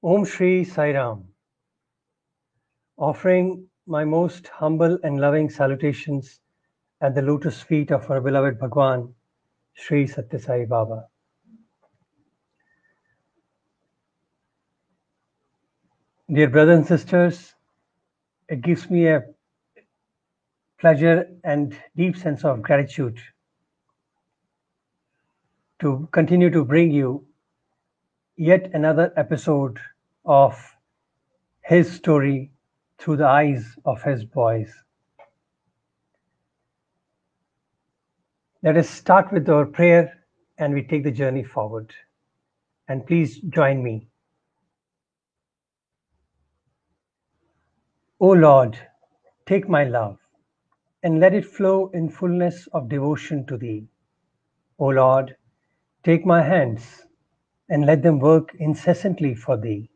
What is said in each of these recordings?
Om Shri Sai Ram, offering my most humble and loving salutations at the lotus feet of our beloved Bhagwan, Sri Satya Sai Baba. Dear brothers and sisters, it gives me a pleasure and deep sense of gratitude to continue to bring you yet another episode of his story through the eyes of his boys. Let us start with our prayer and we take the journey forward. And please join me. O Lord, take my love and let it flow in fullness of devotion to Thee. O Lord, take my hands and let them work incessantly for Thee.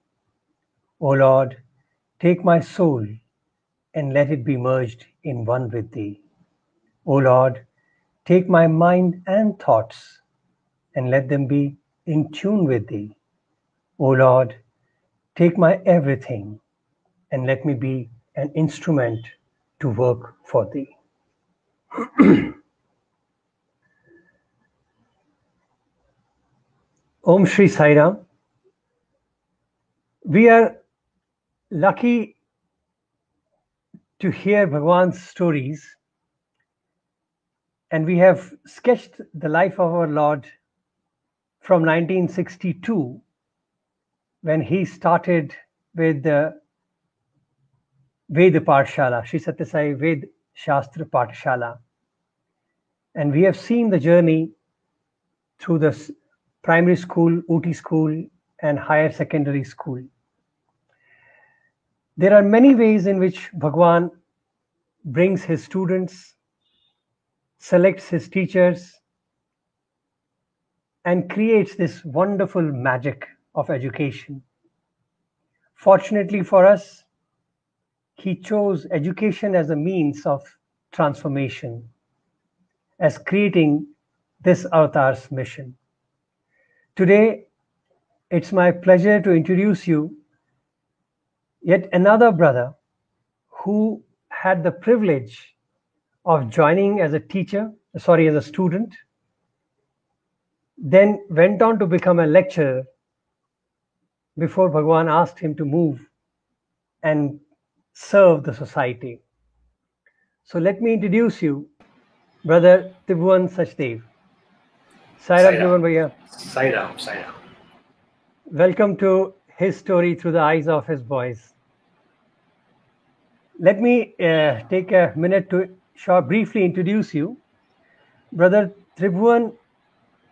O Lord, take my soul and let it be merged in one with Thee. O Lord, take my mind and thoughts and let them be in tune with Thee. O Lord, take my everything and let me be an instrument to work for Thee. Om Shri Sai Ram. We are lucky to hear Bhagwan's stories, and we have sketched the life of our Lord from 1962 when he started with the Ved Pathshala, Sri Satya Sai Ved Shastra Pathshala. And we have seen the journey through the primary school, Ooty school, and higher secondary school. There are many ways in which Bhagwan brings his students, selects his teachers, and creates this wonderful magic of education. Fortunately for us, he chose education as a means of transformation, as creating this avatar's mission. Today, it's my pleasure to introduce you yet another brother who had the privilege of joining as a student, then went on to become a lecturer before Bhagwan asked him to move and serve the society. So let me introduce you, Brother Tribhuwan Sachdev. Sai Ram Tribhuwan Bhaiya. Sai Ram, Sai Ram. Welcome to his story through the eyes of his boys. Let me take a minute to briefly introduce you. Brother Tribhuwan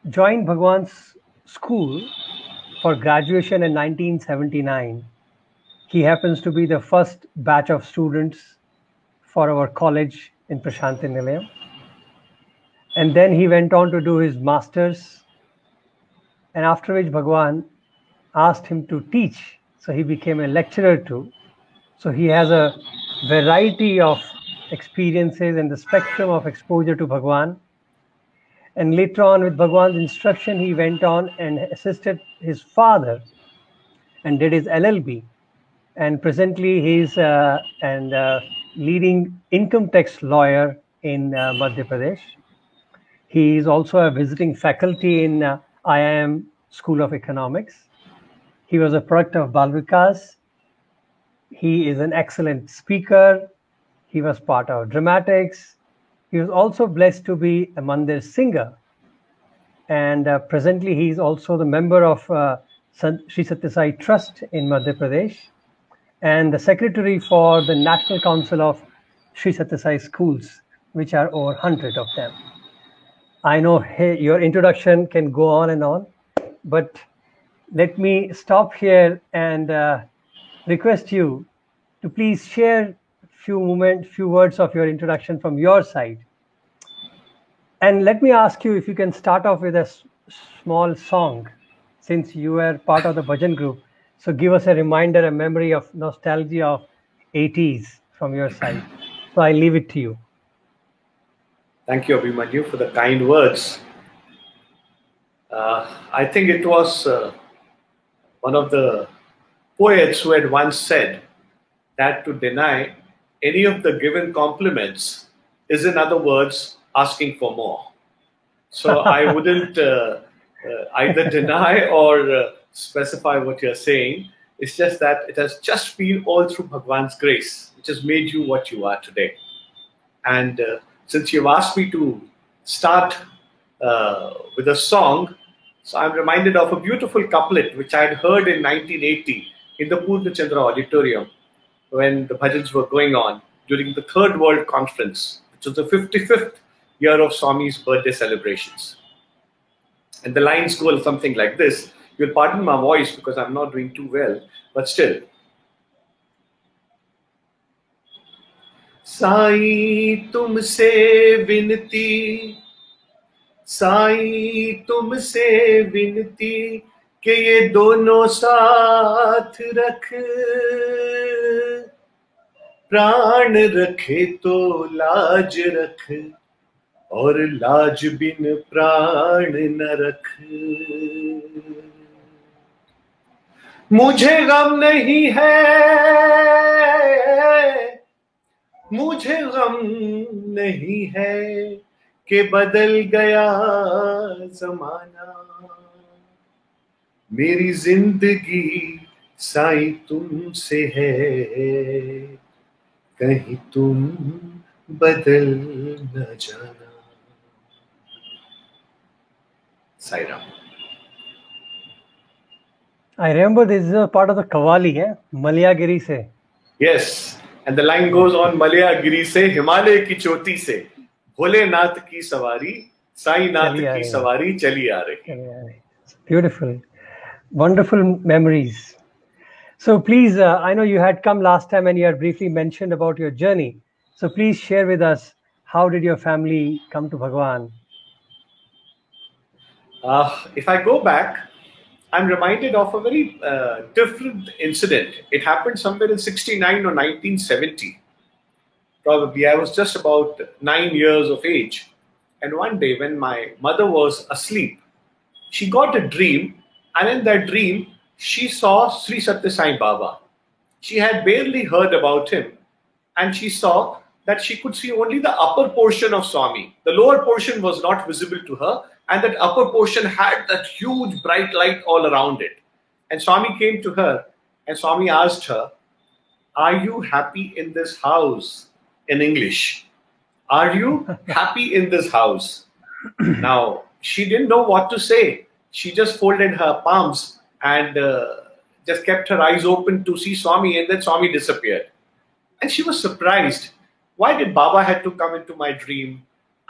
joined Bhagwan's school for graduation in 1979. He happens to be the first batch of students for our college in Prashanti Nilayam. And then he went on to do his master's, and after which Bhagwan asked him to teach. So he became a lecturer too. So he has a variety of experiences and the spectrum of exposure to Bhagwan. And later on, with Bhagwan's instruction, he went on and assisted his father and did his LLB. And presently, he's a leading income tax lawyer in Madhya Pradesh. He is also a visiting faculty in IIM School of Economics. He was a product of Bal Vikas. He is an excellent speaker. He was part of dramatics. He was also blessed to be a mandir singer. And presently, he is also the member of Sri Satya Sai Trust in Madhya Pradesh and the secretary for the National Council of Sri Satya Sai Schools, which are over 100 of them. I know your introduction can go on, but let me stop here and request you to please share few words of your introduction from your side. And let me ask you if you can start off with a small song, since you were part of the bhajan group. So give us a reminder, a memory of nostalgia of 80s from your side. So I leave it to you. Thank you, Abhimanyu, for the kind words. I think it was one of the poets who had once said that to deny any of the given compliments is, in other words, asking for more. So I wouldn't either deny or specify what you're saying. It's just that it has just been all through Bhagwan's grace, which has made you what you are today. And since you've asked me to start with a song, so I'm reminded of a beautiful couplet which I had heard in 1980 in the Purna Chandra Auditorium when the bhajans were going on during the Third World Conference, which was the 55th year of Swami's birthday celebrations. And the lines go something like this. You'll pardon my voice because I'm not doing too well, but still. Sai तुमसे विनती, साईं तुमसे विनती कि ये दोनों साथ रख, प्राण रखे तो लाज रख और लाज बिन प्राण न रख। मुझे गम नहीं है, मुझे गम नहीं है कि बदल गया जमाना, मेरी जिंदगी साईं तुमसे है, कहीं तुम बदल न जाना। Sai Ram. I remember this is a part of the Kavali, Malayagiri se. Yes, and the line goes on, Malayagiri se, Himalaya ki choti se, Bholenath ki savari, Sai Nath ki savari chali aa rahi. Beautiful, wonderful memories. So please, I know you had come last time and you had briefly mentioned about your journey. So please share with us, how did your family come to Bhagwan? If I go back, I'm reminded of a very different incident. It happened somewhere in 69 or 1970. Probably I was just about 9 years of age. And one day when my mother was asleep, she got a dream, and in that dream, she saw Sri Satya Sai Baba. She had barely heard about him, and she saw that she could see only the upper portion of Swami. The lower portion was not visible to her, and that upper portion had that huge bright light all around it. And Swami came to her, and Swami asked her, "Are you happy in this house?" In English. "Are you happy in this house?" Now, she didn't know what to say. She just folded her palms and just kept her eyes open to see Swami, and then Swami disappeared. And she was surprised. Why did Baba had to come into my dream?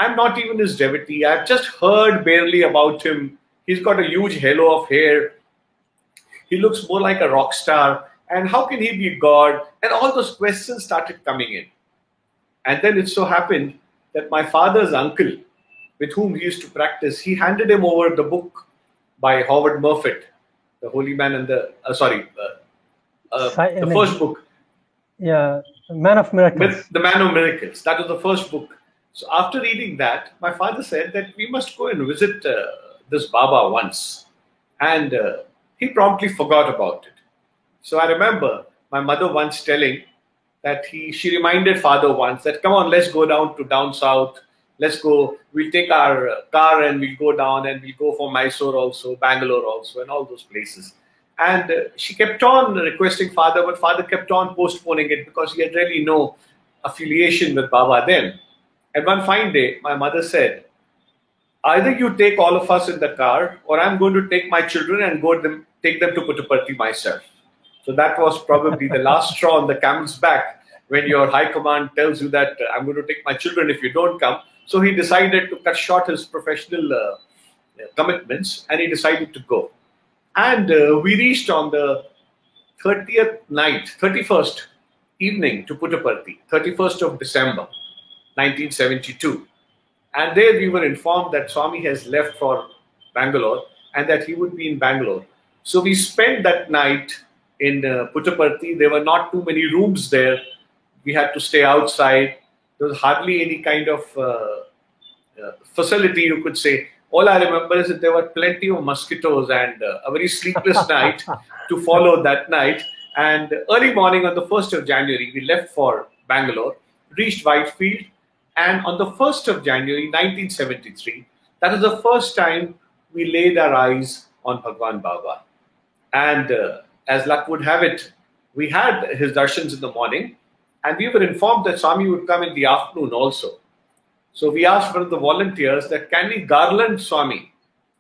I'm not even his devotee. I've just heard barely about him. He's got a huge halo of hair. He looks more like a rock star. And how can he be God? And all those questions started coming in. And then it so happened that my father's uncle, with whom he used to practice, he handed him over the book by Howard Murfitt, The Holy Man and the first book. Yeah, Man of Miracles. The Man of Miracles. That was the first book. So after reading that, my father said that we must go and visit this Baba once. And he promptly forgot about it. So I remember my mother once telling that she reminded father once that, "Come on, let's go down south. Let's go. We'll take our car and we'll go down, and we'll go for Mysore also, Bangalore also, and all those places." And she kept on requesting father, but father kept on postponing it because he had really no affiliation with Baba then. And one fine day, my mother said, "Either you take all of us in the car, or I'm going to take my children and take them to Puttaparthi myself." So that was probably the last straw on the camel's back when your high command tells you that I'm going to take my children if you don't come. So he decided to cut short his professional commitments, and he decided to go. And we reached on the 31st evening to Puttaparthi, 31st of December, 1972. And there we were informed that Swami has left for Bangalore and that he would be in Bangalore. So we spent that night in Puttaparthi. There were not too many rooms there. We had to stay outside. There was hardly any kind of facility, you could say. All I remember is that there were plenty of mosquitoes and a very sleepless night to follow that night. And early morning on the 1st of January, we left for Bangalore, reached Whitefield, and on the 1st of January 1973, that was the first time we laid our eyes on Bhagwan Baba. And as luck would have it, we had his darshans in the morning, and we were informed that Swami would come in the afternoon also. So we asked one of the volunteers that, can we garland Swami?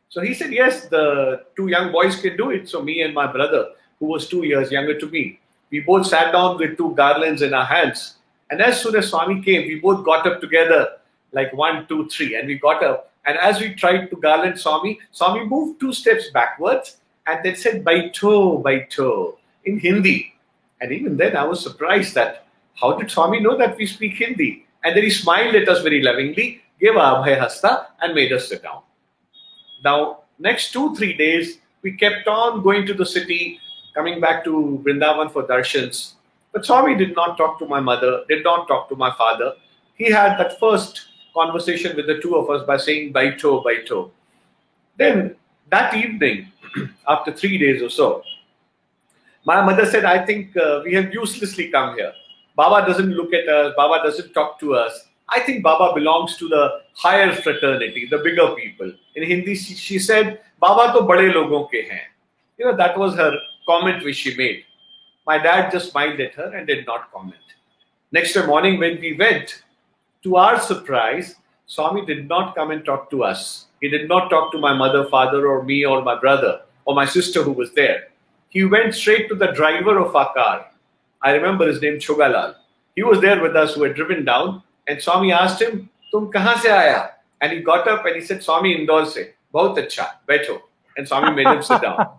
So he said, yes, the two young boys can do it. So me and my brother, who was 2 years younger to me, we both sat down with two garlands in our hands. And as soon as Swami came, we both got up together, like 1, 2, 3, and we got up. And as we tried to garland Swami, Swami moved 2 steps backwards and then said, Baito, in Hindi. And even then I was surprised that, how did Swami know that we speak Hindi? And then he smiled at us very lovingly, gave a Abhay Hasta, and made us sit down. Now, next 2-3 days, we kept on going to the city, coming back to Vrindavan for darshans. But Swami did not talk to my mother, did not talk to my father. He had that first conversation with the two of us by saying, Baito. Then, that evening, after 3 days or so, my mother said, I think we have uselessly come here. Baba doesn't look at us, Baba doesn't talk to us. I think Baba belongs to the higher fraternity, the bigger people. In Hindi, she said, Baba to bade logon ke hain. You know, that was her comment which she made. My dad just smiled at her and did not comment. Next morning when we went, to our surprise, Swami did not come and talk to us. He did not talk to my mother, father, or me, or my brother, or my sister who was there. He went straight to the driver of our car. I remember his name, Chogalal. He was there with us, who had driven down, and Swami asked him, Tum kahan se aaya? And he got up and he said, Swami, Indore se. Bahut acha, baitho. And Swami made him sit down.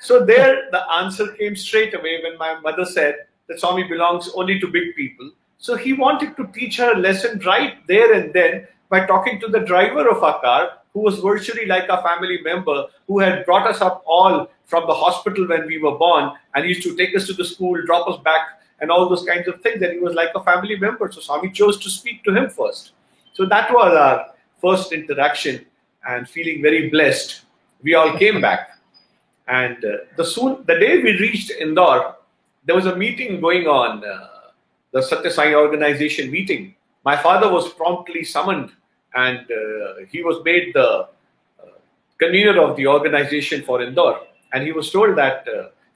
So there, the answer came straight away when my mother said that Swami belongs only to big people. So he wanted to teach her a lesson right there and then by talking to the driver of our car, who was virtually like a family member, who had brought us up all from the hospital when we were born and used to take us to the school, drop us back, and all those kinds of things. And he was like a family member. So Swami chose to speak to him first. So that was our first interaction, and feeling very blessed, we all came back. And the day we reached Indore, there was a meeting going on, the Satya Sai organization meeting. My father was promptly summoned, and he was made the convener of the organization for Indore. And he was told that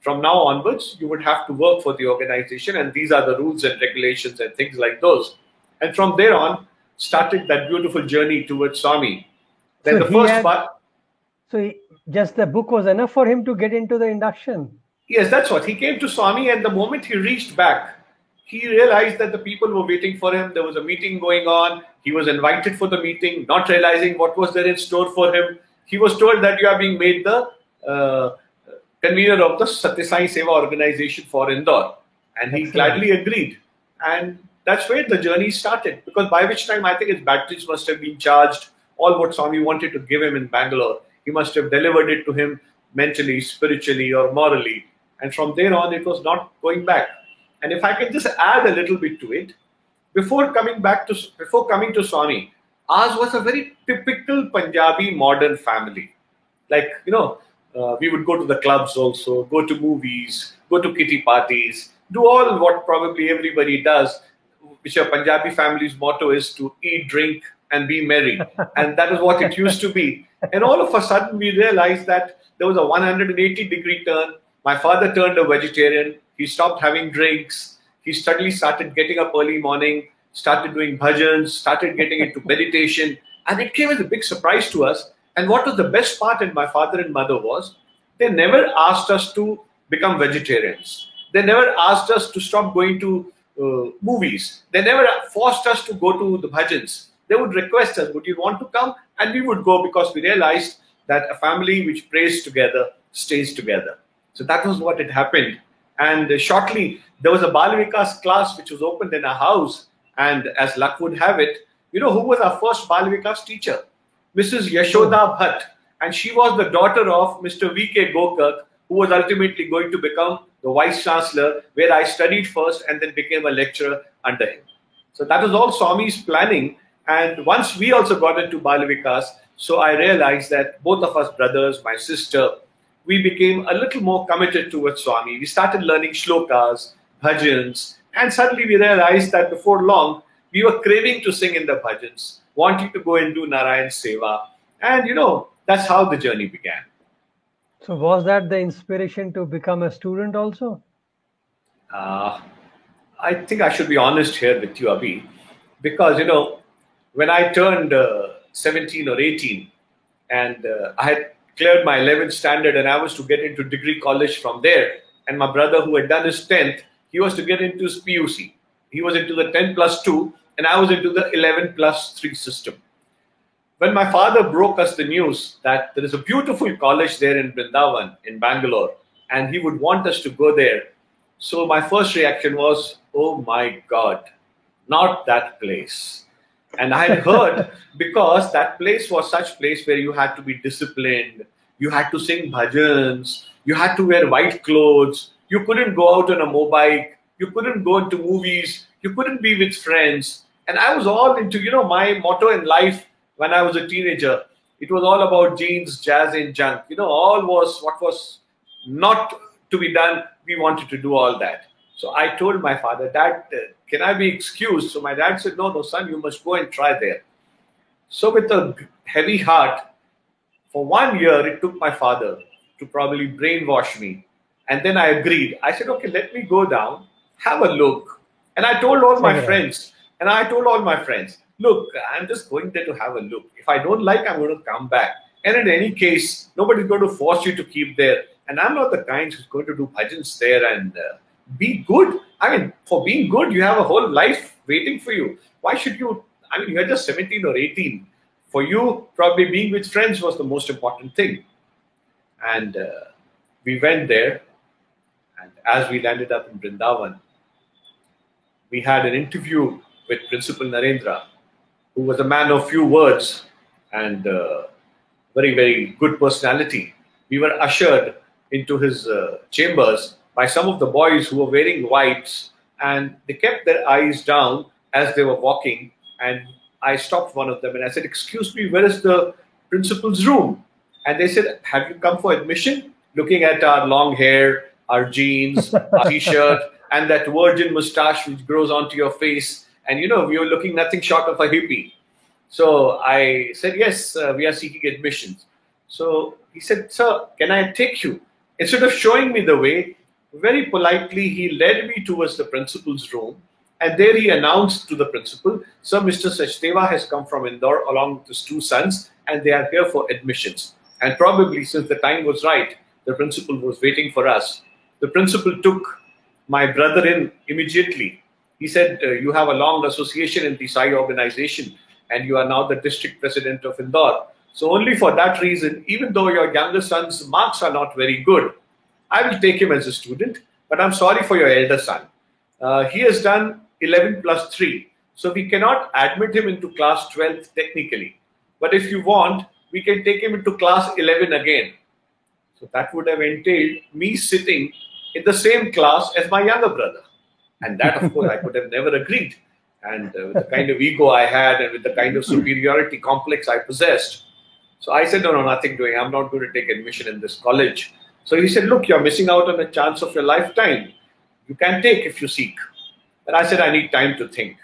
from now onwards, you would have to work for the organization, and these are the rules and regulations and things like those. And from there on, started that beautiful journey towards Swami. Then So the first part. just the book was enough for him to get into the induction. Yes, that's what. He came to Swami, and the moment he reached back, he realized that the people were waiting for him. There was a meeting going on. He was invited for the meeting, not realizing what was there in store for him. He was told that you are being made the convener of the Satya Sai Seva organization for Indore. And he gladly agreed. And that's where the journey started. Because by which time, I think his batteries must have been charged. All what Swami wanted to give him in Bangalore, he must have delivered it to him mentally, spiritually, or morally. And from there on, it was not going back. And if I can just add a little bit to it, before coming to Swami, ours was a very typical Punjabi modern family. Like, we would go to the clubs also, go to movies, go to kitty parties, do all what probably everybody does, which a Punjabi family's motto is to eat, drink, and be merry. And that is what it used to be. And all of a sudden, we realized that there was a 180-degree turn. My father turned a vegetarian. He stopped having drinks. He suddenly started getting up early morning, started doing bhajans, started getting into meditation. And it came as a big surprise to us. And what was the best part in my father and mother was, they never asked us to become vegetarians. They never asked us to stop going to movies. They never forced us to go to the bhajans. They would request us, would you want to come? And we would go, because we realized that a family which prays together stays together. So that was what had happened. And shortly, there was a Bal Vikas class which was opened in our house. And as luck would have it, who was our first Bal Vikas teacher? Mrs. Yashoda Bhatt. And she was the daughter of Mr. V.K. Gokak, who was ultimately going to become the Vice Chancellor, where I studied first and then became a lecturer under him. So that was all Swami's planning. And once we also got into Bal Vikas, so I realized that both of us brothers, my sister, we became a little more committed towards Swami. We started learning shlokas, bhajans, and suddenly we realized that before long, we were craving to sing in the bhajans, wanting to go and do Narayan Seva. And that's how the journey began. So was that the inspiration to become a student also? Uh, I think I should be honest here with you, Abhi, because when I turned 17 or 18, and I had cleared my 11th standard, and I was to get into degree college from there. And my brother, who had done his 10th, he was to get into his PUC. He was into the 10 plus 2, and I was into the 11 plus 3 system. When my father broke us the news that there is a beautiful college there in Vrindavan, in Bangalore, and he would want us to go there, so my first reaction was, oh my God, not that place. And I had heard, because that place was such place where you had to be disciplined, you had to sing bhajans, you had to wear white clothes, you couldn't go out on a mobike, you couldn't go into movies, you couldn't be with friends. And I was all into, my motto in life when I was a teenager. It was all about jeans, jazz, and junk. All was what was not to be done. We wanted to do all that. So I told my father, Dad, can I be excused? So my dad said, no, son, you must go and try there. So with a heavy heart, for 1 year, it took my father to probably brainwash me. And then I agreed. I said, okay, let me go down, have a look. And I told all my friends, look, I'm just going there to have a look. If I don't like, I'm going to come back. And in any case, nobody's going to force you to keep there. And I'm not the kind who's going to do bhajans there and be good. I mean, for being good, you have a whole life waiting for you. Why should you? I mean, you're just 17 or 18. For you, probably being with friends was the most important thing. And we went there. And as we landed up in Vrindavan, we had an interview with Principal Narendra, who was a man of few words and very, very good personality. We were ushered into his chambers by some of the boys who were wearing whites, and they kept their eyes down as they were walking. And I stopped one of them and I said, excuse me, where is the principal's room? And they said, have you come for admission? Looking at our long hair, our jeans, our t-shirt, and that virgin mustache which grows onto your face. And we were looking nothing short of a hippie. So I said, yes, we are seeking admissions. So he said, sir, can I take you? Instead of showing me the way, very politely, he led me towards the principal's room. And there he announced to the principal, sir, Mr. Sachdeva has come from Indore along with his 2 sons, and they are here for admissions. And probably since the time was right, the principal was waiting for us. The principal took my brother in immediately. He said, you have a long association in the Sai organization, and you are now the district president of Indore. So only for that reason, even though your younger son's marks are not very good, I will take him as a student, but I'm sorry for your elder son. He has done 11 plus 3, so we cannot admit him into class 12 technically. But if you want, we can take him into class 11 again. So that would have entailed me sitting in the same class as my younger brother. And that, of course, I could have never agreed. And with the kind of ego I had and with the kind of superiority complex I possessed. So I said, no, nothing doing. I'm not going to take admission in this college. So he said, look, you're missing out on a chance of your lifetime. You can take if you seek. And I said, I need time to think.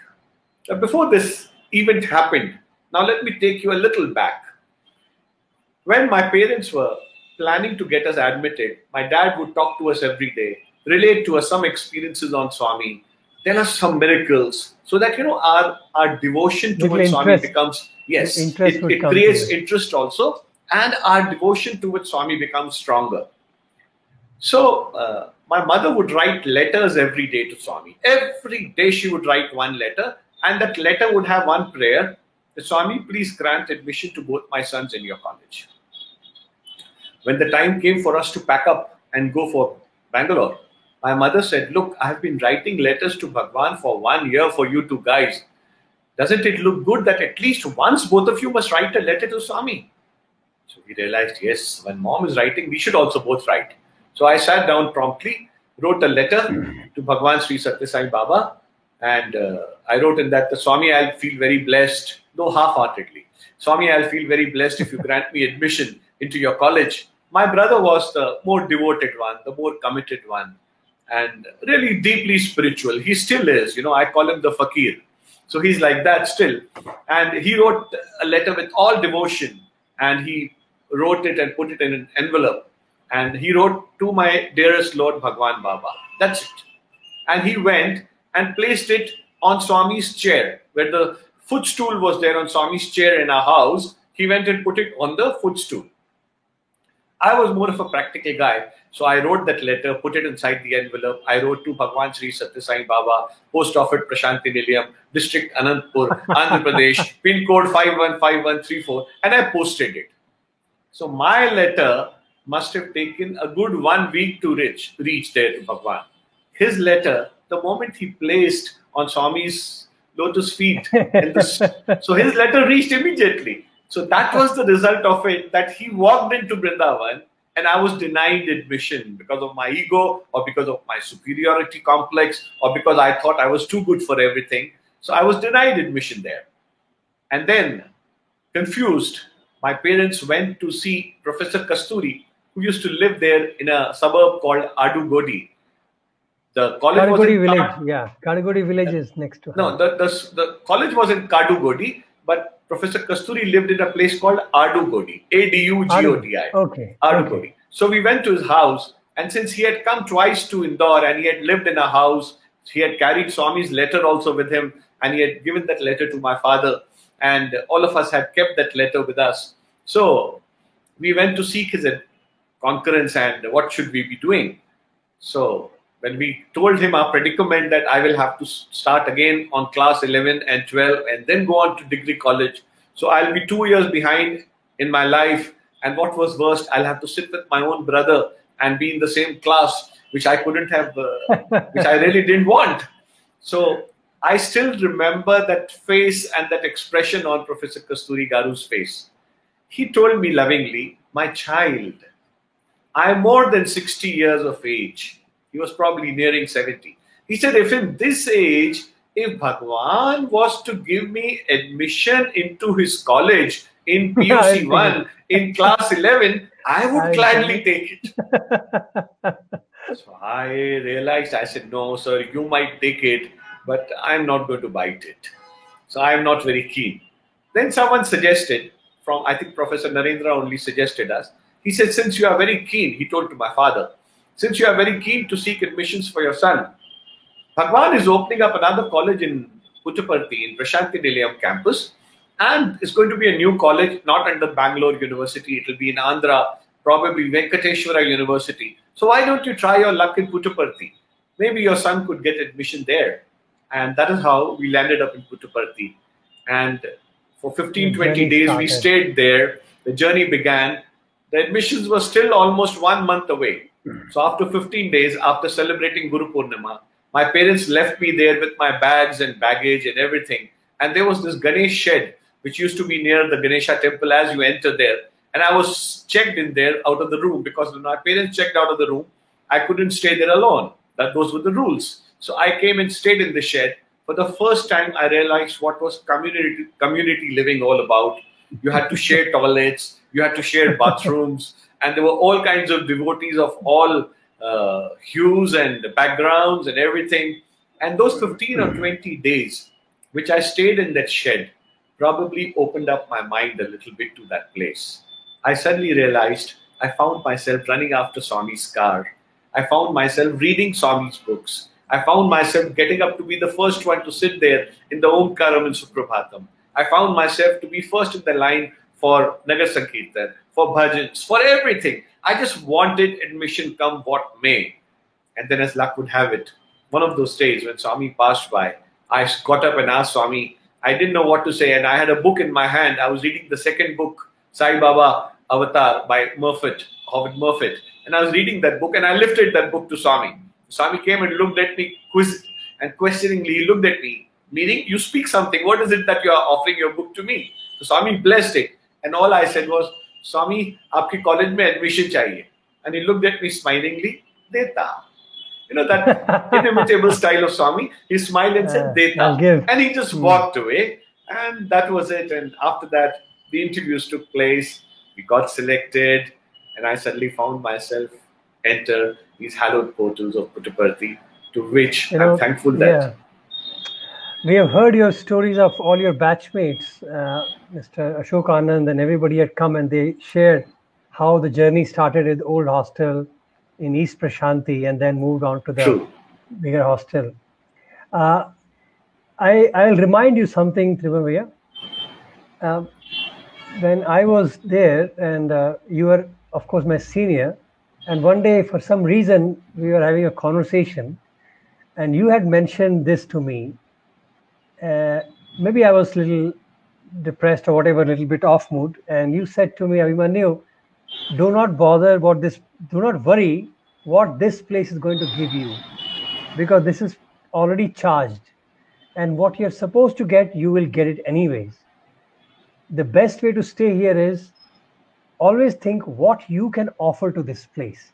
But before this event happened, now let me take you a little back. When my parents were planning to get us admitted, my dad would talk to us every day, relate to us some experiences on Swami, tell us some miracles, so that our devotion towards Swami becomes, yes, it creates interest also, and our devotion towards Swami becomes stronger. So my mother would write letters every day to Swami. Every day she would write one letter, and that letter would have one prayer: Swami, please grant admission to both my sons in your college. When the time came for us to pack up and go for Bangalore, my mother said, look, I have been writing letters to Bhagwan for 1 year for you 2 guys. Doesn't it look good that at least once both of you must write a letter to Swami? So we realized, yes, when mom is writing, we should also both write. So I sat down promptly, wrote a letter to Bhagwan Sri Satya Sai Baba, and I wrote in that, Swami, I'll feel very blessed, though half-heartedly. Swami, I'll feel very blessed if you grant me admission into your college. My brother was the more devoted one, the more committed one, and really deeply spiritual. He still is. I call him the fakir. So he's like that still. And he wrote a letter with all devotion, and he wrote it and put it in an envelope. And he wrote, "To my dearest Lord Bhagwan Baba." That's it. And he went and placed it on Swami's chair, where the footstool was there on Swami's chair in our house. He went and put it on the footstool. I was more of a practical guy. So I wrote that letter, put it inside the envelope. I wrote to Bhagwan Sri Satya Sai Baba, Post Office Prashanti Nilayam, District Anantapur, Andhra Pradesh, pin code 515134, and I posted it. So my letter must have taken a good 1 week to reach there to Bhagwan. His letter, the moment he placed on Swami's lotus feet, so his letter reached immediately. So that was the result of it, that he walked into Vrindavan and I was denied admission because of my ego, or because of my superiority complex, or because I thought I was too good for everything. So I was denied admission there. And then, confused, my parents went to see Professor Kasturi, who used to live there in a suburb called Adugodi. The college was in village. Kadugodi village is next to her. No, the college was in Kadugodi, but Professor Kasturi lived in a place called Adugodi, Adugodi. Okay. Adugodi. Okay. So we went to his house, and since he had come twice to Indore and he had lived in a house, he had carried Swami's letter also with him, and he had given that letter to my father, and all of us had kept that letter with us. So we went to seek his concurrence and what should we be doing. So when we told him our predicament, that I will have to start again on class 11 and 12 and then go on to degree college. So I'll be 2 years behind in my life. And what was worst, I'll have to sit with my own brother and be in the same class, which I couldn't have, which I really didn't want. So I still remember that face and that expression on Professor Kasturi Garu's face. He told me lovingly, "My child, I am more than 60 years of age." He was probably nearing 70. He said, "If in this age, if Bhagwan was to give me admission into his college in PUC 1 in class 11, I would gladly take it." So I realized, I said, "No, sir, you might take it, but I'm not going to bite it. So I'm not very keen." Then someone suggested, I think Professor Narendra only suggested us. He said, "Since you are very keen," he told to my father, "since you are very keen to seek admissions for your son, Bhagwan is opening up another college in Puttaparthi, in Prashanti Nilayam campus, and it's going to be a new college, not under Bangalore University. It will be in Andhra, probably Venkateshwara University. So why don't you try your luck in Puttaparthi? Maybe your son could get admission there." And that is how we landed up in Puttaparthi. And for 15, 20 days, we stayed there. The journey began. The admissions were still almost 1 month away. So after 15 days, after celebrating Guru Purnima, my parents left me there with my bags and baggage and everything. And there was this Ganesh shed, which used to be near the Ganesha temple as you enter there. And I was checked in there out of the room, because when my parents checked out of the room, I couldn't stay there alone. Those were the rules. So I came and stayed in the shed. For the first time, I realized what was community living all about. You had to share toilets, you had to share bathrooms, and there were all kinds of devotees of all hues and backgrounds and everything. And those 15 or 20 days, which I stayed in that shed, probably opened up my mind a little bit to that place. I suddenly realized I found myself running after Swami's car. I found myself reading Swami's books. I found myself getting up to be the first one to sit there in the Omkaram and Suprabhatam. I found myself to be first in the line for Nagar Sankirtan, for bhajans, for everything. I just wanted admission come what may. And then, as luck would have it, one of those days when Swami passed by, I got up and asked Swami. I didn't know what to say, and I had a book in my hand. I was reading the second book, Sai Baba Avatar by Howard Murfitt. And I was reading that book, and I lifted that book to Swami. Swami came and looked at me and questioningly he looked at me, meaning, "You speak something. What is it that you are offering your book to me?" So Swami blessed it. And all I said was, "Swami, aapki college mein admission chahiye." And he looked at me smilingly, "Deta." You know that inimitable style of Swami. He smiled and said, "Deta." And he just walked away. And that was it. And after that, the interviews took place. We got selected. and I suddenly found myself enter these hallowed portals of Puttaparthi, to which I'm thankful that. Yeah, we have heard your stories of all your batchmates, Mr. Ashok Anand, and everybody had come and they shared how the journey started with old hostel in East Prashanti and then moved on to the True. bigger hostel. Uh, I'll remind you something, Tribhuvan. When I was there, and you were, of course, my senior, and one day, for some reason, we were having a conversation, and you had mentioned this to me. Maybe I was a little depressed or whatever, a little bit off mood, and you said to me, Abhimanyu, do not bother about this, do not worry what this place is going to give you, because this is already charged, and what you're supposed to get, you will get it anyways. The best way to stay here is always think what you can offer to this place.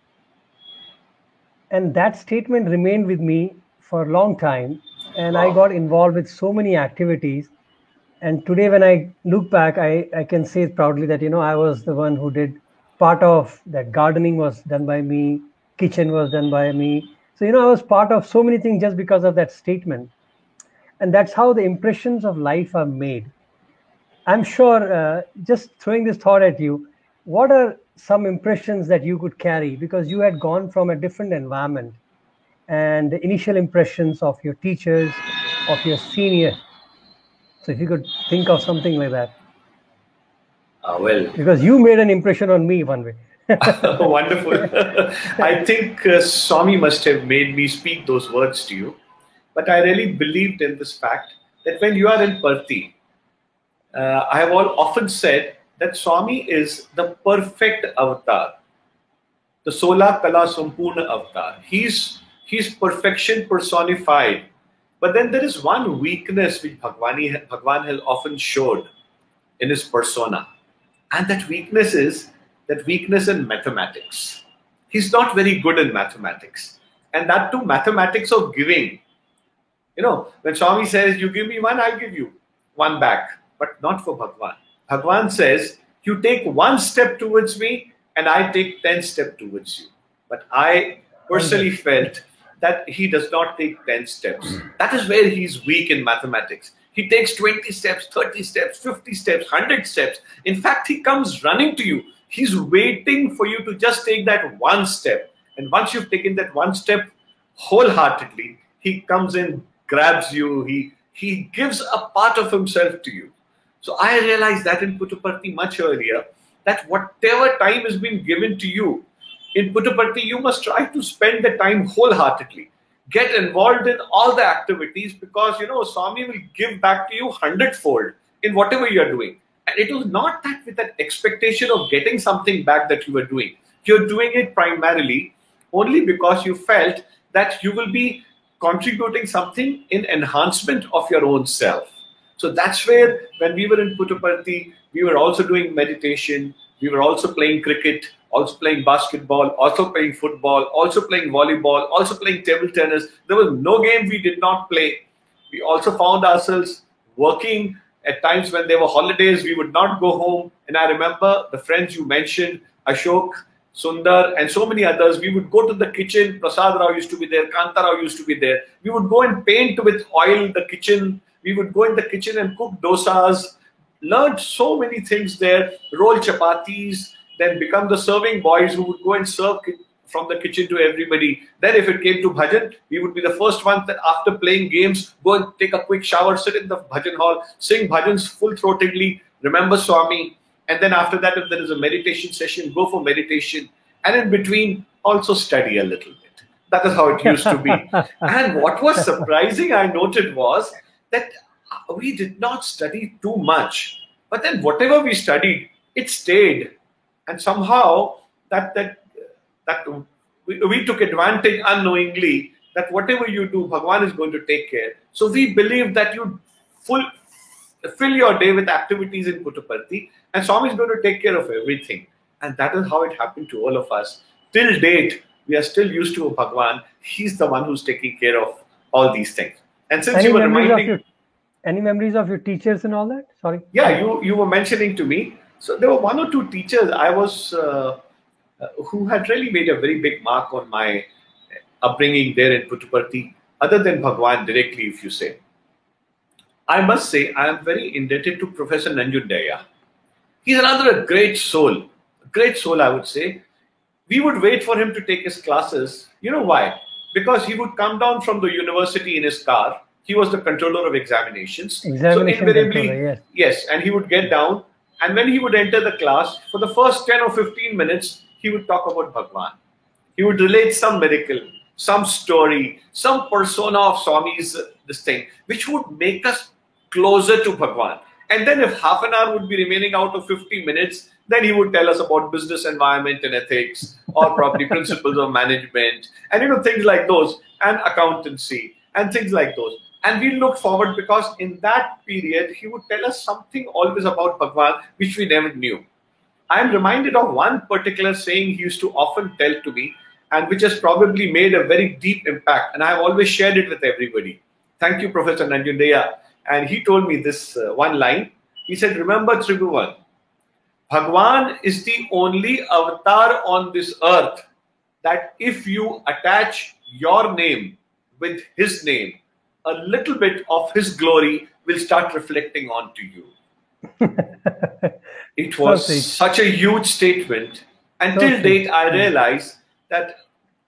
And that statement remained with me for a long time. And I Wow. got involved with so many activities. And today, when I look back, I can say proudly that, I was the one who did part of that. Gardening was done by me, kitchen was done by me. So, I was part of so many things just because of that statement. And that's how the impressions of life are made. I'm sure, just throwing this thought at you, what are some impressions that you could carry? Because you had gone from a different environment and the initial impressions of your teachers, of your senior. So if you could think of something like that. Well, Because you made an impression on me one way. wonderful. I think Swami must have made me speak those words to you. But I really believed in this fact that when you are in Parthi, I have often said that Swami is the perfect avatar, the Sola Kala Sampurna avatar. He's perfection personified. But then there is one weakness which Bhagwan has often showed in his persona. And that weakness is that weakness in mathematics. He's not very good in mathematics. And that too, mathematics of giving. When Swami says, you give me one, I'll give you one back. But not for Bhagwan. Bhagwan says, you take one step towards me and I take 10 steps towards you. But I personally felt that he does not take 10 steps. That is where he's weak in mathematics. He takes 20 steps, 30 steps, 50 steps, 100 steps. In fact, he comes running to you. He's waiting for you to just take that one step. And once you've taken that one step wholeheartedly, he comes in, grabs you, he gives a part of himself to you. So I realized that in Puttaparthi much earlier, that whatever time has been given to you, in Puttaparthi, you must try to spend the time wholeheartedly. Get involved in all the activities because, Swami will give back to you hundredfold in whatever you are doing. And it was not that with that expectation of getting something back that you were doing. You're doing it primarily only because you felt that you will be contributing something in enhancement of your own self. So that's where, when we were in Puttaparthi, we were also doing meditation, we were also playing cricket, also playing basketball, also playing football, also playing volleyball, also playing table tennis. There was no game we did not play. We also found ourselves working at times when there were holidays. We would not go home. And I remember the friends you mentioned, Ashok, Sundar, and so many others. We would go to the kitchen. Prasad Rao used to be there. Kanta Rao used to be there. We would go and paint with oil the kitchen. We would go in the kitchen and cook dosas. Learned so many things there. Roll chapatis. Then become the serving boys who would go and serve from the kitchen to everybody. Then if it came to bhajan, we would be the first ones that after playing games, go and take a quick shower, sit in the bhajan hall, sing bhajans full-throatedly, remember Swami. And then after that, if there is a meditation session, go for meditation. And in between, also study a little bit. That is how it used to be. And what was surprising, I noted, was that we did not study too much. But then whatever we studied, it stayed. And somehow we took advantage unknowingly that whatever you do, Bhagwan is going to take care. So we believe that you fill your day with activities in Puttaparthi and Swami is going to take care of everything. And that is how it happened to all of us. Till date, we are still used to Bhagwan. He's the one who's taking care of all these things. And since you were reminding... Any memories of your teachers and all that? Sorry. Yeah, you were mentioning to me. So there were one or two teachers. I was who had really made a very big mark on my upbringing there in Puttaparthi, other than Bhagwan directly, if you say. I must say, I am very indebted to Professor Nanjundaya. He's another great soul, I would say. We would wait for him to take his classes. You know why? Because he would come down from the university in his car. He was the controller of examinations. Examination So invariably, controller, yes. yes, and he would get down. And when he would enter the class, for the first 10 or 15 minutes, he would talk about Bhagwan. He would relate some miracle, some story, some persona of Swami's this thing, which would make us closer to Bhagwan. And then if half an hour would be remaining out of 50 minutes, then he would tell us about business environment and ethics, or probably principles of management, and things like those, and accountancy, and things like those. And we looked forward because in that period, he would tell us something always about Bhagwan, which we never knew. I am reminded of one particular saying he used to often tell to me, and which has probably made a very deep impact. And I have always shared it with everybody. Thank you, Professor Nanjundaya. And he told me this one line. He said, remember, Tribhuvan, Bhagwan is the only avatar on this earth that if you attach your name with his name, a little bit of his glory will start reflecting onto you. It was such a huge statement. Until date, I realized that,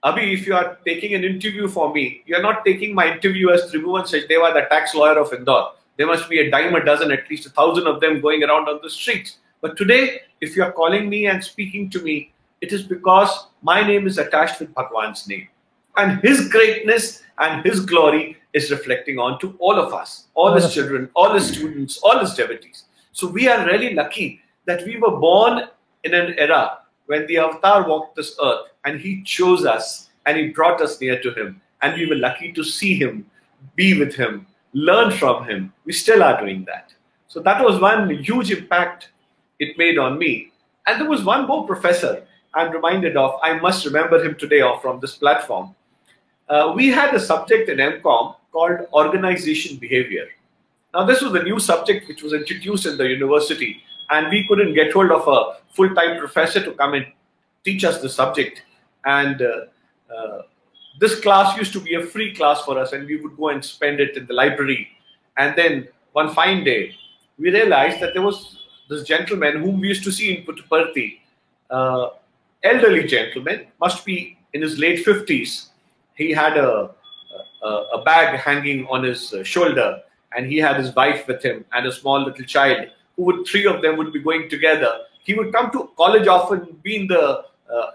Abhi, if you are taking an interview for me, you are not taking my interview as Tribhuvan Sachdeva, the tax lawyer of Indore. There must be a dime a dozen, at least 1,000 of them going around on the streets. But today, if you are calling me and speaking to me, it is because my name is attached with Bhagwan's name. And his greatness and his glory is reflecting on to all of us, all his children, all his students, all his devotees. So we are really lucky that we were born in an era when the avatar walked this earth and he chose us and he brought us near to him. And we were lucky to see him, be with him, learn from him. We still are doing that. So that was one huge impact it made on me. And there was one more professor I'm reminded of. I must remember him today or from this platform. We had a subject in MCOM called organization behavior. Now, this was a new subject which was introduced in the university, and we couldn't get hold of a full-time professor to come and teach us the subject. And this class used to be a free class for us, and we would go and spend it in the library. And then one fine day, we realized that there was this gentleman whom we used to see in Puttaparthi, elderly gentleman, must be in his late 50s. He had a bag hanging on his shoulder, and he had his wife with him and a small little child, three of them would be going together. He would come to college often, be in the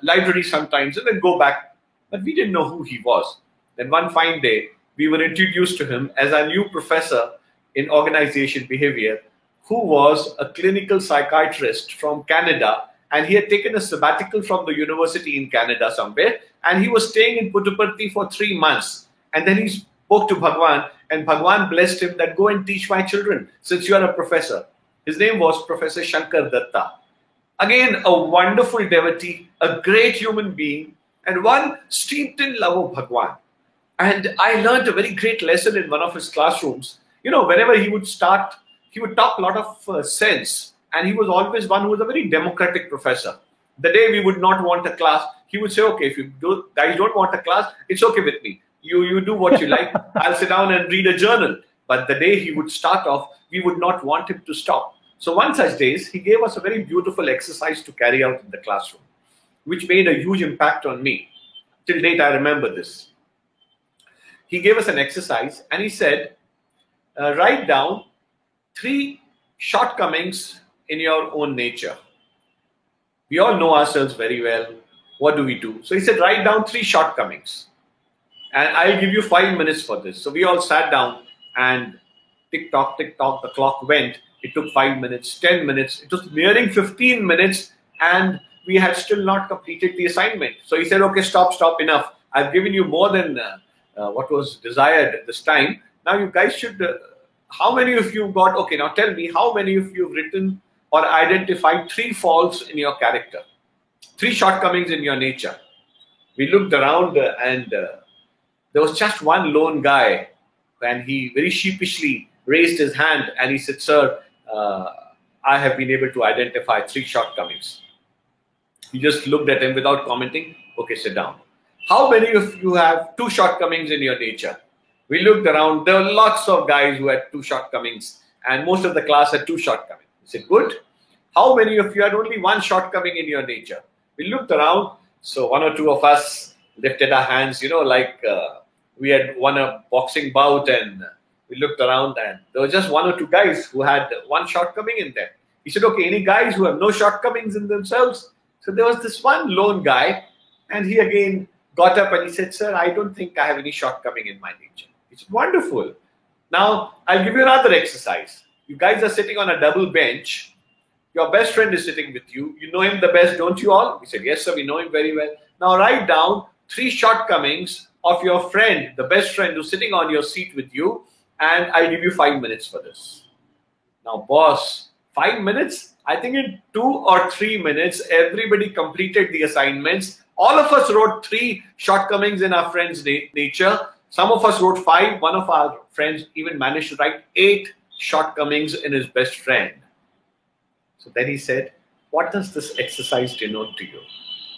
library sometimes, and then go back. But we didn't know who he was. Then one fine day, we were introduced to him as our new professor in organization behavior, who was a clinical psychiatrist from Canada, and he had taken a sabbatical from the university in Canada somewhere, and he was staying in Puttaparthi for 3 months. And then he spoke to Bhagwan, and Bhagwan blessed him that go and teach my children, since you are a professor. His name was Professor Shankar Datta. Again, a wonderful devotee, a great human being, and one steeped in love of Bhagwan. And I learned a very great lesson in one of his classrooms. Whenever he would start, he would talk a lot of sense. And he was always one who was a very democratic professor. The day we would not want a class, he would say, okay, if you guys don't want a class, it's okay with me. You do what you like. I'll sit down and read a journal. But the day he would start off, we would not want him to stop. So one such days, he gave us a very beautiful exercise to carry out in the classroom, which made a huge impact on me. Till date, I remember this. He gave us an exercise and he said, write down 3 shortcomings in your own nature. We all know ourselves very well. What do we do? So he said, write down 3 shortcomings. And I'll give you 5 minutes for this. So we all sat down and tick-tock, tick-tock, the clock went. It took 5 minutes, 10 minutes. It was nearing 15 minutes and we had still not completed the assignment. So he said, okay, stop, enough. I've given you more than what was desired at this time. Now you guys should, how many of you got, okay, now tell me, how many of you have written or identified 3 faults in your character, 3 shortcomings in your nature? We looked around and there was just one lone guy, and he very sheepishly raised his hand and he said, sir, I have been able to identify 3 shortcomings. He just looked at him without commenting. Okay, sit down. How many of you have two shortcomings in your nature? We looked around. There were lots of guys who had two shortcomings, and most of the class had two shortcomings. He said, good. How many of you had only one shortcoming in your nature? We looked around. So one or two of us lifted our hands, like we had won a boxing bout, and we looked around, and there were just one or two guys who had one shortcoming in them. He said, okay, any guys who have no shortcomings in themselves? So there was this one lone guy, and he again got up and he said, sir, I don't think I have any shortcoming in my nature. He said, wonderful. Now, I'll give you another exercise. You guys are sitting on a double bench. Your best friend is sitting with you. You know him the best, don't you all? He said, yes, sir, we know him very well. Now, write down 3 shortcomings of your friend, the best friend who's sitting on your seat with you, and I'll give you 5 minutes for this. Now, boss, 5 minutes? I think in 2 or 3 minutes, everybody completed the assignments. All of us wrote 3 shortcomings in our friend's nature. Some of us wrote 5. One of our friends even managed to write 8 shortcomings in his best friend. So then he said, what does this exercise denote to you?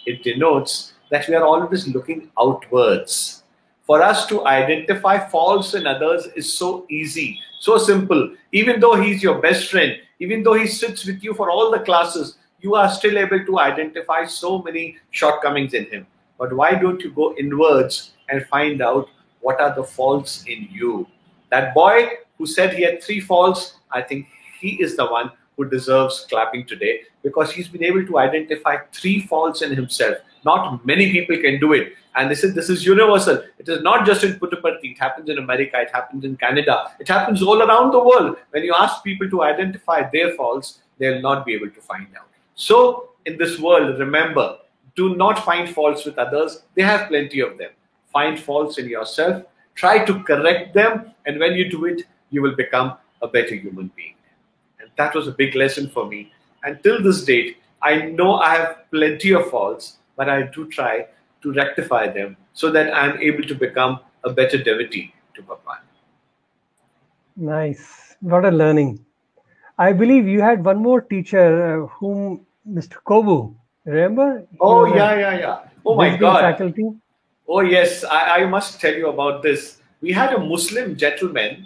It denotes that we are always looking outwards. For us to identify faults in others is so easy, so simple. Even though he's your best friend, even though he sits with you for all the classes, you are still able to identify so many shortcomings in him. But why don't you go inwards and find out what are the faults in you? That boy who said he had 3 faults, I think he is the one who deserves clapping today, because he's been able to identify 3 faults in himself. Not many people can do it. And this is universal. It is not just in Puttaparthi. It happens in America. It happens in Canada. It happens all around the world. When you ask people to identify their faults, they'll not be able to find out. So in this world, remember, do not find faults with others. They have plenty of them. Find faults in yourself. Try to correct them. And when you do it, you will become a better human being. And that was a big lesson for me. And till this date, I know I have plenty of faults, but I do try to rectify them so that I'm able to become a better devotee to Bhagwan. Nice. What a learning. I believe you had one more teacher whom Mr. Kobu, remember? Oh, yeah. Oh, my God. Faculty. Oh, yes. I must tell you about this. We had a Muslim gentleman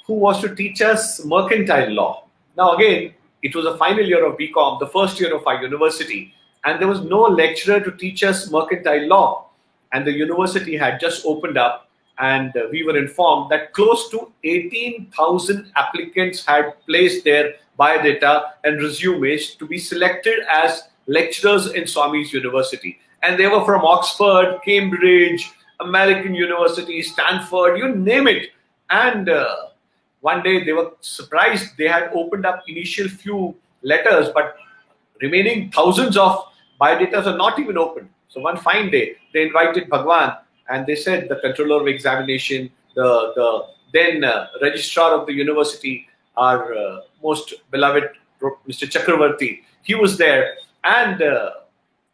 who was to teach us mercantile law. Now, again, it was a final year of BCom, the first year of our university. And there was no lecturer to teach us mercantile law. And the university had just opened up, and we were informed that close to 18,000 applicants had placed their biodata and resumes to be selected as lecturers in Swami's University. And they were from Oxford, Cambridge, American University, Stanford, you name it. And one day they were surprised. They had opened up initial few letters, but remaining thousands of biodata are not even open. So one fine day, they invited Bhagwan, and they said the controller of examination, the then registrar of the university, our most beloved Mr. Chakravarti, he was there. And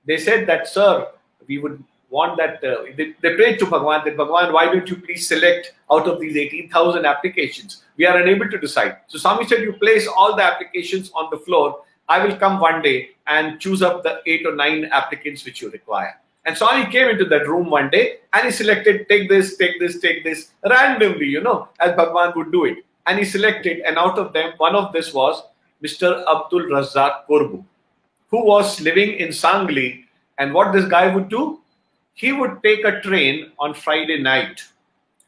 they said that, sir, we would want that, they prayed to Bhagwan that, Bhagwan, why don't you please select out of these 18,000 applications? We are unable to decide. So Swami said, you place all the applications on the floor. I will come one day and choose up the 8 or 9 applicants which you require. And Swami came into that room one day and he selected, take this, randomly, as Bhagwan would do it. And he selected, and out of them, one of this was Mr. Abdul Razzaq Korbu, who was living in Sangli. And what this guy would do? He would take a train on Friday night,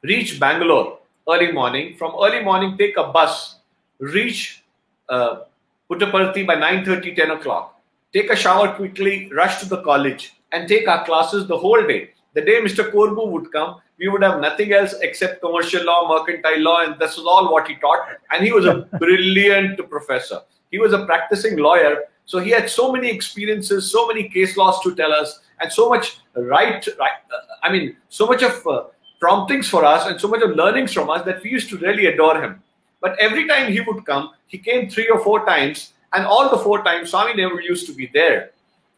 reach Bangalore early morning, from early morning take a bus, reach Puttaparthi by 9:30, 10 o'clock, take a shower quickly, rush to the college, and take our classes the whole day. The day Mr. Korbu would come, we would have nothing else except commercial law, mercantile law, and this was all what he taught. And he was a brilliant professor. He was a practicing lawyer, so he had so many experiences, so many case laws to tell us, and so much so much of promptings for us and so much of learnings from us that we used to really adore him. But every time he would come, he came 3 or 4 times, and all the 4 times, Swami never used to be there.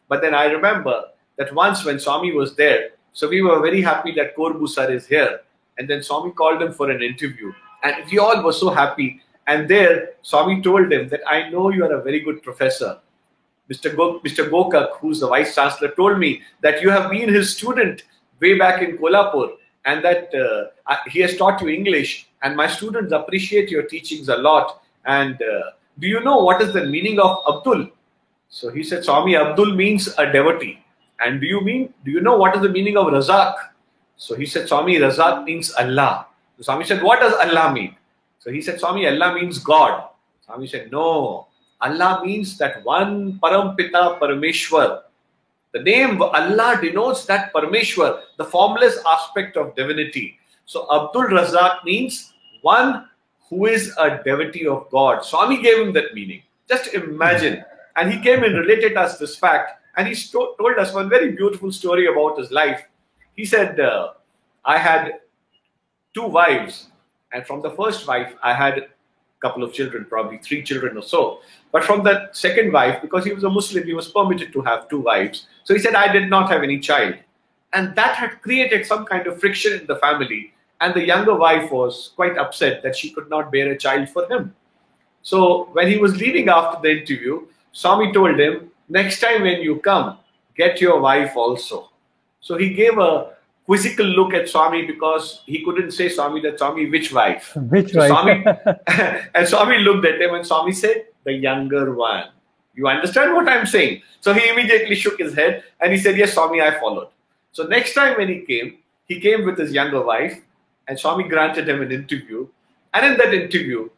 But then I remember that once when Swami was there, so we were very happy that Korbu sir is here. And then Swami called him for an interview. And we all were so happy. And there, Swami told him that, I know you are a very good professor, Mr. Gokak, who's the vice chancellor, told me that you have been his student way back in Kolhapur, and that he has taught you English, and my students appreciate your teachings a lot. And do you know what is the meaning of Abdul? So he said, Swami, Abdul means a devotee. And do you know what is the meaning of Razak? So he said, Swami, Razak means Allah. So Swami said, what does Allah mean? So he said, Swami, Allah means God. Swami said, no, Allah means that one Parampita Parameshwar. The name Allah denotes that Parameshwar, the formless aspect of divinity. So Abdul Razak means one who is a devotee of God. Swami gave him that meaning. Just imagine. And he came and related us this fact. And he told us one very beautiful story about his life. He said, I had 2 wives. And from the first wife, I had a couple of children, probably 3 children or so. But from the second wife, because he was a Muslim, he was permitted to have 2 wives. So he said, I did not have any child. And that had created some kind of friction in the family. And the younger wife was quite upset that she could not bear a child for him. So when he was leaving after the interview, Swami told him, next time when you come, get your wife also. So he gave a quizzical look at Swami because he couldn't say Swami that Swami, which wife? Which so wife? Swami, and Swami looked at him and Swami said, the younger one. You understand what I'm saying? So he immediately shook his head and he said, yes, Swami, I followed. So next time when he came with his younger wife and Swami granted him an interview. And in that interview,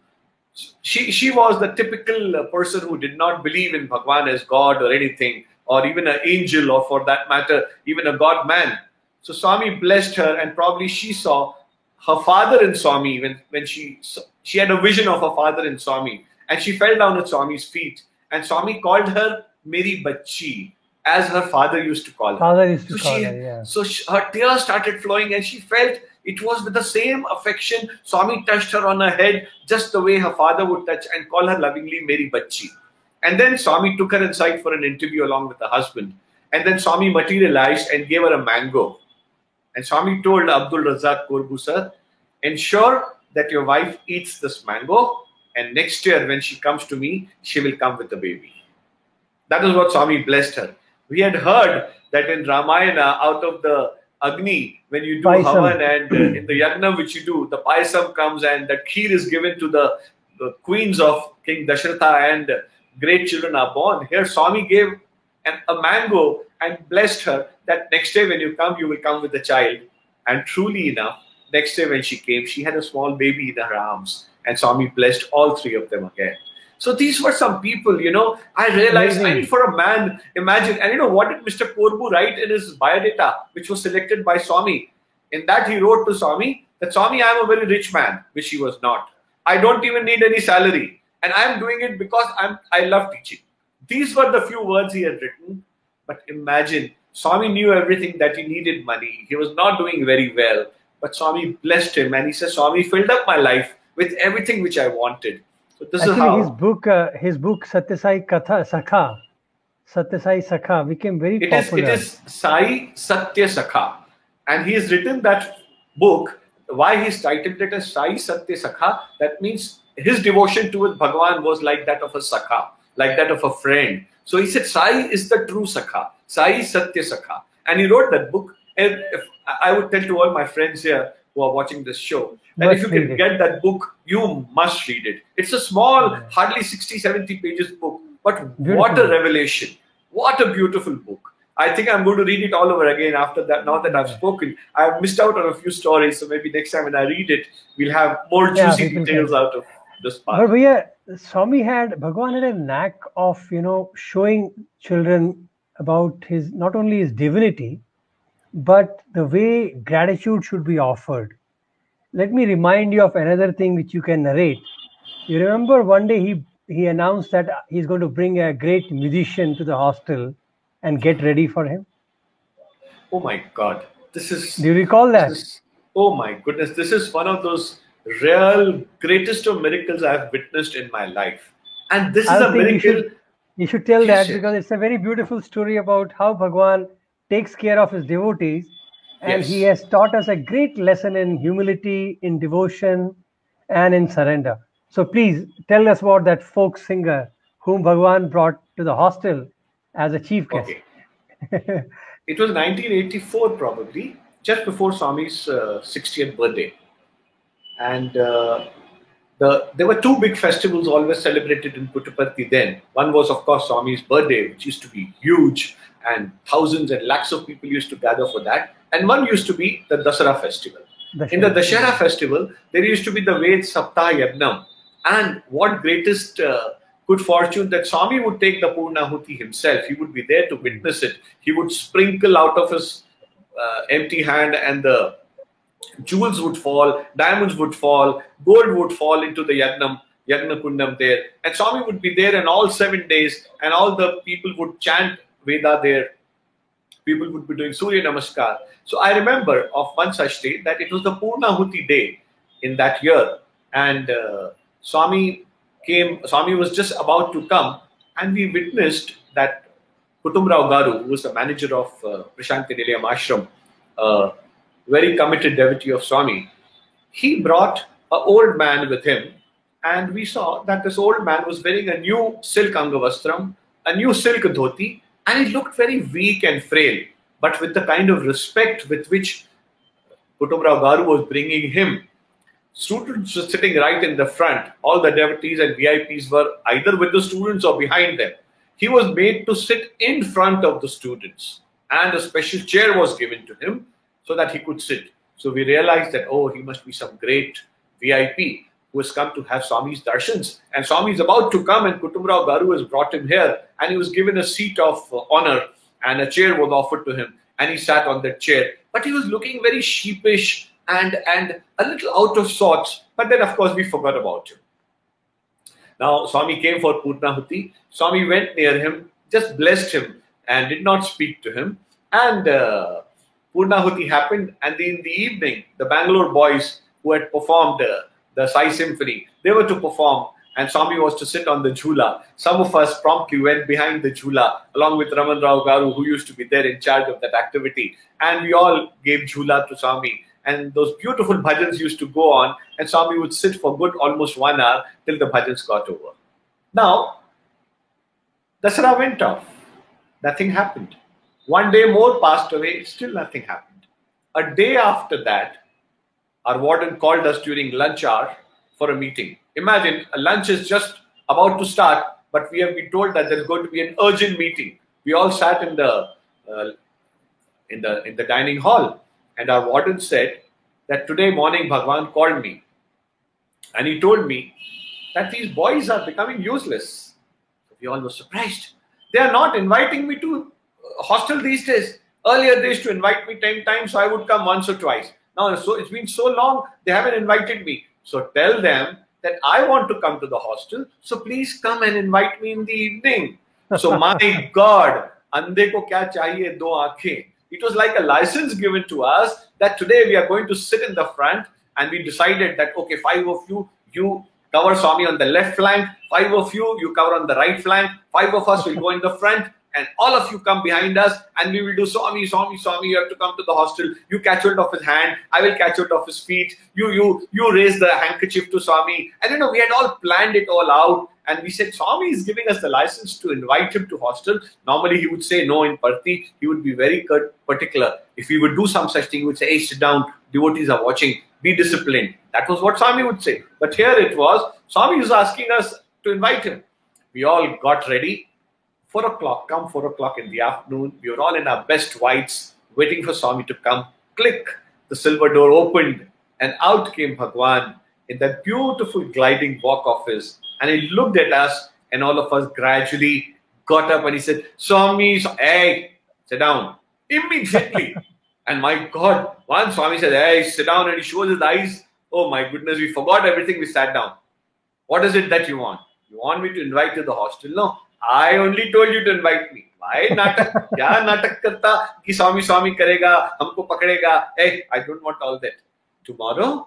she was the typical person who did not believe in Bhagwan as God or anything, or even an angel, or for that matter, even a God man. So Swami blessed her, and probably she saw her father in Swami when she had a vision of her father in Swami, and she fell down at Swami's feet, and Swami called her Meri Bachchi, as her father used to call her. So her tears started flowing, and she felt it was with the same affection. Swami touched her on her head, just the way her father would touch, and call her lovingly Meri Bachchi. And then Swami took her inside for an interview along with her husband. And then Swami materialized and gave her a mango. And Swami told Abdul Razak Korbu sir, ensure that your wife eats this mango, and next year when she comes to me, she will come with a baby. That is what Swami blessed her. We had heard that in Ramayana, out of the Agni, when you do Havan, and in the Yagna which you do, the Payasam comes and the kheer is given to the queens of King Dasharatha, and great children are born. Here Swami gave a mango and blessed her that next day when you come, you will come with a child. And truly enough, next day when she came, she had a small baby in her arms, and Swami blessed all 3 of them again. So these were some people, I realized, I mean, for a man, imagine, and what did Mr. Korbu write in his biodata, which was selected by Swami? In that he wrote to Swami that, Swami, I am a very rich man, which he was not. I don't even need any salary, and I am doing it because I love teaching. These were the few words he had written. But imagine, Swami knew everything, that he needed money. He was not doing very well, but Swami blessed him, and he said, Swami filled up my life with everything which I wanted. So this is how his book Satyasai Sakha became very popular. It is Sai Satya Sakha, and he has written that book. Why he's titled it as Sai Satya Sakha? That means his devotion towards Bhagwan was like that of a Sakha, like that of a friend. So he said Sai is the true Sakha, Sai Satya Sakha, and he wrote that book. And I would tell to all my friends here who are watching this show, that if you can get that book, you must read it. It's a small, hardly 60-70 pages book, but what a revelation. What a beautiful book. I think I'm going to read it all over again after that. Now that I've spoken, I've missed out on a few stories, so maybe next time when I read it, we'll have more juicy details out of this part. But Bhagwan had a knack of, showing children about not only his divinity, but the way gratitude should be offered. Let me remind you of another thing which you can narrate. You remember one day he announced that he's going to bring a great musician to the hostel and get ready for him? Oh my God. Do you recall that? Oh my goodness. This is one of those real greatest of miracles I've witnessed in my life. And this is a miracle. You should tell that because it's a very beautiful story about how Bhagwan takes care of his devotees. And he has taught us a great lesson in humility, in devotion, and in surrender. So please tell us about that folk singer whom Bhagwan brought to the hostel as a chief guest. Okay. It was 1984 probably, just before Swami's 60th birthday. And there were two big festivals always celebrated in Puttaparthi then. One was, of course, Swami's birthday, which used to be huge, and thousands and lakhs of people used to gather for that. And one used to be the Dasara festival. In the Dashera festival, there used to be the Ved Saptah Yajnam. And what greatest good fortune that Swami would take the Purnahuti himself. He would be there to witness it. He would sprinkle out of his empty hand, and the jewels would fall, diamonds would fall, gold would fall into the Yagna Kundam there. And Swami would be there in all 7 days, and all the people would chant Veda there. People would be doing Surya Namaskar. So I remember of one such day that it was the Purnahuti day in that year. And Swami was just about to come, and we witnessed that Kutumrao Garu, who was the manager of Prashanti Nilayam Ashram, very committed devotee of Swami, he brought an old man with him, and we saw that this old man was wearing a new silk angavastram, a new silk dhoti, and he looked very weak and frail. But with the kind of respect with which Kutumrao Garu was bringing him, students were sitting right in the front. All the devotees and VIPs were either with the students or behind them. He was made to sit in front of the students, and a special chair was given to him so that he could sit. So we realized that, oh, he must be some great VIP who has come to have Swami's darshans. And Swami is about to come, and Kutumrao Garu has brought him here, and he was given a seat of honor, and a chair was offered to him, and he sat on that chair. But he was looking very sheepish and a little out of sorts. But then, of course, we forgot about him. Now, Swami came for Purnahuti. Swami went near him, just blessed him, and did not speak to him. And Purnahuti happened, and in the evening, the Bangalore boys who had performed the Sai Symphony, they were to perform, and Swami was to sit on the jhula. Some of us promptly went behind the jhula, along with Raman Rao Garu, who used to be there in charge of that activity. And we all gave jhula to Swami. And those beautiful bhajans used to go on, and Swami would sit for good almost 1 hour till the bhajans got over. Now, Dasara went off. Nothing happened. 1 day more passed away, still nothing happened. A day after that, our warden called us during lunch hour for a meeting. Imagine, a lunch is just about to start, but we have been told that there's going to be an urgent meeting. We all sat in the dining hall, and our warden said that today morning Bhagwan called me, and he told me that these boys are becoming useless. We all were surprised. They are not inviting me to hostel these days. Earlier they used to invite me 10 times, so I would come once or twice. Now, so it's been so long, they haven't invited me. So tell them that I want to come to the hostel, so please come and invite me in the evening. So my God, andhe ko kya chahiye do aankhein. It was like a license given to us that today we are going to sit in the front, and we decided that, okay, 5 of you cover Swami on the left flank, 5 of you cover on the right flank, 5 of us will go in the front, and all of you come behind us, and we will do Swami, Swami, Swami, you have to come to the hostel. You catch hold of his hand, I will catch hold of his feet. You raise the handkerchief to Swami. And we had all planned it all out. And we said, Swami is giving us the license to invite him to hostel. Normally he would say no in Parthi. He would be very particular. If we would do some such thing, he would say, hey, sit down, devotees are watching, be disciplined. That was what Swami would say. But here it was, Swami was asking us to invite him. We all got ready. 4 o'clock, come 4 o'clock in the afternoon. We were all in our best whites, waiting for Swami to come. Click, the silver door opened, and out came Bhagwan in that beautiful gliding walk of his. And he looked at us, and all of us gradually got up, and he said, Swami, hey, sit down. Immediately. And my God, once Swami said, hey, sit down, and he shows his eyes. Oh my goodness, we forgot everything, we sat down. What is it that you want? You want me to invite you to the hostel? No. I only told you to invite me. Why natak? Kya natak karta ki Swami Swami karega, humko pakadega? Hey, I don't want all that. Tomorrow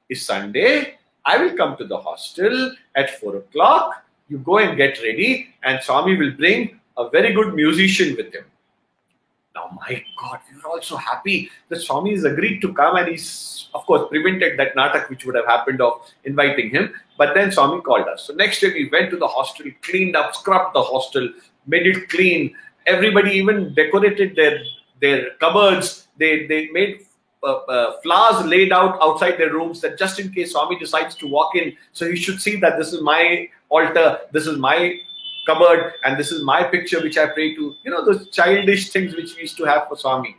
is Sunday. I will come to the hostel at 4 o'clock. You go and get ready, and Swami will bring a very good musician with him. Now, my God, we were all so happy that Swami has agreed to come, and he's, of course, prevented that natak which would have happened of inviting him. But then Swami called us. So next day we went to the hostel, cleaned up, scrubbed the hostel, made it clean, Everybody even decorated their cupboards. They made flowers laid out outside their rooms, that just in case Swami decides to walk in, so he should see that this is my altar, this is my cupboard, and this is my picture which I pray to. You know, those childish things which we used to have for Swami.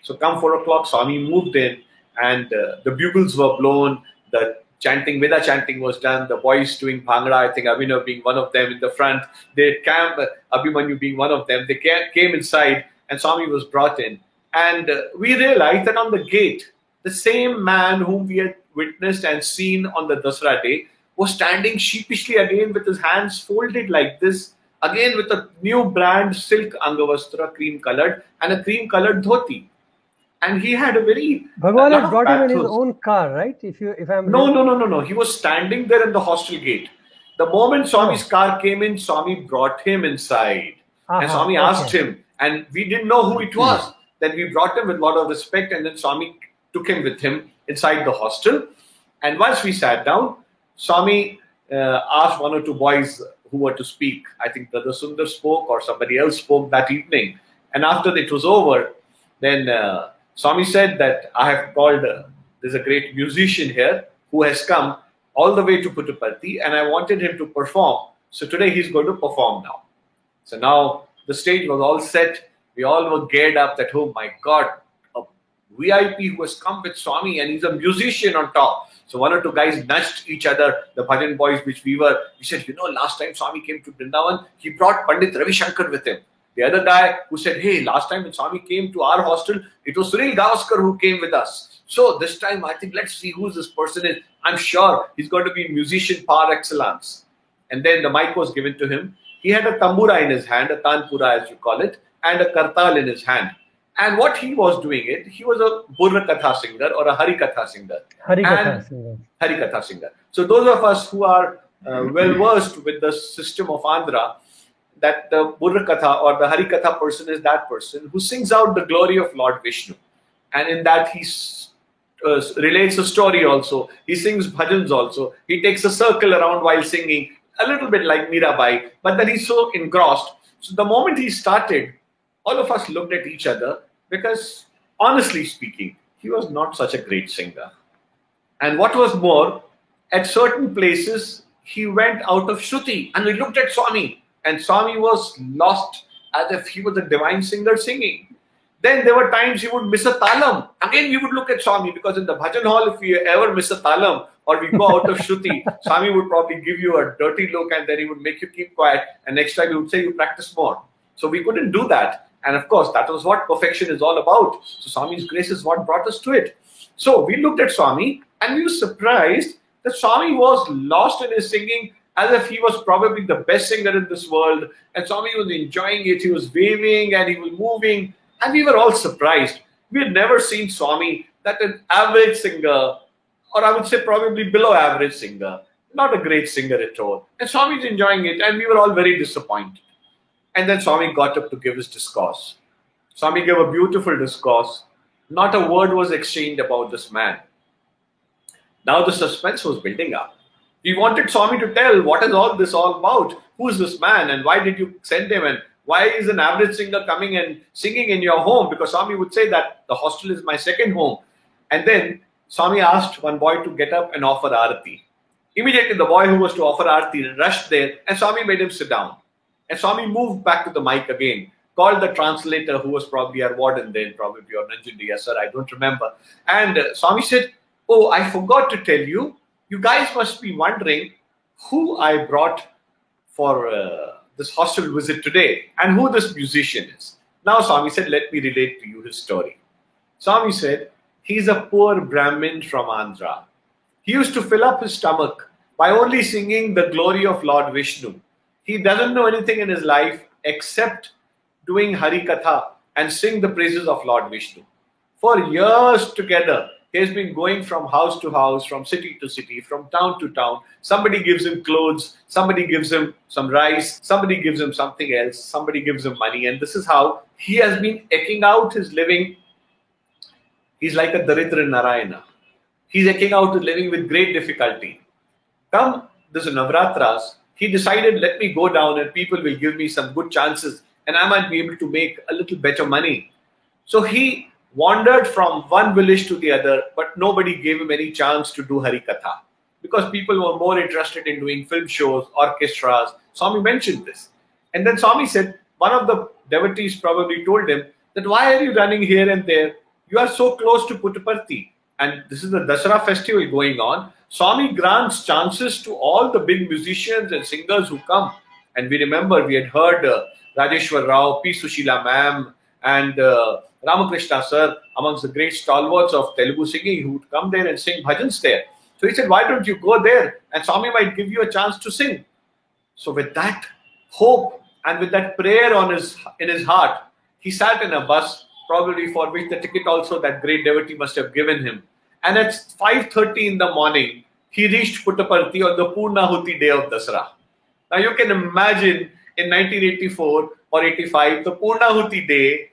So come 4 o'clock, Swami moved in, and the bugles were blown, the chanting, Veda chanting was done, the boys doing Bhangra, I think Abhinav being one of them in the front, they camp, Abhimanyu being one of them, they came inside, and Swami was brought in. And we realized that on the gate, the same man whom we had witnessed and seen on the Dasra day was standing sheepishly again with his hands folded like this, again with a new brand silk Angavastra, cream colored, and a cream colored dhoti. And he had a very Bhagwan had brought him in his own car, right? If I'm No. He was standing there in the hostel gate. The moment Swami's car came in, Swami brought him inside. And Swami asked him, and we didn't know who it was. Then we brought him with a lot of respect, and then Swami took him with him inside the hostel. And once we sat down, Swami asked one or two boys who were to speak. I think Brother Sundar spoke or somebody else spoke that evening. And after it was over, then Swami said that I have called, there's a great musician here who has come all the way to Puttaparthi, and I wanted him to perform. So today he's going to perform now. So now the stage was all set. We all were geared up that, oh my God, a VIP who has come with Swami, and he's a musician on top. So one or two guys nudged each other, the bhajan boys which we said, you know, last time Swami came to Vrindavan, he brought Pandit Ravi Shankar with him. The other guy who said, hey, last time when Swami came to our hostel, it was Sunil Gavaskar who came with us. So this time, I think, let's see who this person is. I'm sure he's going to be musician par excellence. And then the mic was given to him. He had a tambura in his hand, a tanpura as you call it, and a kartal in his hand. And what he was doing he was a Burra Katha singer or a Hari Katha singer. Hari Katha singer. So those of us who are well versed with the system of Andhra, that the Burra Katha or the Hari Katha person is that person who sings out the glory of Lord Vishnu. And in that he relates a story also. He sings bhajans also. He takes a circle around while singing, a little bit like Mirabai, but then he's so engrossed. So the moment he started, all of us looked at each other because, honestly speaking, he was not such a great singer. And what was more, at certain places, he went out of Shruti, and we looked at Swami, and Swami was lost as if he was a divine singer singing. Then there were times he would miss a talam. Again, we would look at Swami, because in the bhajan hall, if we ever miss a talam or we go out of Shruti, Swami would probably give you a dirty look, and then he would make you keep quiet. And next time he would say, you practice more. So we couldn't do that. And of course, that was what perfection is all about. So Swami's grace is what brought us to it. So we looked at Swami, and we were surprised that Swami was lost in his singing, as if he was probably the best singer in this world. And Swami was enjoying it. He was waving and he was moving. And we were all surprised. We had never seen Swami, that an average singer, or I would say probably below average singer, not a great singer at all. And Swami's enjoying it, and we were all very disappointed. And then Swami got up to give his discourse. Swami gave a beautiful discourse. Not a word was exchanged about this man. Now the suspense was building up. We wanted Swami to tell what is all this all about. Who is this man, and why did you send him, and why is an average singer coming and singing in your home? Because Swami would say that the hostel is my second home. And then Swami asked one boy to get up and offer Aarti. Immediately the boy who was to offer Aarti rushed there, and Swami made him sit down. And Swami moved back to the mic again, called the translator, who was probably our warden then, probably or Nanjundi, sir, I don't remember. And Swami said, oh, I forgot to tell you, you guys must be wondering who I brought for this hostel visit today, and who this musician is. Now Swami said, let me relate to you his story. Swami said, he's a poor Brahmin from Andhra. He used to fill up his stomach by only singing the glory of Lord Vishnu. He doesn't know anything in his life except doing Hari Katha and sing the praises of Lord Vishnu. For years together, he has been going from house to house, from city to city, from town to town. Somebody gives him clothes, somebody gives him some rice, somebody gives him something else, somebody gives him money. And this is how he has been eking out his living. He's like a Daridra Narayana. He's eking out his living with great difficulty. Come this Navratras, he decided, let me go down and people will give me some good chances and I might be able to make a little better money. So he wandered from one village to the other, but nobody gave him any chance to do Harikatha because people were more interested in doing film shows, orchestras. Swami mentioned this. And then Swami said, one of the devotees probably told him that why are you running here and there? You are so close to Puttaparthi. And this is the Dasara festival going on. Swami grants chances to all the big musicians and singers who come. And we remember we had heard Rajeshwar Rao, P. Sushila ma'am, and Ramakrishna sir, amongst the great stalwarts of Telugu singing, who would come there and sing bhajans there. So he said, why don't you go there? And Swami might give you a chance to sing. So with that hope and with that prayer in his heart, he sat in a bus, probably for which the ticket also that great devotee must have given him. And at 5:30 in the morning, he reached Puttaparthi on the Purnahuti day of Dasara. Now you can imagine in 1984 or 85, the Purnahuti day,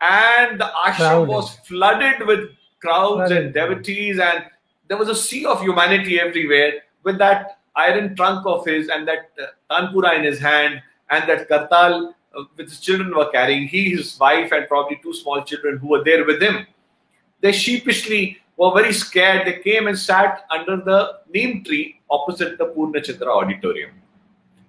and the ashram was flooded with crowds and devotees, and there was a sea of humanity everywhere with that iron trunk of his and that tanpura in his hand and that kartal which his children were carrying. He, his wife, and probably two small children who were there with him. They sheepishly were very scared. They came and sat under the neem tree opposite the Purnachandra auditorium,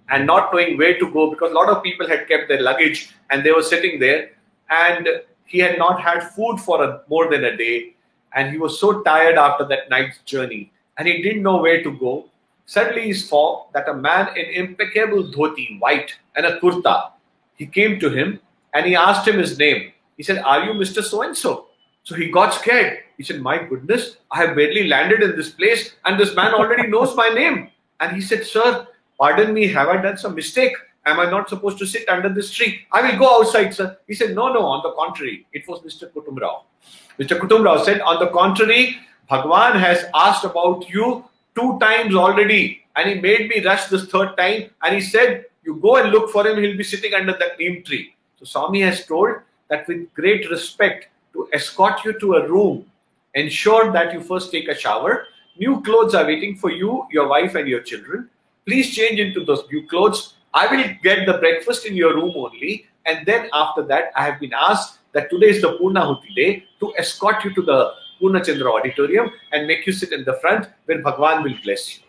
and not knowing where to go because a lot of people had kept their luggage and they were sitting there, and he had not had food for more than a day, and he was so tired after that night's journey and he didn't know where to go. Suddenly he saw that a man in impeccable dhoti, white, and a kurta, he came to him and he asked him his name. He said, "Are you Mr. So-and-so?" So he got scared. He said, "My goodness, I have barely landed in this place and this man already knows my name." And he said, "Sir, pardon me, have I done some mistake? Am I not supposed to sit under this tree? I will go outside, sir." He said, "No, on the contrary." It was Mr. Kutumrao. Mr. Kutumrao said, "On the contrary, Bhagwan has asked about you 2 times already, and he made me rush this 3rd time, and he said, you go and look for him, he'll be sitting under that neem tree." So Swami has told that with great respect to escort you to a room, ensure that you first take a shower. New clothes are waiting for you, your wife and your children. Please change into those new clothes. I will get the breakfast in your room only. And then after that, I have been asked that today is the Purnahuti day to escort you to the Purnachandra auditorium and make you sit in the front where Bhagwan will bless you.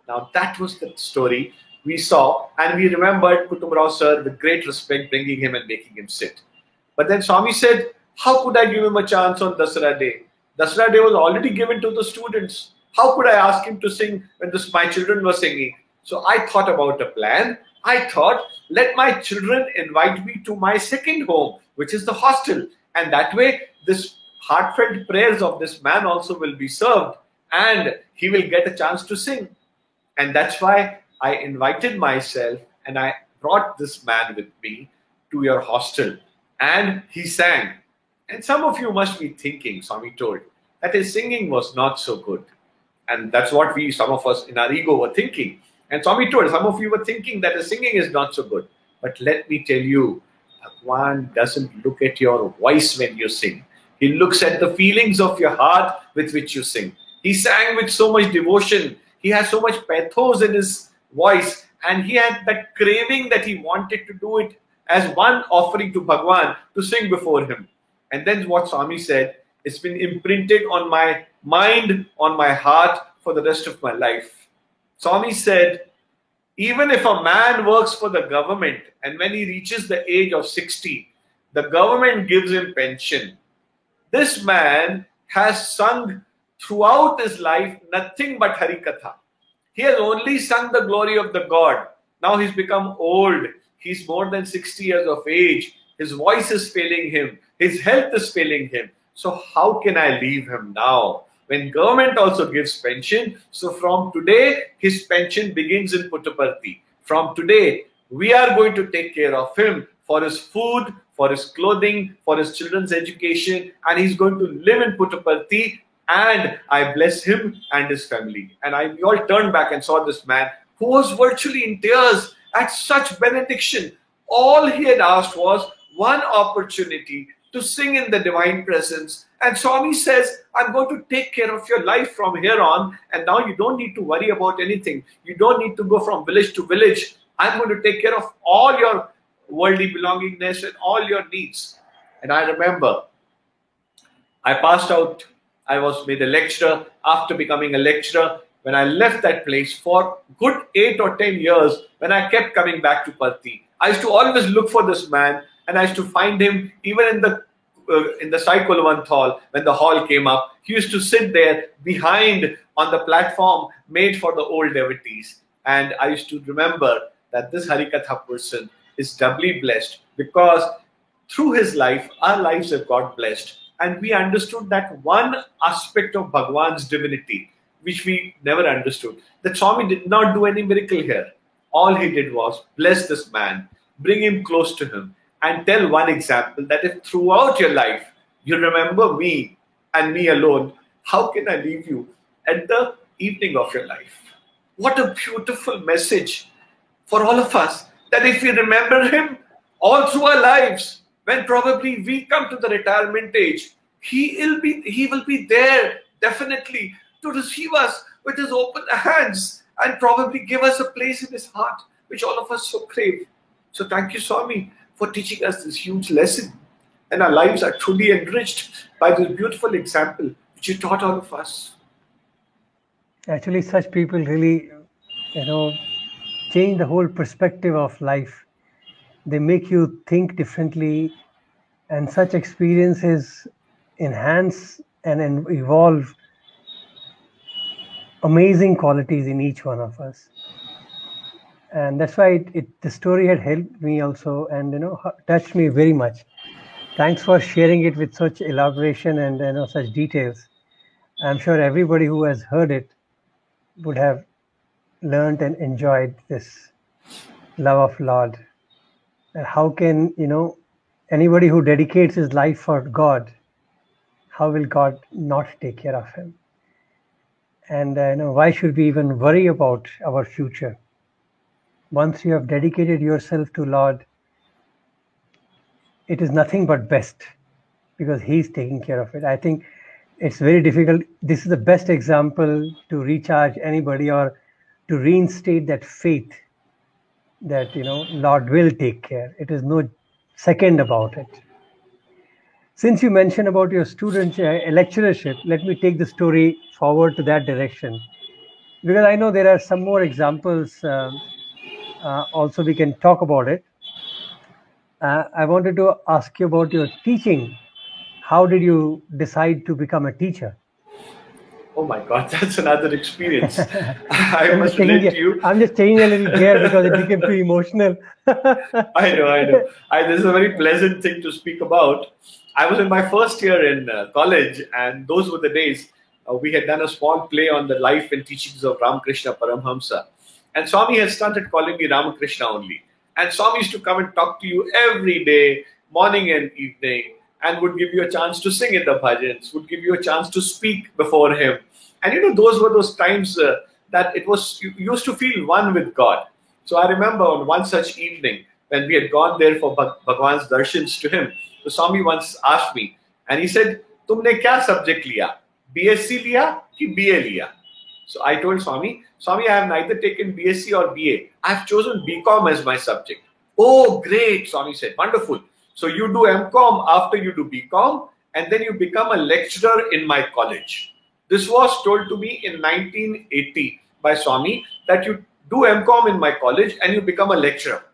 Now that was the story we saw, and we remembered Kutumrao sir with great respect bringing him and making him sit. But then Swami said, how could I give him a chance on Dasara day? Dasara day was already given to the students. How could I ask him to sing when my children were singing? So I thought about a plan. I thought, let my children invite me to my second home, which is the hostel. And that way, this heartfelt prayers of this man also will be served, and he will get a chance to sing. And that's why I invited myself and I brought this man with me to your hostel. And he sang. And some of you must be thinking, Swami told, that his singing was not so good. And that's what some of us in our ego were thinking. And Swami told, some of you were thinking that his singing is not so good. But let me tell you, Bhagwan doesn't look at your voice when you sing. He looks at the feelings of your heart with which you sing. He sang with so much devotion. He has so much pathos in his voice. And he had that craving that he wanted to do it as one offering to Bhagwan to sing before him. And then what Swami said, it's been imprinted on my mind, on my heart for the rest of my life. Swami said, even if a man works for the government and when he reaches the age of 60, the government gives him pension. This man has sung throughout his life nothing but Harikatha. He has only sung the glory of the God. Now he's become old. He's more than 60 years of age. His voice is failing him. His health is failing him. So how can I leave him now? When government also gives pension, so from today, his pension begins in Puttaparthi. From today, we are going to take care of him for his food, for his clothing, for his children's education, and he's going to live in Puttaparthi, and I bless him and his family. And we all turned back and saw this man who was virtually in tears at such benediction. All he had asked was one opportunity to sing in the divine presence. And Swami says, I'm going to take care of your life from here on. And now you don't need to worry about anything. You don't need to go from village to village. I'm going to take care of all your worldly belongingness and all your needs. And I remember I passed out. I was made a lecturer. After becoming a lecturer, when I left that place for good 8 or 10 years, when I kept coming back to Parthi, I used to always look for this man, and I used to find him even in the Sai Kulwant hall. When the hall came up, he used to sit there behind on the platform made for the old devotees. And I used to remember that this Harikatha person is doubly blessed because through his life, our lives have got blessed. And we understood that one aspect of Bhagwan's divinity, which we never understood. That Swami did not do any miracle here. All he did was bless this man, bring him close to him, and tell one example that if throughout your life you remember me and me alone, how can I leave you at the evening of your life? What a beautiful message for all of us, that if we remember him all through our lives, when probably we come to the retirement age, he will be there definitely to receive us with his open hands and probably give us a place in his heart, which all of us so crave. So thank you, Swami, for teaching us this huge lesson. And our lives are truly enriched by this beautiful example which you taught all of us. Actually, such people really, change the whole perspective of life. They make you think differently, and such experiences enhance and evolve amazing qualities in each one of us. And that's why the story had helped me also, and touched me very much. Thanks for sharing it with such elaboration and such details. I'm sure everybody who has heard it would have learned and enjoyed this love of Lord. And how can anybody who dedicates his life for God, how will God not take care of him? And why should we even worry about our future? Once you have dedicated yourself to Lord, it is nothing but best, because he's taking care of it. I think it's very difficult. This is the best example to recharge anybody or to reinstate that faith that Lord will take care. It is no second about it. Since you mentioned about your student lecturership, let me take the story forward to that direction, because I know there are some more examples. Also, we can talk about it. I wanted to ask you about your teaching. How did you decide to become a teacher? Oh my God, that's another experience. I must relate to you. I'm just changing a little here because it became too emotional. I know. This is a very pleasant thing to speak about. I was in my first year in college, and those were the days we had done a small play on the life and teachings of Ramakrishna Paramhamsa. And Swami had started calling me Ramakrishna only. And Swami used to come and talk to you every day, morning and evening, and would give you a chance to sing in the bhajans, would give you a chance to speak before him. And those were those times that you used to feel one with God. So I remember on one such evening when we had gone there for Bhagwan's darshans to him, the Swami once asked me, and he said, "Tumne kya subject liya? BSc liya ki BA liya?" So I told Swami, I have neither taken BSc or BA. I have chosen BCom as my subject. Oh, great, Swami said, wonderful. So you do MCom after you do BCom, and then you become a lecturer in my college. This was told to me in 1980 by Swami, that you do MCom in my college and you become a lecturer.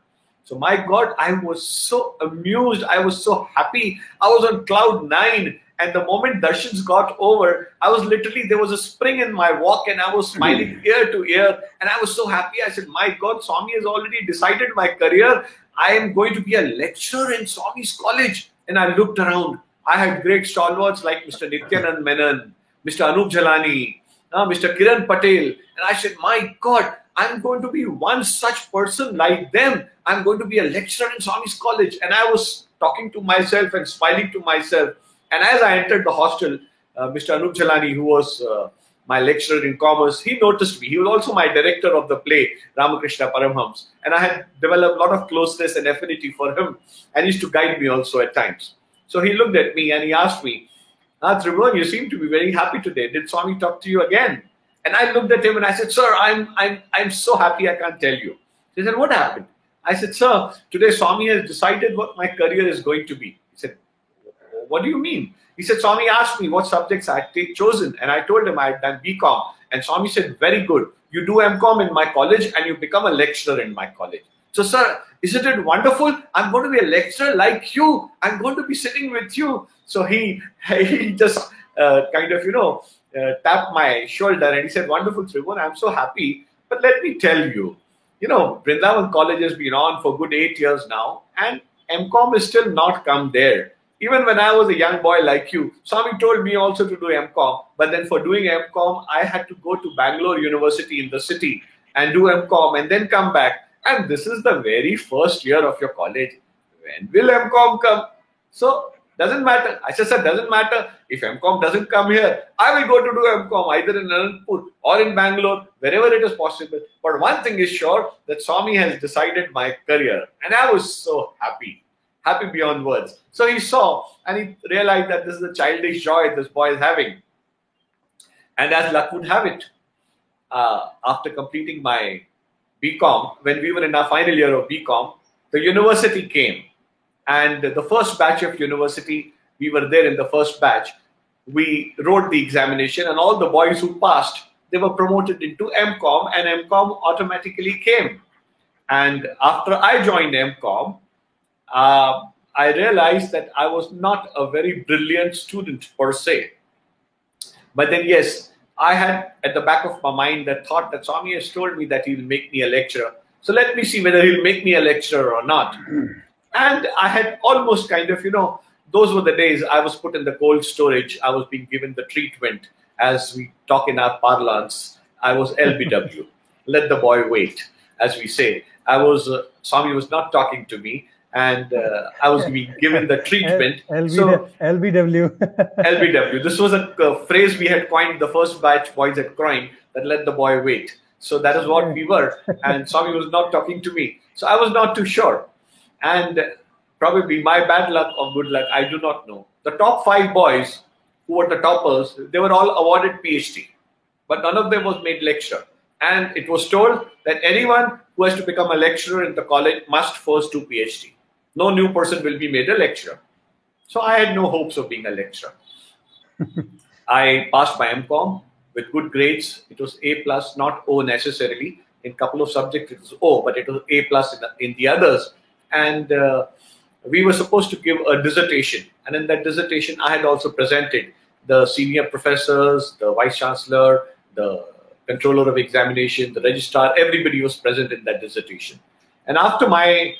So my God, I was so amused. I was so happy. I was on cloud 9. And the moment darshans got over, there was a spring in my walk, and I was smiling ear to ear. And I was so happy. I said, my God, Swami has already decided my career. I am going to be a lecturer in Swami's college. And I looked around. I had great stalwarts like Mr. Nityanand Menon, Mr. Anup Jalani, Mr. Kiran Patel. And I said, my God, I'm going to be one such person like them. I'm going to be a lecturer in Swami's college. And I was talking to myself and smiling to myself. And as I entered the hostel, Mr. Anup Jalani, who was my lecturer in commerce, he noticed me. He was also my director of the play, Ramakrishna Paramhams. And I had developed a lot of closeness and affinity for him. And he used to guide me also at times. So he looked at me and he asked me, Tribhuvan, you seem to be very happy today. Did Swami talk to you again? And I looked at him and I said, sir, I'm so happy I can't tell you. He said, what happened? I said, sir, today Swami has decided what my career is going to be. He said, what do you mean? He said, Swami asked me what subjects I had chosen, and I told him I had done BCom. And Swami said, very good. You do MCom in my college and you become a lecturer in my college. So, sir, isn't it wonderful? I'm going to be a lecturer like you. I'm going to be sitting with you. So he just kind of, tapped my shoulder and he said, wonderful, Tribhuvan, I'm so happy. But let me tell you, Vrindavan College has been on for good 8 years now, and MCom is still not come there. Even when I was a young boy like you, Swami told me also to do MCom. But then for doing MCom, I had to go to Bangalore University in the city and do MCom and then come back. And this is the very first year of your college. When will MCom come? So, doesn't matter. I said, sir, doesn't matter. If MCom doesn't come here, I will go to do MCom either in Anandpur or in Bangalore, wherever it is possible. But one thing is sure, that Swami has decided my career. And I was so happy beyond words. So he saw and he realized that this is a childish joy this boy is having. And as luck would have it, after completing my BCom, when we were in our final year of BCom, the university came. And the first batch of university, we were there in the first batch. We wrote the examination and all the boys who passed, they were promoted into MCom and MCom automatically came. And after I joined MCom, I realized that I was not a very brilliant student per se. But then, yes, I had at the back of my mind the thought that Swami has told me that he will make me a lecturer. So let me see whether he'll make me a lecturer or not. And I had almost kind of, those were the days I was put in the cold storage. I was being given the treatment, as we talk in our parlance. I was LBW, let the boy wait, as we say. Swami was not talking to me. And I was being given the treatment. LBW. LBW. This was a phrase we had coined, the first batch boys had coined, that let the boy wait. So that is what we were. And Swami was not talking to me. So I was not too sure. And probably my bad luck or good luck, I do not know. The top 5 boys who were the toppers, they were all awarded PhD. But none of them was made lecturer. And it was told that anyone who has to become a lecturer in the college must first do PhD. No new person will be made a lecturer. So I had no hopes of being a lecturer. I passed my MCom with good grades. It was A+, not O necessarily. In a couple of subjects it was O, but it was A+ in the others. And we were supposed to give a dissertation. And in that dissertation, I had also presented the senior professors, the vice chancellor, the controller of examination, the registrar, everybody was present in that dissertation. And after my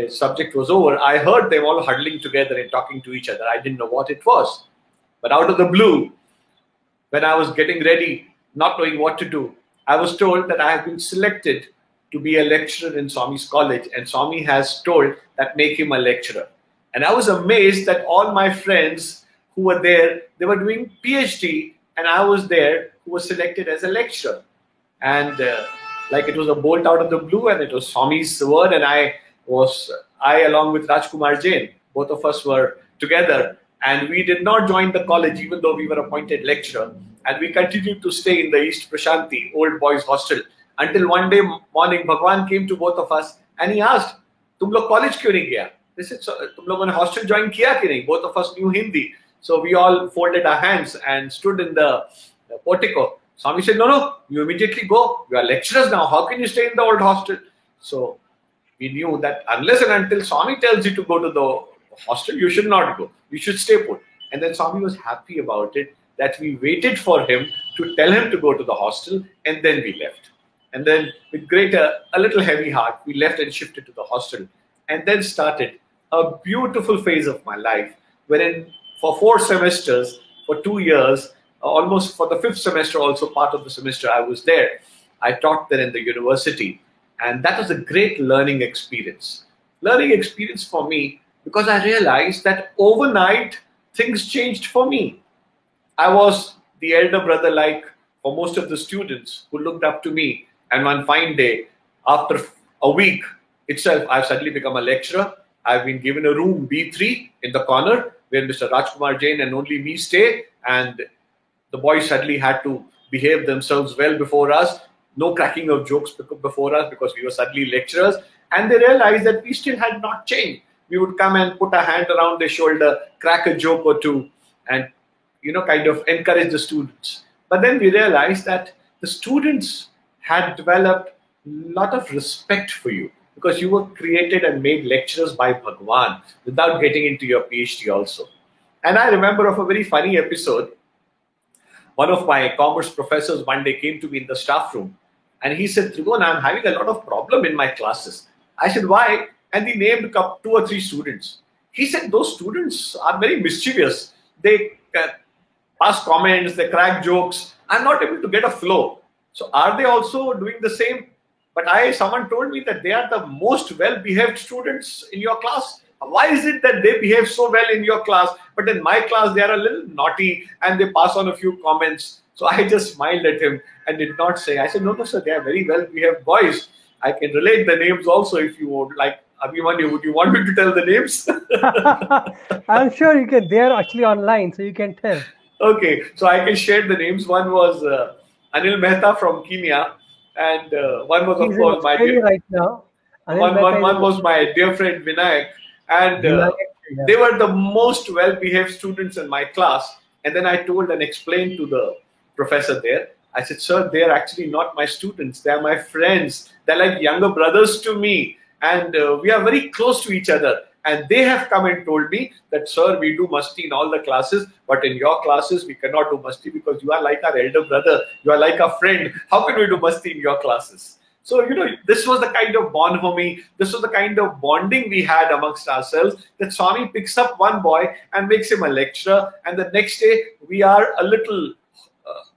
subject was over, I heard them all huddling together and talking to each other. I didn't know what it was. But out of the blue, when I was getting ready, not knowing what to do, I was told that I have been selected to be a lecturer in Swami's college, and Swami has told that make him a lecturer. And I was amazed that all my friends who were there, they were doing PhD, and I was there who was selected as a lecturer. And like it was a bolt out of the blue, and it was Swami's word, and I along with Rajkumar Jain, both of us were together, and we did not join the college even though we were appointed lecturer, and we continued to stay in the East Prashanti old boys hostel until one day morning Bhagwan came to both of us and he asked, "Tum log college kyun nahi gaya?" They said, "Tum logon ne hostel join kiya ki nahi?" Both of us knew Hindi, so we all folded our hands and stood in the portico. Swami said, "No, you immediately go. You are lecturers now. How can you stay in the old hostel?" So we knew that unless and until Swami tells you to go to the hostel, you should not go. You should stay put. And then Swami was happy about it, that we waited for him to tell him to go to the hostel, and then we left. And then with a little heavy heart, we left and shifted to the hostel. And then started a beautiful phase of my life, wherein for 4 semesters, for 2 years, almost for the 5th semester, also part of the semester I was there. I taught there in the university. And that was a great learning experience. Learning experience for me, because I realized that overnight things changed for me. I was the elder brother like for most of the students who looked up to me. And one fine day, after a week itself, I've suddenly become a lecturer. I've been given a room B3 in the corner where Mr. Rajkumar Jain and only me stay. And the boys suddenly had to behave themselves well before us. No cracking of jokes before us because we were suddenly lecturers. And they realized that we still had not changed. We would come and put a hand around their shoulder, crack a joke or two, and kind of encourage the students. But then we realized that the students had developed a lot of respect for you because you were created and made lecturers by Bhagwan without getting into your PhD also. And I remember of a very funny episode. One of my commerce professors one day came to me in the staff room and he said, Tribhuvan, I'm having a lot of problem in my classes. I said, why? And he named two or three students. He said, those students are very mischievous. They pass comments, they crack jokes. I'm not able to get a flow. So are they also doing the same? But someone told me that they are the most well-behaved students in your class. Why is it that they behave so well in your class, but in my class they are a little naughty and they pass on a few comments? So I just smiled at him and did not say. I said, no, sir, they are very well-behaved boys. I can relate the names also if you would like. Abhimanyu, would you want me to tell the names? I'm sure you can. They are actually online, so you can tell. Okay, so I can share the names. One was Anil Mehta from Kenya, and one was, of course, my dear, right now. One was my dear friend Vinayak, and they were the most well-behaved students in my class. And then I told and explained to the professor there. I said, sir, they are actually not my students. They are my friends. They're like younger brothers to me. And we are very close to each other. And they have come and told me that, sir, we do musti in all the classes, but in your classes, we cannot do musti because you are like our elder brother. You are like a friend. How can we do musti in your classes? So, this was the kind of bonhomie, this was the kind of bonding we had amongst ourselves, that Swami picks up one boy and makes him a lecturer. And the next day, we are a little,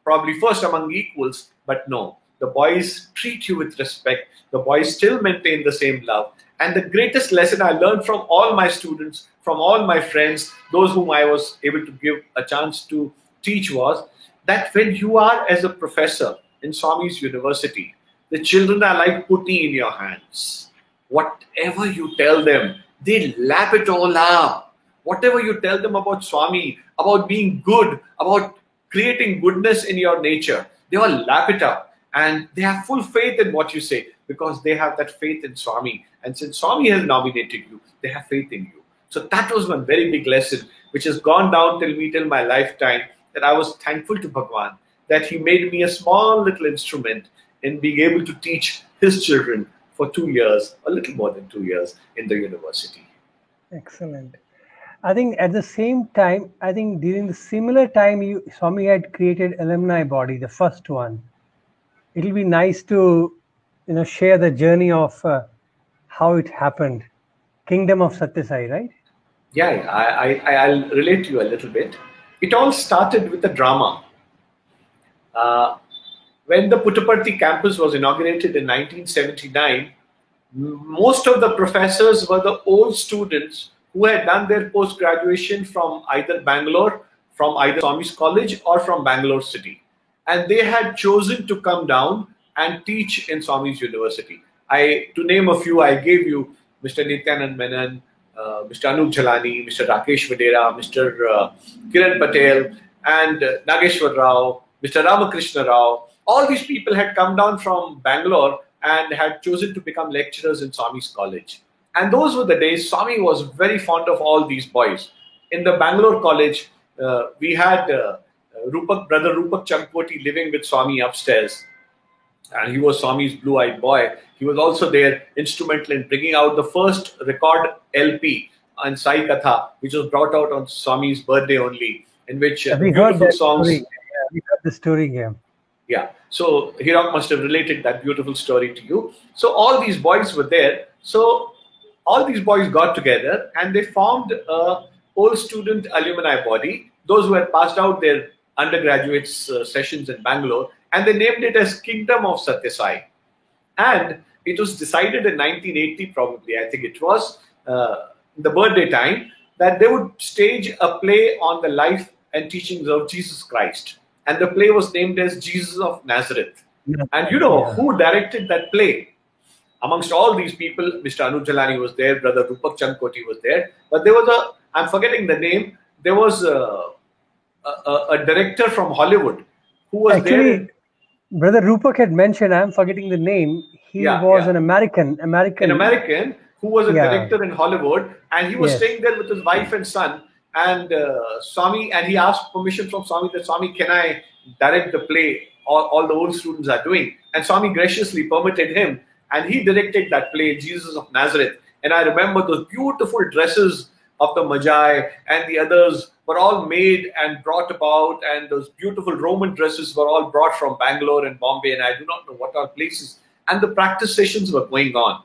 probably first among equals, but no. The boys treat you with respect. The boys still maintain the same love. And the greatest lesson I learned from all my students, from all my friends, those whom I was able to give a chance to teach, was that when you are as a professor in Swami's university, the children are like putty in your hands. Whatever you tell them, they lap it all up. Whatever you tell them about Swami, about being good, about creating goodness in your nature, they all lap it up. And they have full faith in what you say because they have that faith in Swami. And since Swami has nominated you, they have faith in you. So that was one very big lesson which has gone down till my lifetime, that I was thankful to Bhagwan that he made me a small little instrument in being able to teach his children for 2 years, a little more than 2 years in the university. Excellent. I think at the same time, during the similar time, Swami had created alumni body, the first one. It'll be nice to, share the journey of how it happened. Kingdom of Satya Sai, right? Yeah, I'll relate to you a little bit. It all started with a drama. When the Puttaparthi campus was inaugurated in 1979, most of the professors were the old students who had done their post-graduation from either Bangalore, from either Swami's College or from Bangalore City. And they had chosen to come down and teach in Swami's University. To name a few, I gave you Mr. Nityanand Menon, Mr. Anup Jhalani, Mr. Rakesh Vadera, Mr. Kiran Patel, and Nageshwar Rao, Mr. Ramakrishna Rao. All these people had come down from Bangalore and had chosen to become lecturers in Swami's College. And those were the days. Swami was very fond of all these boys. In the Bangalore College, we had Brother Rupak Champoti living with Swami upstairs. And he was Swami's blue-eyed boy. He was also there, instrumental in bringing out the first record LP on Sai Katha, which was brought out on Swami's birthday only, in which beautiful songs. Yeah, we heard the story here. Yeah. So Hirak must have related that beautiful story to you. So all these boys were there. So all these boys got together and they formed a old student alumni body, those who had passed out their undergraduate sessions in Bangalore, and they named it as Kingdom of Satya Sai. And it was decided in 1980, probably, I think it was, the birthday time, that they would stage a play on the life and teachings of Jesus Christ. And the play was named as Jesus of Nazareth. Yeah. And who directed that play? Amongst all these people, Mr. Anup Jhalani was there, Brother Rupak Champoti was there. But there was I'm forgetting the name, there was a director from Hollywood who was actually, there. Brother Rupak had mentioned, I'm forgetting the name, he was an American who was a Yeah. director in Hollywood, and he was Yes. staying there with his wife and son. And Swami, and he asked permission from Swami that, Swami, can I direct the play all the old students are doing? And Swami graciously permitted him, and he directed that play, Jesus of Nazareth. And I remember those beautiful dresses of the Magi and the others were all made and brought about, and those beautiful Roman dresses were all brought from Bangalore and Bombay, and I do not know what all places. And the practice sessions were going on.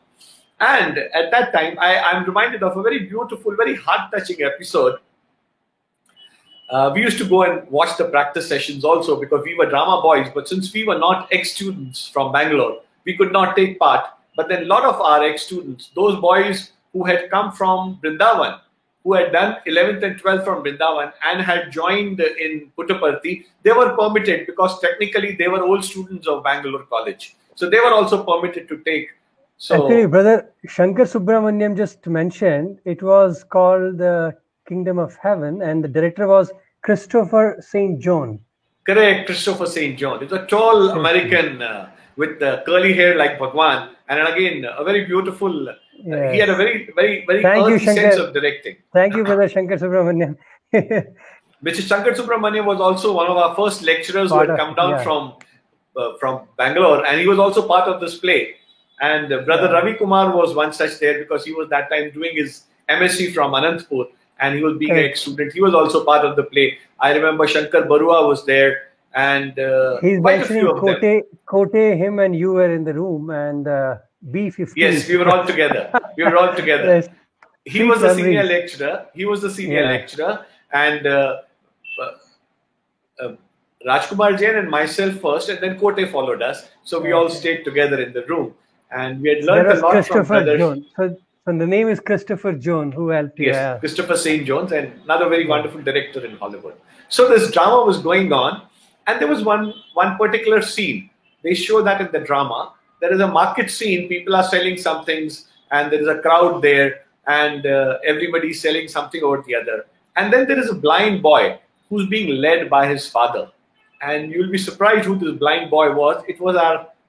And at that time, I'm reminded of a very beautiful, very heart-touching episode. We used to go and watch the practice sessions also because we were drama boys, but since we were not ex-students from Bangalore, we could not take part. But then a lot of our ex-students, those boys who had come from Vrindavan, who had done 11th and 12th from Vrindavan and had joined in Puttaparthi, they were permitted because technically they were old students of Bangalore College. So they were also permitted to take. So actually, Brother Shankar Subramaniam just mentioned it was called the Kingdom of Heaven, and the director was Christopher St. John. Correct, Christopher St. John. He's a tall American with curly hair like Bhagwan, and again a very beautiful. He had a very, very, very earthy sense of directing. Thank you, Brother Shankar Subramaniam. Mr. Shankar Subramaniam was also one of our first lecturers who had come down from Bangalore, and he was also part of this play. And Brother Ravi Kumar was one such there because he was that time doing his MSc from Anantapur, and he was being an ex-student. He was also part of the play. I remember Shankar Barua was there, and he's quite a few of them. Kote, him and you were in the room, and B15. Yes, we were all together. Yes. He was the senior lecturer. Lecturer, and Rajkumar Jain and myself first, and then Kote followed us. So we all stayed together in the room, and we had learned a lot from brothers. John. So the name is Christopher John, who helped you. Yes, Christopher St. Jones, and another very wonderful director in Hollywood. So this drama was going on, and there was one particular scene. They show that in the drama. There is a market scene. People are selling some things, and there is a crowd there, and everybody selling something over the other. And then there is a blind boy who's being led by his father. And you'll be surprised who this blind boy was. It was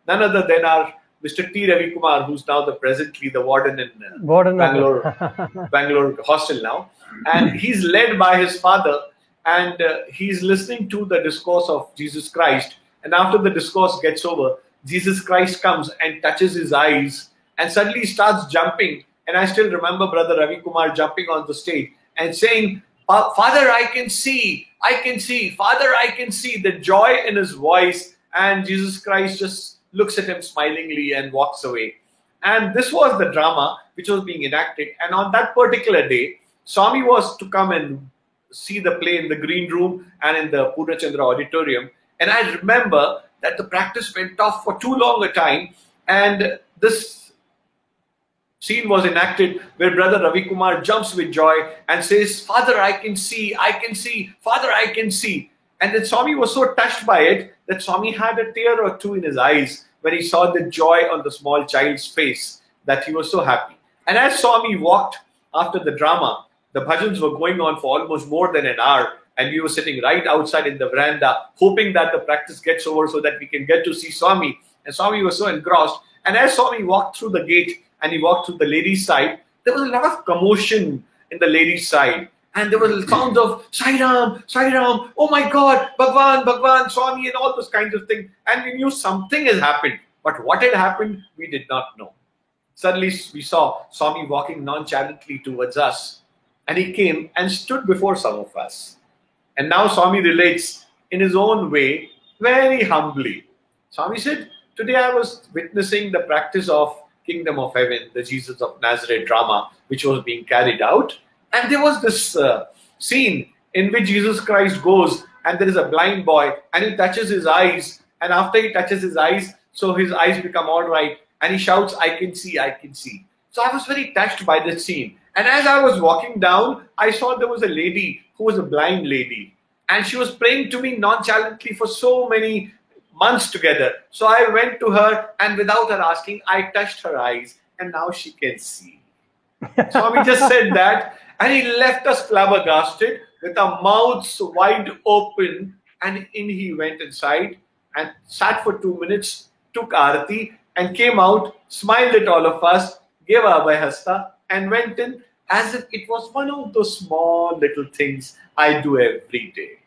none other than our Mr. T. Ravi Kumar, who's now presently the warden in Bangalore hostel now. And he's led by his father, and he's listening to the discourse of Jesus Christ. And after the discourse gets over, Jesus Christ comes and touches his eyes and suddenly starts jumping. And I still remember Brother Ravi Kumar jumping on the stage and saying, Father, I can see, Father, I can see, the joy in his voice. And Jesus Christ just looks at him smilingly and walks away. And this was the drama which was being enacted. And on that particular day, Swami was to come and see the play in the green room and in the Purnachandra auditorium. And I remember that the practice went off for too long a time. And this scene was enacted where Brother Ravi Kumar jumps with joy and says, Father, I can see, Father, I can see. And then Swami was so touched by it that Swami had a tear or two in his eyes when he saw the joy on the small child's face, that he was so happy. And as Swami walked after the drama, the bhajans were going on for almost more than an hour, and we were sitting right outside in the veranda, hoping that the practice gets over so that we can get to see Swami. And Swami was so engrossed. And as Swami walked through the gate and he walked through the ladies' side, there was a lot of commotion in the ladies' side. And there was sounds of Sai Ram, oh my God, Bhagwan, Swami, and all those kinds of things. And we knew something has happened. But what had happened, we did not know. Suddenly we saw Swami walking nonchalantly towards us. And he came and stood before some of us. And now Swami relates in his own way, very humbly. Swami said, today I was witnessing the practice of Kingdom of Heaven, the Jesus of Nazareth drama, which was being carried out. And there was this scene in which Jesus Christ goes and there is a blind boy and he touches his eyes. And after he touches his eyes, so his eyes become all right. And he shouts, I can see, I can see. So I was very touched by this scene. And as I was walking down, I saw there was a lady who was a blind lady. And she was praying to me nonchalantly for so many months together. So I went to her and without her asking, I touched her eyes and now she can see. Swami just said that and he left us flabbergasted with our mouths wide open, and in he went inside and sat for 2 minutes, took Aarati, and came out, smiled at all of us, gave Abhay Hasta, and went in as if it was one of those small little things I do every day.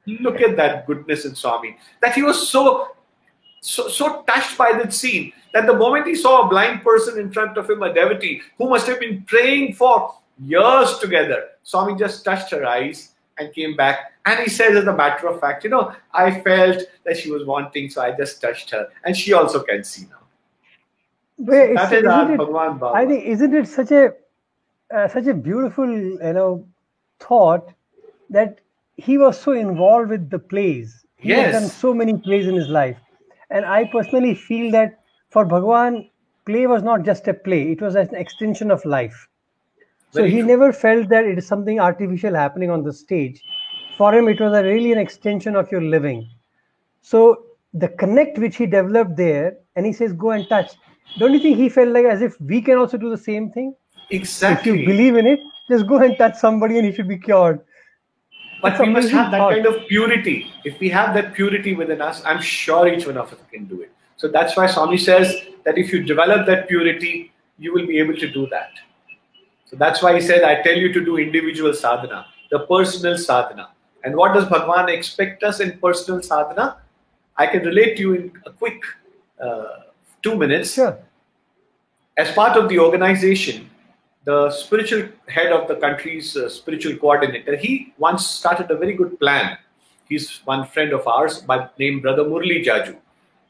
Look at that goodness in Swami. That he was so touched by that scene that the moment he saw a blind person in front of him, a devotee who must have been praying for years together, Swami just touched her eyes and came back. And he says, as a matter of fact, I felt that she was wanting, so I just touched her. And she also can see now. Well, That is our Bhagwan Baba. I think, isn't it such a beautiful, thought that he was so involved with the plays. He has done so many plays in his life. And I personally feel that for Bhagwan, play was not just a play, it was an extension of life. So he never felt that it is something artificial happening on the stage. For him, it was really an extension of your living. So the connect which he developed there, and he says, go and touch. Don't you think he felt like as if we can also do the same thing? Exactly. If you believe in it, just go and touch somebody and he should be cured. But we must have that kind of purity. If we have that purity within us, I'm sure each one of us can do it. So that's why Swami says that if you develop that purity, you will be able to do that. So that's why he said, I tell you to do individual sadhana, the personal sadhana. And what does Bhagwan expect us in personal sadhana? I can relate to you in a quick 2 minutes. Sure. As part of the organization, the spiritual head of the country's spiritual coordinator, he once started a very good plan. He's one friend of ours named Brother Murli Jaju.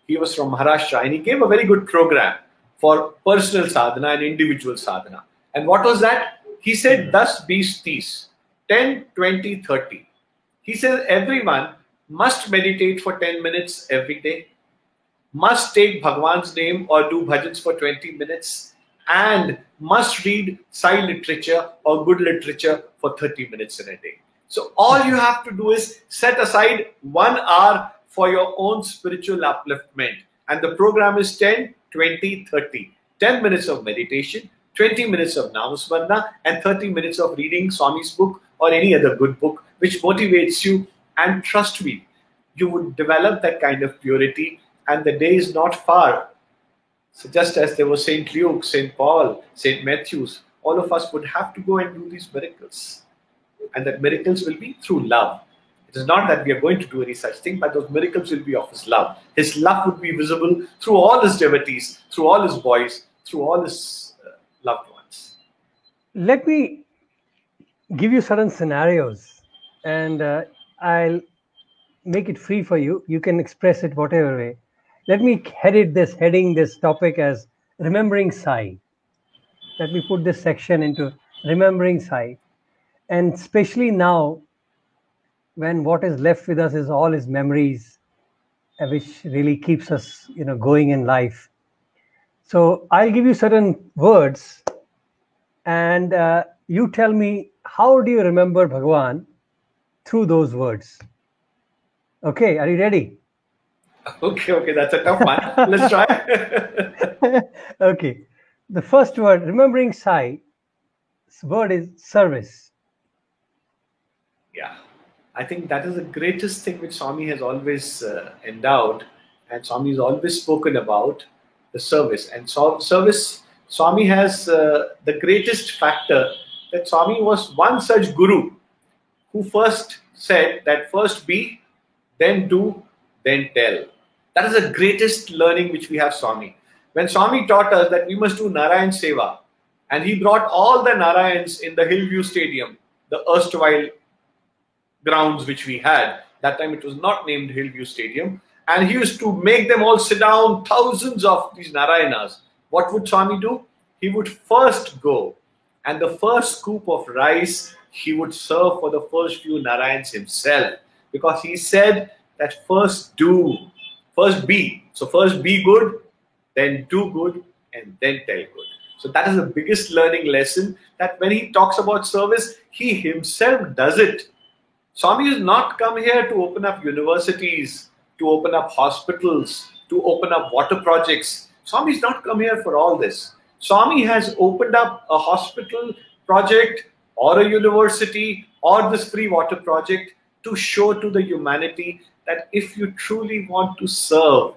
He was from Maharashtra and he gave a very good program for personal sadhana and individual sadhana. And what was that? He said, 10, 20, 30. 10, 20, 30. He says everyone must meditate for 10 minutes every day, must take Bhagwan's name or do bhajans for 20 minutes, and must read Sai literature or good literature for 30 minutes in a day. So all you have to do is set aside 1 hour for your own spiritual upliftment. And the program is 10, 20, 30. 10 minutes of meditation, 20 minutes of Namasmarana, and 30 minutes of reading Swami's book or any other good book which motivates you. And trust me, you would develop that kind of purity, and the day is not far. So just as there was St. Luke, St. Paul, St. Matthews, all of us would have to go and do these miracles. And that miracles will be through love. It is not that we are going to do any such thing, but those miracles will be of His love. His love would be visible through all His devotees, through all His boys, through all His loved ones. Let me give you certain scenarios, and I'll make it free for you. You can express it whatever way. Let me heading this topic as Remembering Sai. Let me put this section into Remembering Sai. And especially now, when what is left with us is all his memories, which really keeps us, going in life. So I'll give you certain words, and you tell me, how do you remember Bhagwan through those words? Okay, are you ready? Okay, that's a tough one. Let's try. Okay, the first word, remembering Sai, word is service. Yeah, I think that is the greatest thing which Swami has always endowed, and Swami has always spoken about the service. And service, Swami has the greatest factor that Swami was one such guru who first said that first be, then do, then tell. That is the greatest learning which we have Swami. When Swami taught us that we must do Narayan Seva, and he brought all the Narayans in the Hillview Stadium, the erstwhile grounds which we had. That time it was not named Hillview Stadium. And he used to make them all sit down, thousands of these Narayanas. What would Swami do? He would first go, and the first scoop of rice he would serve for the first few Narayans himself. Because he said that first be. So first be good, then do good, and then tell good. So that is the biggest learning lesson, that when he talks about service, he himself does it. Swami has not come here to open up universities, to open up hospitals, to open up water projects. Swami has not come here for all this. Swami has opened up a hospital project or a university or this free water project to show to the humanity that if you truly want to serve,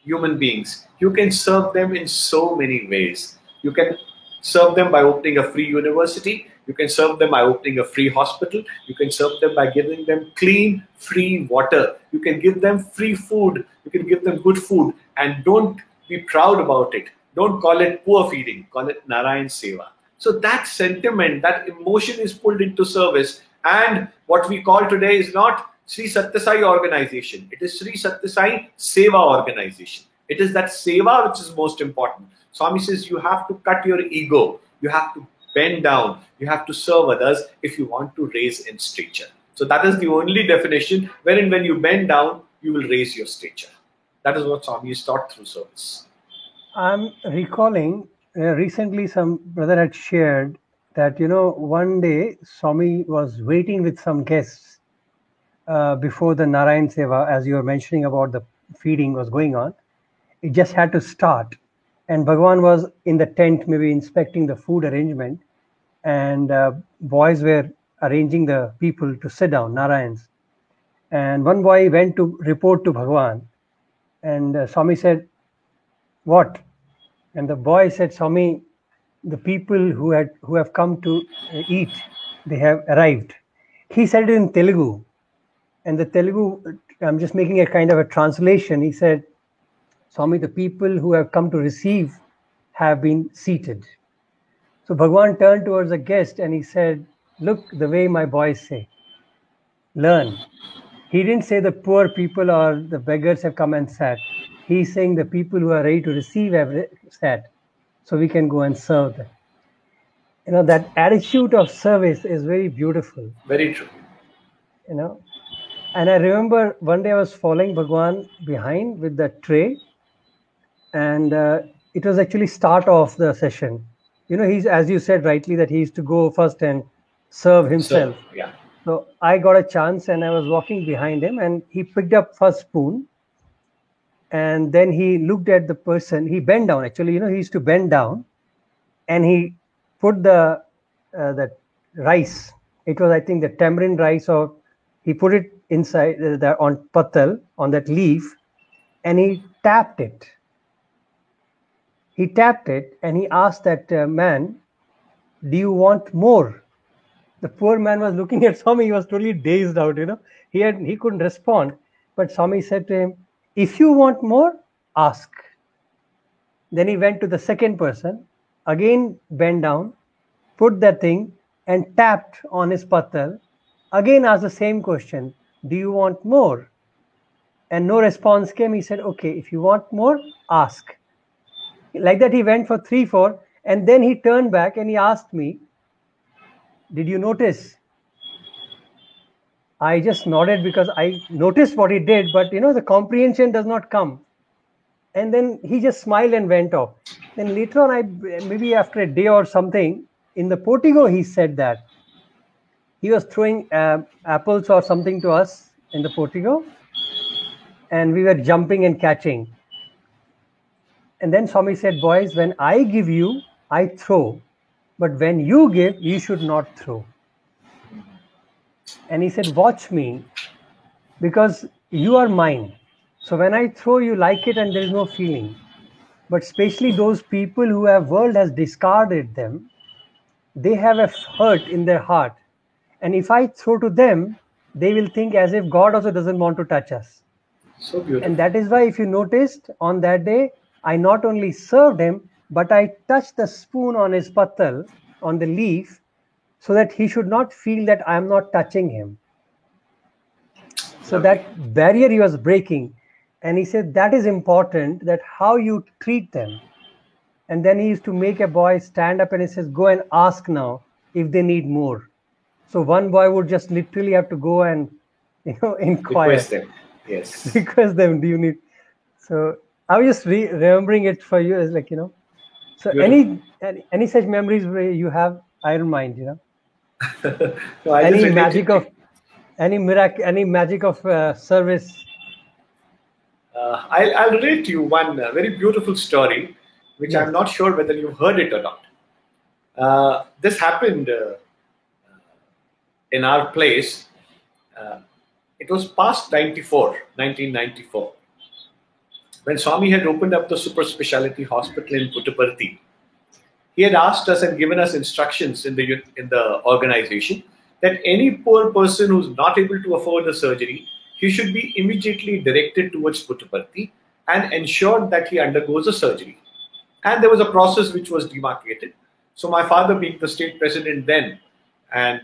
human beings. You can serve them in so many ways. You can serve them by opening a free university. You can serve them by opening a free hospital. You can serve them by giving them clean, free water. You can give them free food. You can give them good food. And don't be proud about it. Don't call it poor feeding. Call it Narayan Seva. So that sentiment, that emotion is pulled into service. And what we call today is not Sri Satyasai organization. It is Sri Satyasai Seva organization. It is that Seva which is most important. Swami says you have to cut your ego. You have to bend down. You have to serve others if you want to raise in stature. So that is the only definition wherein when you bend down, you will raise your stature. That is what Swami is taught through service. I'm recalling recently some brother had shared that, one day Swami was waiting with some guests before the Narayan Seva, as you were mentioning about the feeding was going on. It just had to start. And Bhagwan was in the tent, maybe inspecting the food arrangement. And boys were arranging the people to sit down, Narayans. And one boy went to report to Bhagwan. And Swami said, "What?" And the boy said, "Swami, the people who have come to eat, they have arrived." He said it in Telugu. And the Telugu, I'm just making a kind of a translation. He said, "Swami, the people who have come to receive have been seated." So Bhagwan turned towards the guest and he said, "Look, the way my boys say, learn." He didn't say the poor people or the beggars have come and sat. He's saying the people who are ready to receive have sat, so we can go and serve them. That attitude of service is very beautiful. Very true. And I remember one day I was following Bhagwan behind with the tray, and it was actually start of the session. He's, as you said rightly, that he used to go first and serve himself. Yeah. So I got a chance and I was walking behind him and he picked up first spoon and then he looked at the person. He bent down, actually, he used to bend down and he put the rice. It was, I think, the tamarind rice, or he put it inside on patal, on that leaf, and he tapped it. He tapped it and he asked that man, "Do you want more?" The poor man was looking at Swami. He was totally dazed out, He couldn't respond. But Swami said to him, "If you want more, ask." Then he went to the second person, again bent down, put that thing and tapped on his patal. Again asked the same question, "Do you want more?" And no response came. He said, "Okay, if you want more, ask." Like that he went for 3, 4, and then he turned back and he asked me, "Did you notice?" I just nodded because I noticed what he did, but the comprehension does not come. And then he just smiled and went off. Then later on, maybe after a day or something, in the portico, he said that he was throwing apples or something to us in the portico, and we were jumping and catching. And then Swami said, "Boys, when I give you, I throw. But when you give, you should not throw." And he said, "Watch me, because you are mine. So when I throw, you like it and there is no feeling. But especially those people who world has discarded them, they have a hurt in their heart. And if I throw to them, they will think as if God also doesn't want to touch us." So beautiful. And that is why, if you noticed, on that day, I not only served him, but I touched the spoon on his patal, on the leaf, so that he should not feel that I am not touching him. So that barrier he was breaking. And he said that is important, that how you treat them. And then he used to make a boy stand up and he says, "Go and ask now if they need more." So one boy would just literally have to go and, inquire. Request them. Yes. Request them, "Do you need?" So I was just remembering it for you as So Beautiful. any such memories where you have, I don't mind, No, any magic of service. I'll relate to you one very beautiful story, which Yes. I'm not sure whether you've heard it or not. This happened in our place. It was past 1994. when Swami had opened up the super specialty hospital in Puttaparthi, he had asked us and given us instructions in the organization that any poor person who's not able to afford a surgery, he should be immediately directed towards Puttaparthi and ensured that he undergoes a surgery. And there was a process which was demarcated. So my father, being the state president then, and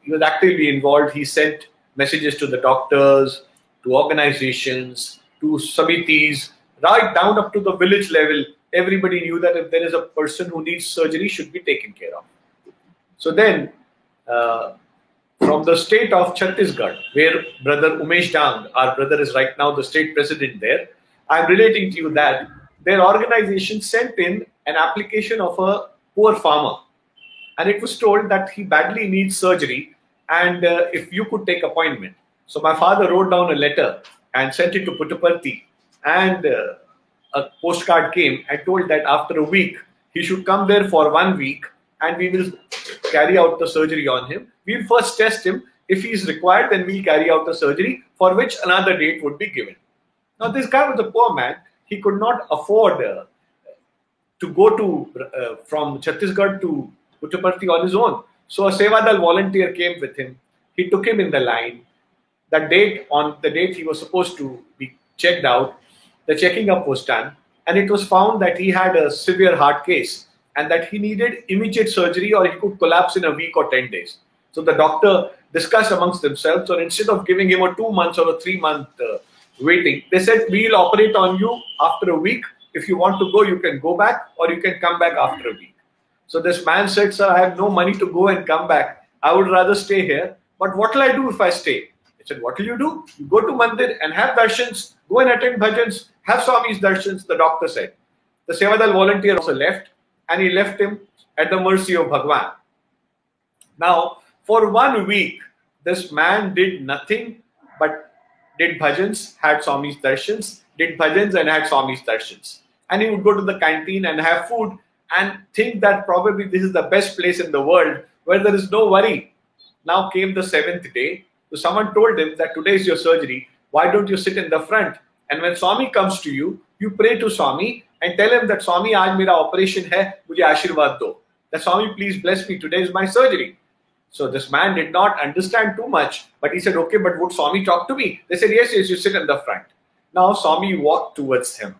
he was actively involved, he sent messages to the doctors, to organizations, to samitis, right down up to the village level. Everybody knew that if there is a person who needs surgery, should be taken care of. So then, from the state of Chhattisgarh, where Brother Umesh Dang, our brother, is right now the state president there, I'm relating to you that their organization sent in an application of a poor farmer, and it was told that he badly needs surgery, and if you could take appointment. So my father wrote down a letter and sent it to Puttaparthi, and a postcard came and told that after a week he should come there for 1 week, and we will carry out the surgery on him. We'll first test him. If he is required, then we'll carry out the surgery, for which another date would be given. Now this guy was a poor man. He could not afford to go to from Chhattisgarh to Puttaparthi on his own. So a Sevadal volunteer came with him. He took him in the line. On the date he was supposed to be checked out, the checking up was done, and it was found that he had a severe heart case and that he needed immediate surgery or he could collapse in a week or 10 days. So the doctor discussed amongst themselves, or instead of giving him a 2 months or a 3 month waiting, they said, we'll operate on you after a week. If you want to go, you can go back, or you can come back after a week. So this man said, sir, I have no money to go and come back. I would rather stay here. But what will I do if I stay? He said, what will you do? You go to Mandir and have darshans, go and attend bhajans, have Swami's darshans, the doctor said. The Sevadal volunteer also left, and he left him at the mercy of Bhagwan. Now, for 1 week, this man did nothing but did bhajans, had Swami's darshans, did bhajans and had Swami's darshans. And he would go to the canteen and have food and think that probably this is the best place in the world where there is no worry. Now came the 7th day. So someone told him that today is your surgery. Why don't you sit in the front? And when Swami comes to you, you pray to Swami and tell him that Swami, aaj mera operation hai, mujhe ashirwad do. That Swami, please bless me. Today is my surgery. So this man did not understand too much, but he said, okay, but would Swami talk to me? They said, yes, you sit in the front. Now Swami walked towards him.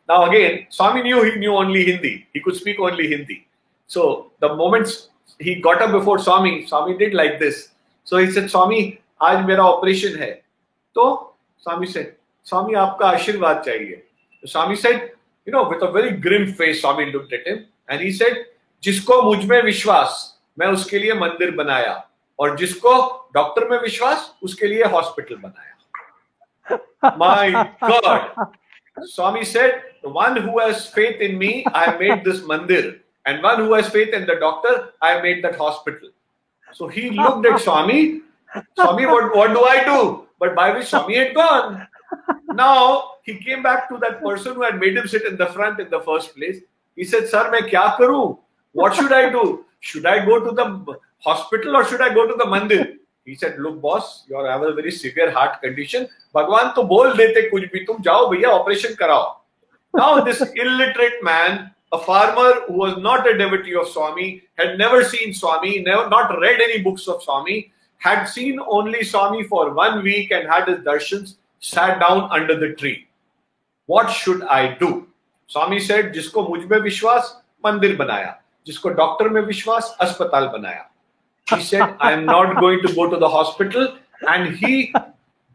Now again, Swami knew he knew only Hindi. He could speak only Hindi. So the moment he got up before Swami, Swami did like this. So he said, Swami, aaj mera operation hai. So Swami said, Swami, aapka ashirwad chahiye. So Swami said, with a very grim face, Swami looked at him and he said, जिसको मुझ में विश्वास, मैं उसके लिए मंदिर बनाया, और जिसको डॉक्टर में विश्वास, उसके लिए हॉस्पिटल बनाया. My God. Swami said, the one who has faith in me, I made this mandir. And one who has faith in the doctor, I made that hospital. So he looked at Swami. Swami, what do I do? But by which Swami had gone. Now he came back to that person who had made him sit in the front in the first place. He said, Sir, main kya karu? What should I do? Should I go to the hospital or should I go to the mandir? He said, look boss, you have a very severe heart condition. Bhagwan to bol dete kuch bhi, tum jao bhaiya, operation karao. Now this illiterate man, a farmer who was not a devotee of Swami, had never seen Swami, not read any books of Swami, had seen only Swami for 1 week and had his darshans, sat down under the tree. What should I do? Swami said, jisko mujh mein vishwas, mandir banaya. Jisko doctor mein vishwas, aspatal banaya. He said, I am not going to go to the hospital. And he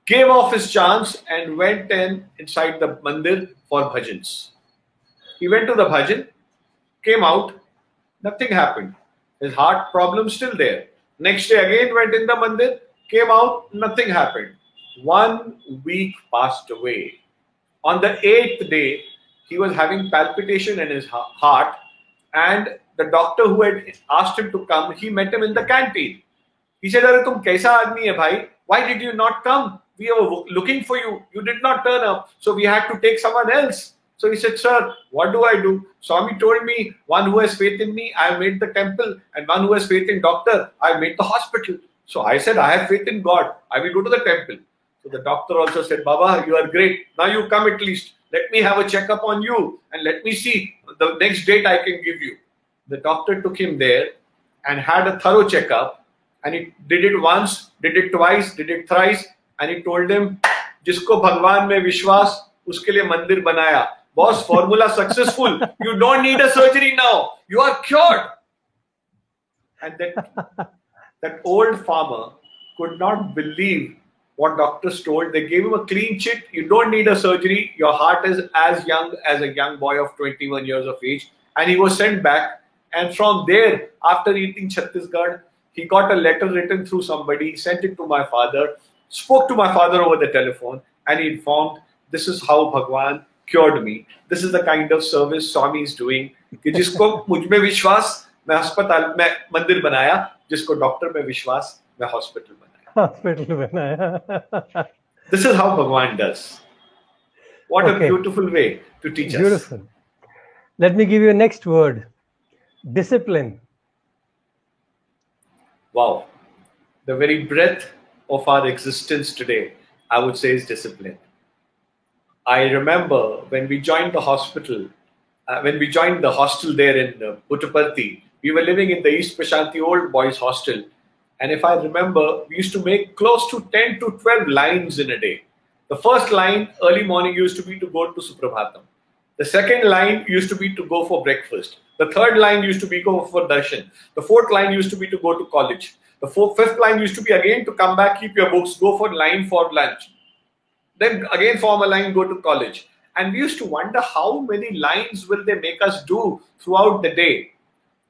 gave off his chance and went inside the mandir for bhajans. He went to the bhajan, came out, nothing happened. His heart problem still there. Next day again went in the mandir, came out, nothing happened. 1 week passed away. On the 8th day, he was having palpitation in his heart, and the doctor who had asked him to come, he met him in the canteen. He said, Arey tum kaisa aadmi hai bhai? Why did you not come? We were looking for you. You did not turn up. So we had to take someone else. So he said, sir, what do I do? Swami told me, one who has faith in me, I made the temple, and one who has faith in doctor, I made the hospital. So I said, I have faith in God. I will go to the temple. So the doctor also said, Baba, you are great. Now you come at least. Let me have a checkup on you and let me see the next date I can give you. The doctor took him there and had a thorough checkup, and he did it once, did it twice, did it thrice, and he told him, जिसको भगवान में विश्वास उसके लिए मंदिर बनाया. Boss, formula successful. You don't need a surgery now. You are cured. And that old farmer could not believe what doctors told. They gave him a clean chit. You don't need a surgery. Your heart is as young as a young boy of 21 years of age. And he was sent back. And from there, after eating Chhattisgarh, he got a letter written through somebody, sent it to my father, spoke to my father over the telephone, and he informed, this is how Bhagwan cured me. This is the kind of service Swami is doing. कि जिसको मुझ में विश्वास मैं अस्पताल में मंदिर बनाया, जिसको डॉक्टर में विश्वास मैं हॉस्पिटल बनाया. This is how Bhagwan does. What a beautiful way to teach us. Beautiful. Let me give you a next word. Discipline. Wow. The very breath of our existence today, I would say, is discipline. I remember when we joined the hospital, when we joined the hostel there in Puttaparthi, we were living in the East Prashanti Old Boys Hostel. And if I remember, we used to make close to 10 to 12 lines in a day. The first line early morning used to be to go to Suprabhatam. The second line used to be to go for breakfast. The third line used to be go for darshan. The fourth line used to be to go to college. The fifth line used to be again to come back, keep your books, go for line for lunch. Then again form a line, go to college. And we used to wonder how many lines will they make us do throughout the day.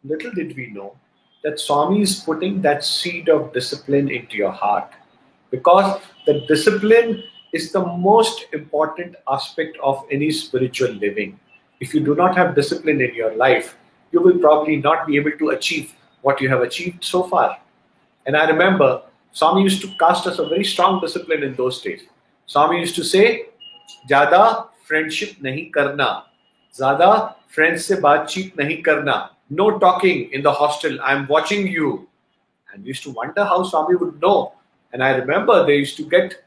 Little did we know that Swami is putting that seed of discipline into your heart. Because the discipline is the most important aspect of any spiritual living. If you do not have discipline in your life, you will probably not be able to achieve what you have achieved so far. And I remember Swami used to cast us a very strong discipline in those days. Swami used to say, "Jada friendship nahi karna, ज़्यादा friends se baatcheet nahi karna. No talking in the hostel. I'm watching you." And we used to wonder how Swami would know. And I remember they used to get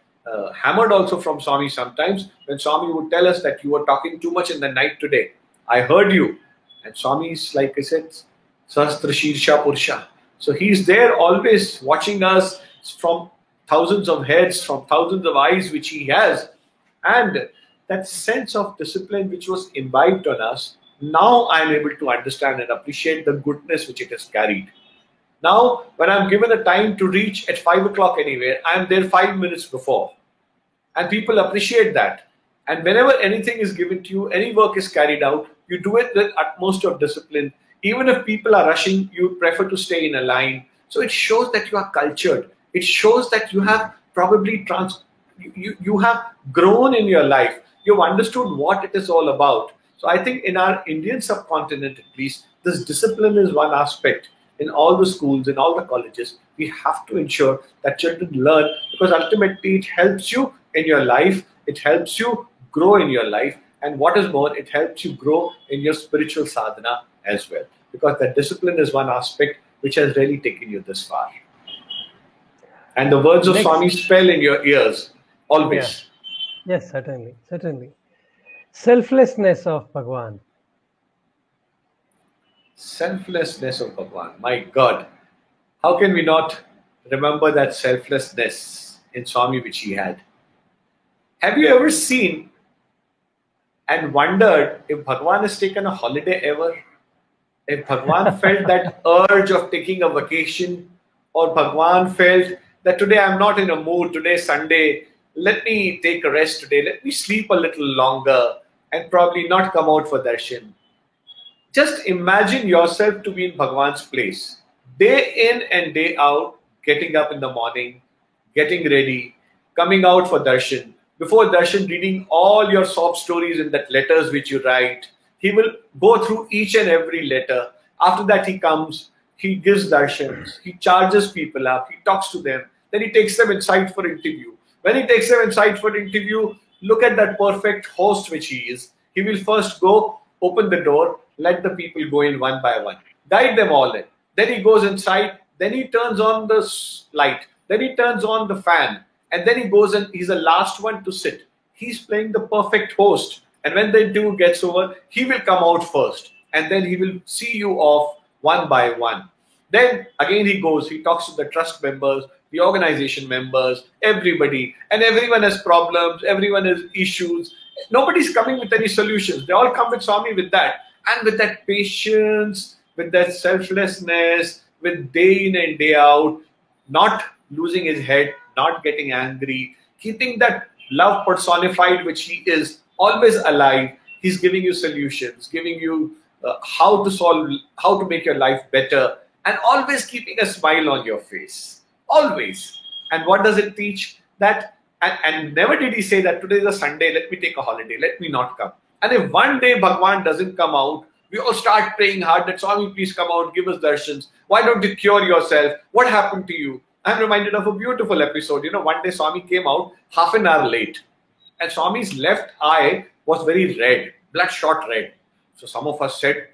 hammered also from Swami sometimes when Swami would tell us that you were talking too much in the night today. I heard you. And Swami is, like I said, Sahastra Shirsha Purusha. So he's there always watching us from thousands of heads, from thousands of eyes which he has. And that sense of discipline which was imbibed on us, now I'm able to understand and appreciate the goodness which it has carried. Now, when I'm given a time to reach at 5 o'clock anywhere, I'm there 5 minutes before. And people appreciate that. And whenever anything is given to you, any work is carried out, you do it with utmost of discipline. Even if people are rushing, you prefer to stay in a line. So it shows that you are cultured. It shows that you have probably you have grown in your life. You've understood what it is all about. So I think in our Indian subcontinent at least, this discipline is one aspect. In all the schools, in all the colleges, we have to ensure that children learn, because ultimately it helps you in your life, it helps you grow in your life, and what is more, it helps you grow in your spiritual sadhana as well, because that discipline is one aspect which has really taken you this far. And the words of Swami spell in your ears always. Yeah. Yes, certainly, certainly. Selflessness of Bhagwan. Selflessness of Bhagwan. My God, how can we not remember that selflessness in Swami which he had? Have you ever seen and wondered if Bhagwan has taken a holiday ever? If Bhagwan felt that urge of taking a vacation, or Bhagwan felt that today I'm not in a mood, today Sunday, let me take a rest today, let me sleep a little longer and probably not come out for darshan. Just imagine yourself to be in Bhagwan's place, day in and day out, getting up in the morning, getting ready, coming out for darshan. Before darshan, reading all your sob stories in that letters which you write. He will go through each and every letter. After that, he comes, he gives darshans, he charges people up, he talks to them, then he takes them inside for interview. When he takes them inside for interview, look at that perfect host which he is. He will first go, open the door, let the people go in one by one, guide them all in. Then he goes inside, then he turns on the light, then he turns on the fan, And then he goes and he's the last one to sit. He's playing the perfect host. And when the interview gets over, he will come out first. And then he will see you off one by one. Then again he goes, he talks to the trust members, the organization members, everybody. And everyone has problems, everyone has issues. Nobody's coming with any solutions. They all come with Swami with that. And with that patience, with that selflessness, with day in and day out, not losing his head, not getting angry, keeping that love personified, which he is, always alive. He's giving you solutions, giving you how to solve, how to make your life better, and always keeping a smile on your face. Always. And what does it teach? That, and never did he say that today is a Sunday, let me take a holiday, let me not come. And if one day Bhagwan doesn't come out, we all start praying hard that Swami, please come out, give us darshans. Why don't you cure yourself? What happened to you? I'm reminded of a beautiful episode. One day Swami came out half an hour late. And Swami's left eye was very red, bloodshot red. So some of us said,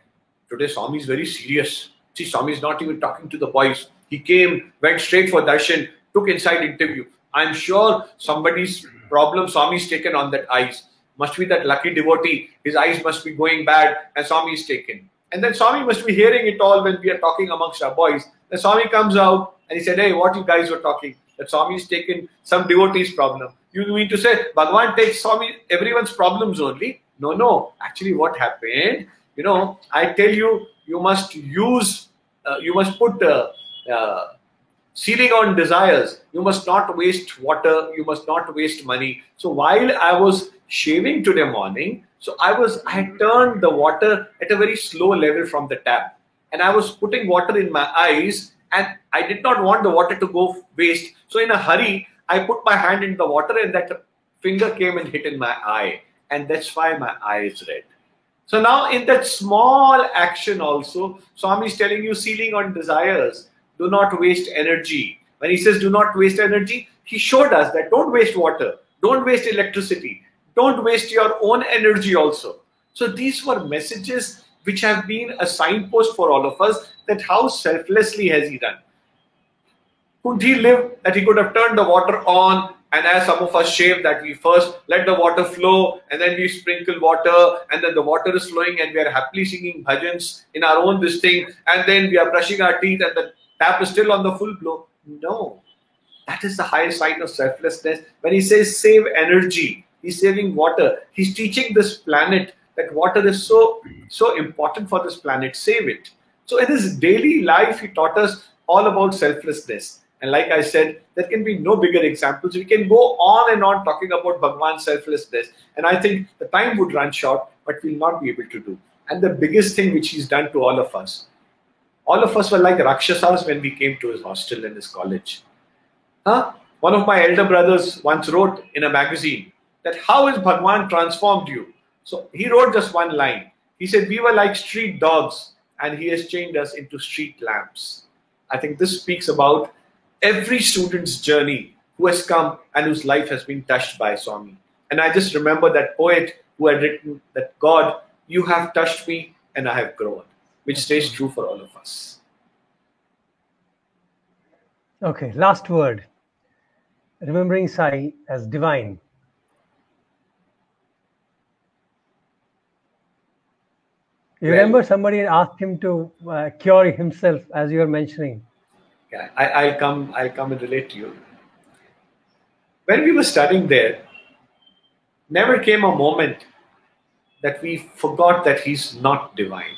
today Swami is very serious. See, Swami is not even talking to the boys. He came, went straight for darshan, took inside interview. I'm sure somebody's problem Swami's taken on that eyes. Must be that lucky devotee. His eyes must be going bad and Swami is taken. And then Swami must be hearing it all when we are talking amongst our boys. Then Swami comes out and he said, hey, what you guys were talking? That Swami is taken some devotee's problem. You mean to say Bhagwan takes Swami everyone's problems only? No. Actually, what happened? I tell you, you must use, you must put ceiling on desires. You must not waste water. You must not waste money. So while I was shaving today morning, I had turned the water at a very slow level from the tap, and I was putting water in my eyes, and I did not want the water to go waste. So in a hurry, I put my hand in the water, and that finger came and hit in my eye, and that's why my eye is red. So now in that small action also, Swami is telling you, sealing on desires. Do not waste energy. When he says do not waste energy, he showed us that don't waste water, don't waste electricity, don't waste your own energy also. So these were messages which have been a signpost for all of us, that how selflessly has he done. Couldn't he live that he could have turned the water on, and as some of us shave, that we first let the water flow and then we sprinkle water, and then the water is flowing and we are happily singing bhajans in our own this thing, and then we are brushing our teeth and the tap is still on the full blow? No. That is the highest sign of selflessness. When he says save energy, he's saving water. He's teaching this planet that water is so important for this planet. Save it. So in his daily life, he taught us all about selflessness. And like I said, there can be no bigger examples. We can go on and on talking about Bhagwan's selflessness. And I think the time would run short, but we'll not be able to do. And the biggest thing which he's done to all of us were like Rakshasas when we came to his hostel and his college. One of my elder brothers once wrote in a magazine that how has Bhagwan transformed you? So he wrote just one line. He said, we were like street dogs and he has changed us into street lamps. I think this speaks about every student's journey who has come and whose life has been touched by Swami. And I just remember that poet who had written that, God, you have touched me and I have grown, which stays true for all of us. Okay, last word. Remembering Sai as divine. You remember somebody asked him to cure himself, as you were mentioning. Yeah, I'll come and relate to you. When we were studying there, never came a moment that we forgot that he's not divine.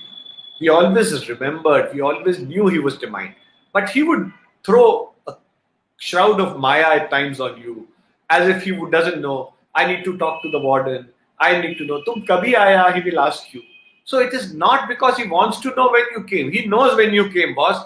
We always remembered, we always knew he was divine. But he would throw a shroud of Maya at times on you, as if he doesn't know. I need to talk to the warden. I need to know. Tum kabhi aaya, he will ask you. So it is not because he wants to know when you came. He knows when you came, boss.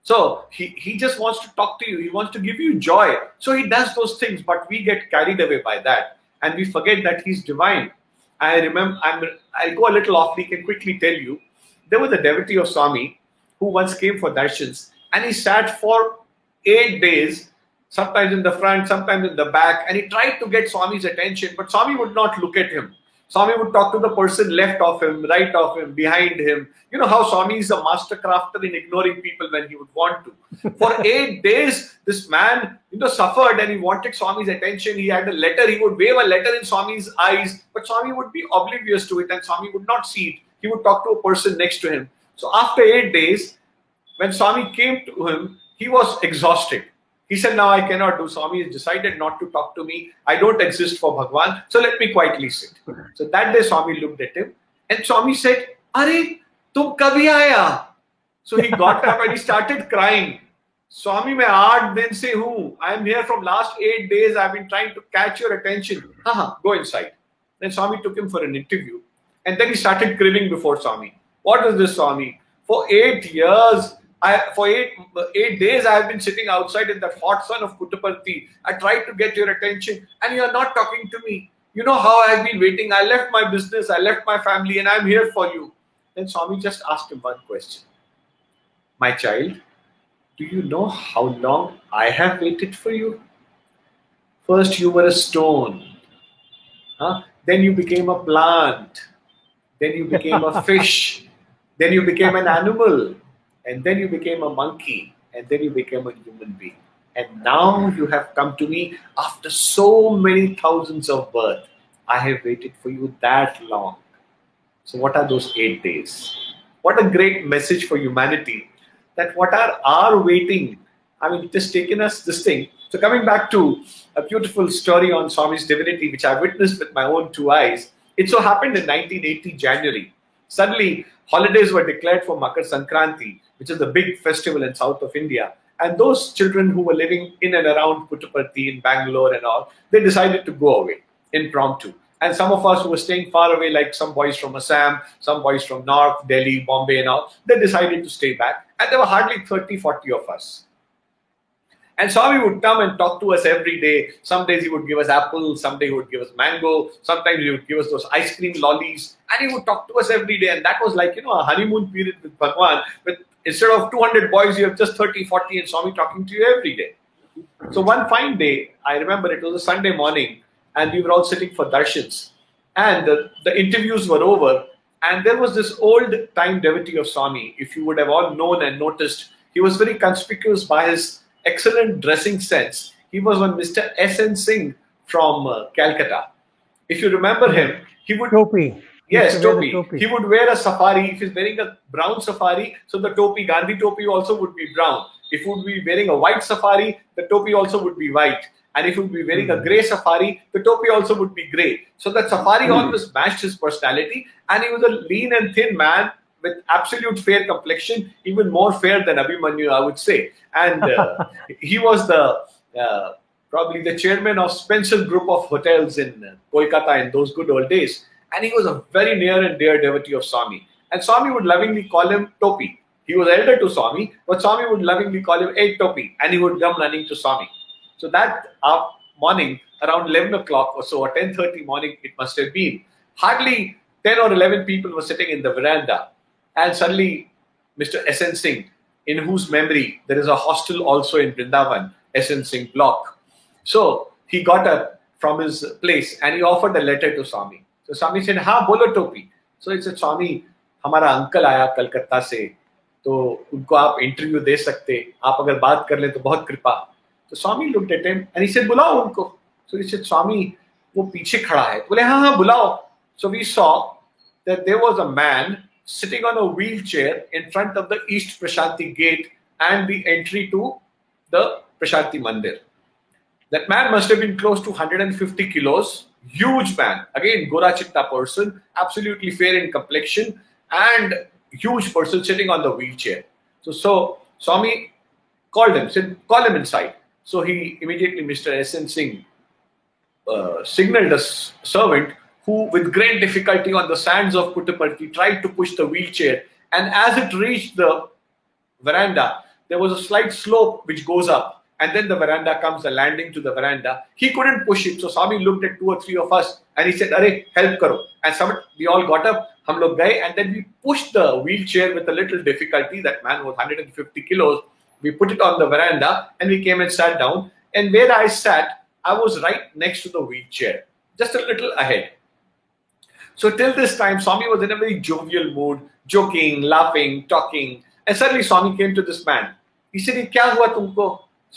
So he just wants to talk to you. He wants to give you joy. So he does those things, but we get carried away by that. And we forget that he's divine. I remember, I'll go a little off, we can quickly tell you. There was a devotee of Swami who once came for darshans, and he sat for 8 days, sometimes in the front, sometimes in the back, and he tried to get Swami's attention, but Swami would not look at him. Swami would talk to the person left of him, right of him, behind him. You know how Swami is a master crafter in ignoring people when he would want to. For 8 days, this man, suffered and he wanted Swami's attention. He had a letter. He would wave a letter in Swami's eyes, but Swami would be oblivious to it and Swami would not see it. He would talk to a person next to him. So after 8 days, when Swami came to him, he was exhausted. He said, now I cannot do. Swami has decided not to talk to me. I don't exist for Bhagwan. So let me quietly sit. So that day Swami looked at him and Swami said, Are, tum kabhi aaya? So he got up and he started crying. Swami, मैं 8 दिन से हूँ. I am here from last 8 days. I've been trying to catch your attention. Go inside. Then Swami took him for an interview. And then he started craving before Swami. What is this, Swami? For 8 years, for 8 days, I have been sitting outside in that hot sun of Puttaparthi. I tried to get your attention and you are not talking to me. You know how I have been waiting. I left my business, I left my family and I am here for you. Then Swami just asked him one question. My child, do you know how long I have waited for you? First you were a stone. Then you became a plant. Then you became a fish. Then you became an animal. And then you became a monkey, and then you became a human being. And now you have come to me after so many thousands of births. I have waited for you that long. So what are those 8 days? What a great message for humanity. That what are our waiting? I mean, it has taken us this thing. So coming back to a beautiful story on Swami's divinity, which I witnessed with my own 2 eyes. It so happened in 1980 January. Suddenly, holidays were declared for Makar Sankranti, which is the big festival in south of India. And those children who were living in and around Puttaparthi in Bangalore and all, they decided to go away impromptu. And some of us who were staying far away, like some boys from Assam, some boys from North, Delhi, Bombay and all, they decided to stay back. And there were hardly 30, 40 of us. And Swami would come and talk to us every day. Some days he would give us apples, some day he would give us mango, sometimes he would give us those ice cream lollies, and he would talk to us every day. And that was like, a honeymoon period with Bhagwan. With instead of 200 boys, you have just 30, 40 and Swami talking to you every day. So one fine day, I remember it was a Sunday morning and we were all sitting for darshans. And the interviews were over. And there was this old time devotee of Swami. If you would have all known and noticed, he was very conspicuous by his excellent dressing sense. He was one Mr. S.N. Singh from Calcutta. If you remember him, he would... Topi. Yes, topi. He would wear a safari. If he's wearing a brown safari, so the topi, Gandhi topi also would be brown. If he would be wearing a white safari, the topi also would be white. And if he would be wearing a grey safari, the topi also would be grey. So that safari always matched his personality. And he was a lean and thin man with absolute fair complexion, even more fair than Abhimanyu, I would say. And he was probably the chairman of Spencer Group of Hotels in Kolkata in those good old days. And he was a very near and dear devotee of Swami. And Swami would lovingly call him Topi. He was elder to Swami, but Swami would lovingly call him, Hey Topi. And he would come running to Swami. So that morning, around 11 o'clock or so, or 10:30 morning, it must have been, hardly 10 or 11 people were sitting in the veranda. And suddenly, Mr. S.N. Singh, in whose memory there is a hostel also in Vrindavan, S.N. Singh block. So he got up from his place and he offered a letter to Swami. So Swami said, "Ha, bolo Topi." So he said, "Swami, हमारा uncle आया कलकत्ता से, तो उनको आप interview दे सकते, आप अगर बात कर लें तो बहुत कृपा." So Swami looked at him and he said, "बुलाओ उनको." So he said, "Swami, वो पीछे खड़ा है." बोले, "हाँ हाँ बुलाओ." So we saw that there was a man sitting on a wheelchair in front of the East Prashanti gate and the entry to the Prashanti Mandir. That man must have been close to 150 kilos, huge man. Again, Gora Chitta person, absolutely fair in complexion and huge person sitting on the wheelchair. So Swami called him, said, "Call him inside." So he immediately, Mr. S.N. Singh, signaled a servant who, with great difficulty on the sands of Puttaparthi, tried to push the wheelchair. And as it reached the veranda, there was a slight slope which goes up. And then the veranda comes, the landing to the veranda. He couldn't push it. So Swami looked at 2 or 3 of us and he said, "Arey, help karo." And we all got up, hum log gaye, and then we pushed the wheelchair with a little difficulty. That man was 150 kilos. We put it on the veranda and we came and sat down. And where I sat, I was right next to the wheelchair, just a little ahead. So till this time, Swami was in a very jovial mood, joking, laughing, talking. And suddenly Swami came to this man. He said, "Ye kya hua tumko?"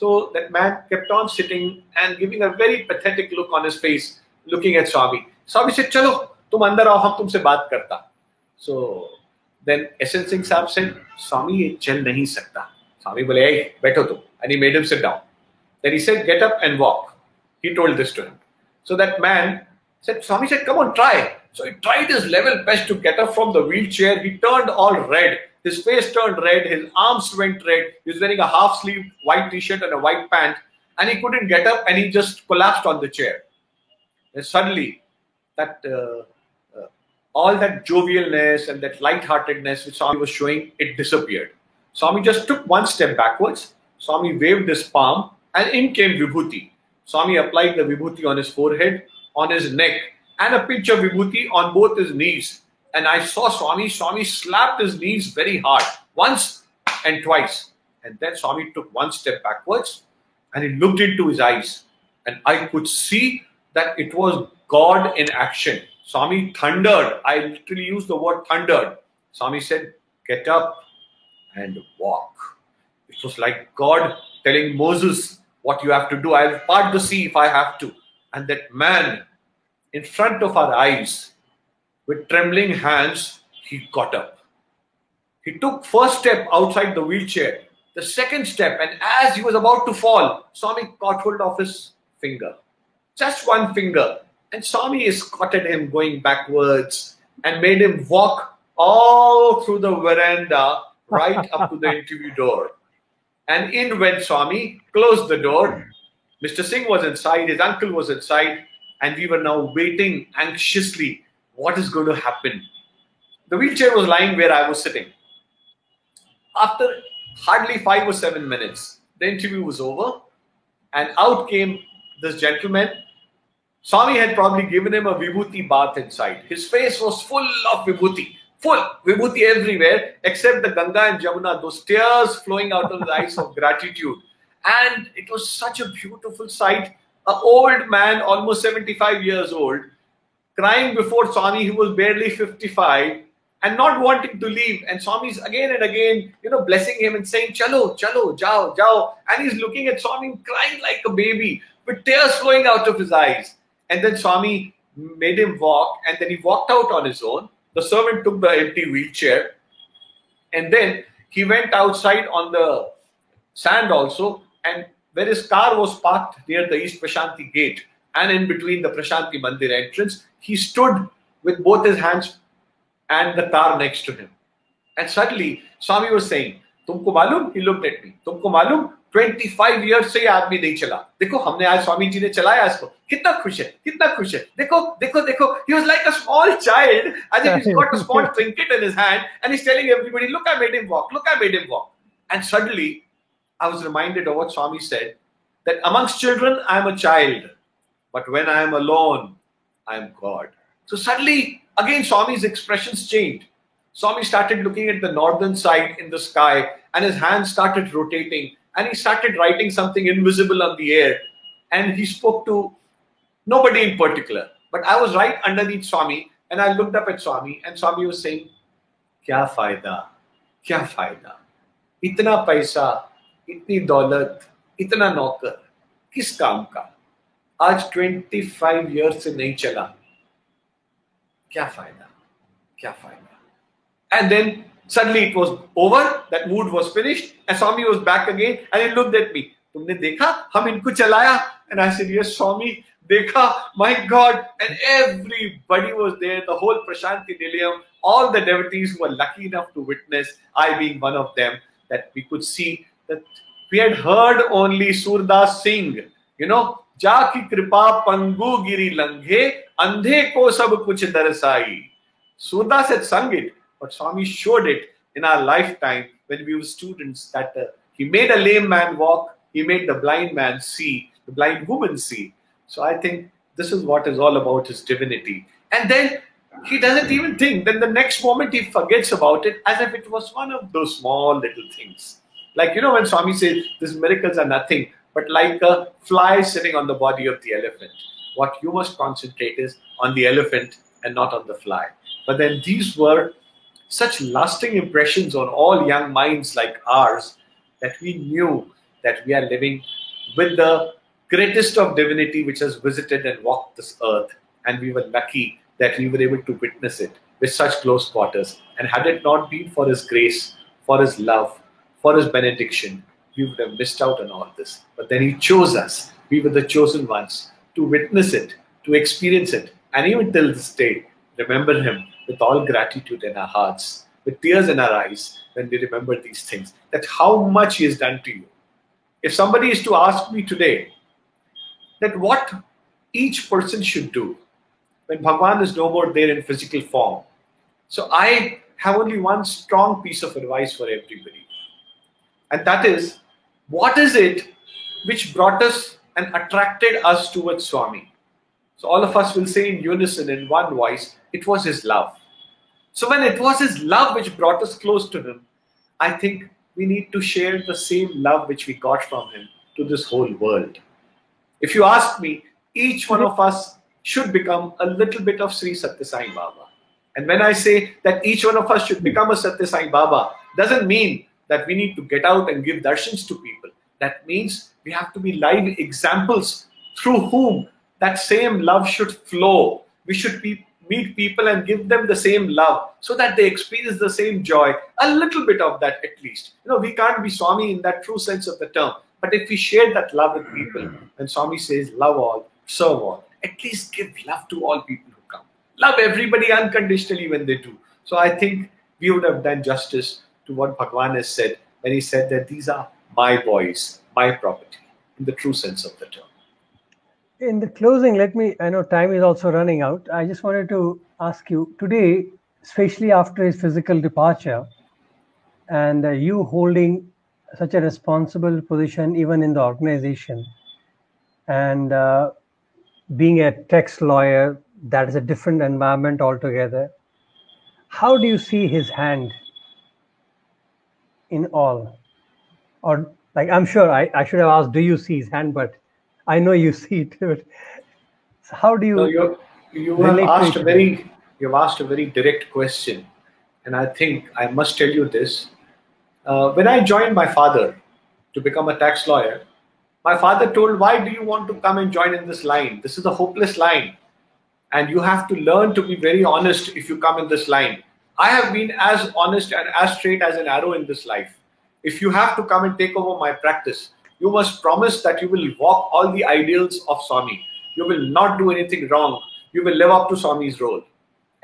So that man kept on sitting and giving a very pathetic look on his face, looking at Swami. Swami said, "Chalo, tum andar aao, hum tumse baat karta." So then S.N. Singh Sahib said, "Swami, ye chal nahi sakta." Swami bole, "Hey, baitho tum." And he made him sit down. Then he said, "Get up and walk." He told this to him. So that man said, Swami said, "Come on, try." So he tried his level best to get up from the wheelchair. He turned all red. His face turned red. His arms went red. He was wearing a half-sleeved white t-shirt and a white pant. And he couldn't get up and he just collapsed on the chair. And suddenly, that all that jovialness and that lightheartedness which Swami was showing, it disappeared. Swami just took one step backwards. Swami waved his palm and in came Vibhuti. Swami applied the Vibhuti on his forehead, on his neck, and a pinch of Vibhuti on both his knees. And I saw Swami slapped his knees very hard, once and twice. And then Swami took one step backwards and he looked into his eyes. And I could see that it was God in action. Swami thundered. I literally used the word thundered. Swami said, "Get up and walk." It was like God telling Moses what you have to do. I'll part the sea if I have to. And that man, in front of our eyes, with trembling hands, he got up. He took first step outside the wheelchair, the second step, and as he was about to fall, Swami caught hold of his finger. Just one finger. And Swami escorted him going backwards and made him walk all through the veranda right up to the interview door. And in went Swami, closed the door. Mr. Singh was inside, his uncle was inside, and we were now waiting anxiously what is going to happen. The wheelchair was lying where I was sitting. After hardly 5 or 7 minutes, the interview was over, and out came this gentleman. Swami had probably given him a Vibhuti bath inside. His face was full of Vibhuti. Full Vibhuti everywhere, except the Ganga and Jamuna, those tears flowing out of his eyes of gratitude. And it was such a beautiful sight. An old man, almost 75 years old, crying before Swami, who was barely 55, and not wanting to leave. And Swami's again and again, blessing him and saying, "Chalo, chalo, jao, jao." And he's looking at Swami, crying like a baby, with tears flowing out of his eyes. And then Swami made him walk, and then he walked out on his own. The servant took the empty wheelchair, and then he went outside on the sand also, and where his car was parked near the East Prashanti gate and in between the Prashanti Mandir entrance, he stood with both his hands and the car next to him. And suddenly, Swami was saying, "Tumko malum?" He looked at me. "Tumko malum? 25 years से ये आदमी नहीं चला. देखो हमने आज स्वामी जी ने चलाया इसको. कितना खुश है, कितना खुश है. देखो, देखो, देखो." He was like a small child, as if he's got a small trinket in his hand, and he's telling everybody, "Look, I made him walk. Look, I made him walk." And suddenly, I was reminded of what Swami said, that amongst children, I am a child, but when I am alone, I am God. So suddenly, again, Swami's expressions changed. Swami started looking at the northern side in the sky, and his hands started rotating. And he started writing something invisible on the air. And he spoke to nobody in particular. But I was right underneath Swami, and I looked up at Swami, and Swami was saying, "Kya fayda? Kya fayda? Itna paisa, itni daulat, itna naukar, kis kaam ka? Aaj 25 years se nahi chala. Kya fayda? Kya fayda?" And then suddenly it was over, that mood was finished, and Swami was back again, and he looked at me. "Tumne dekha? Hum inko chalaya?" And I said, "Yes, Swami, dekha, my God." And everybody was there, the whole Prashanti Nilayam, all the devotees who were lucky enough to witness, I being one of them, that we could see that we had heard only Surdas Singh, "Ja ki kripa pangu giri langhe, andhe ko sab kuch darsai." Surdas had sung it, but Swami showed it in our lifetime when we were students, that he made a lame man walk, he made the blind man see, the blind woman see. So I think this is what is all about his divinity. And then he doesn't even think. Then the next moment he forgets about it, as if it was one of those small little things. Like, when Swami says these miracles are nothing, but like a fly sitting on the body of the elephant. What you must concentrate is on the elephant and not on the fly. But then these were such lasting impressions on all young minds like ours that we knew that we are living with the greatest of divinity which has visited and walked this earth. And we were lucky that we were able to witness it with such close quarters. And had it not been for His grace, for His love, for His benediction, we would have missed out on all this. But then He chose us. We were the chosen ones to witness it, to experience it. And even till this day, remember Him with all gratitude in our hearts, with tears in our eyes when we remember these things, that how much He has done to you. If somebody is to ask me today that what each person should do when Bhagwan is no more there in physical form, so I have only one strong piece of advice for everybody. And that is, what is it which brought us and attracted us towards Swami? So all of us will say in unison, in one voice, it was His love. So when it was His love which brought us close to Him, I think we need to share the same love which we got from Him to this whole world. If you ask me, each one of us should become a little bit of Sri Satya Sai Baba. And when I say that each one of us should become a Satya Sai Baba, doesn't mean that we need to get out and give darshans to people. That means we have to be live examples through whom that same love should flow. We should meet people and give them the same love so that they experience the same joy, a little bit of that at least. We can't be Swami in that true sense of the term. But if we share that love with people, and Swami says, love all, serve all, at least give love to all people who come. Love everybody unconditionally when they do. So I think we would have done justice to what Bhagwan has said when He said that these are my boys, my property, in the true sense of the term. In the closing, I know time is also running out. I just wanted to ask you today, especially after his physical departure, and you holding such a responsible position even in the organization, and being a tax lawyer, that is a different environment altogether. How do you see his hand in all? Or I'm sure I should have asked, do you see his hand? But I know you see it. So how do you? No, you have asked a very direct question, and I think I must tell you this. When I joined my father to become a tax lawyer, my father told, why do you want to come and join in this line? This is a hopeless line. And you have to learn to be very honest if you come in this line. I have been as honest and as straight as an arrow in this life. If you have to come and take over my practice, you must promise that you will walk all the ideals of Swami. You will not do anything wrong. You will live up to Swami's role.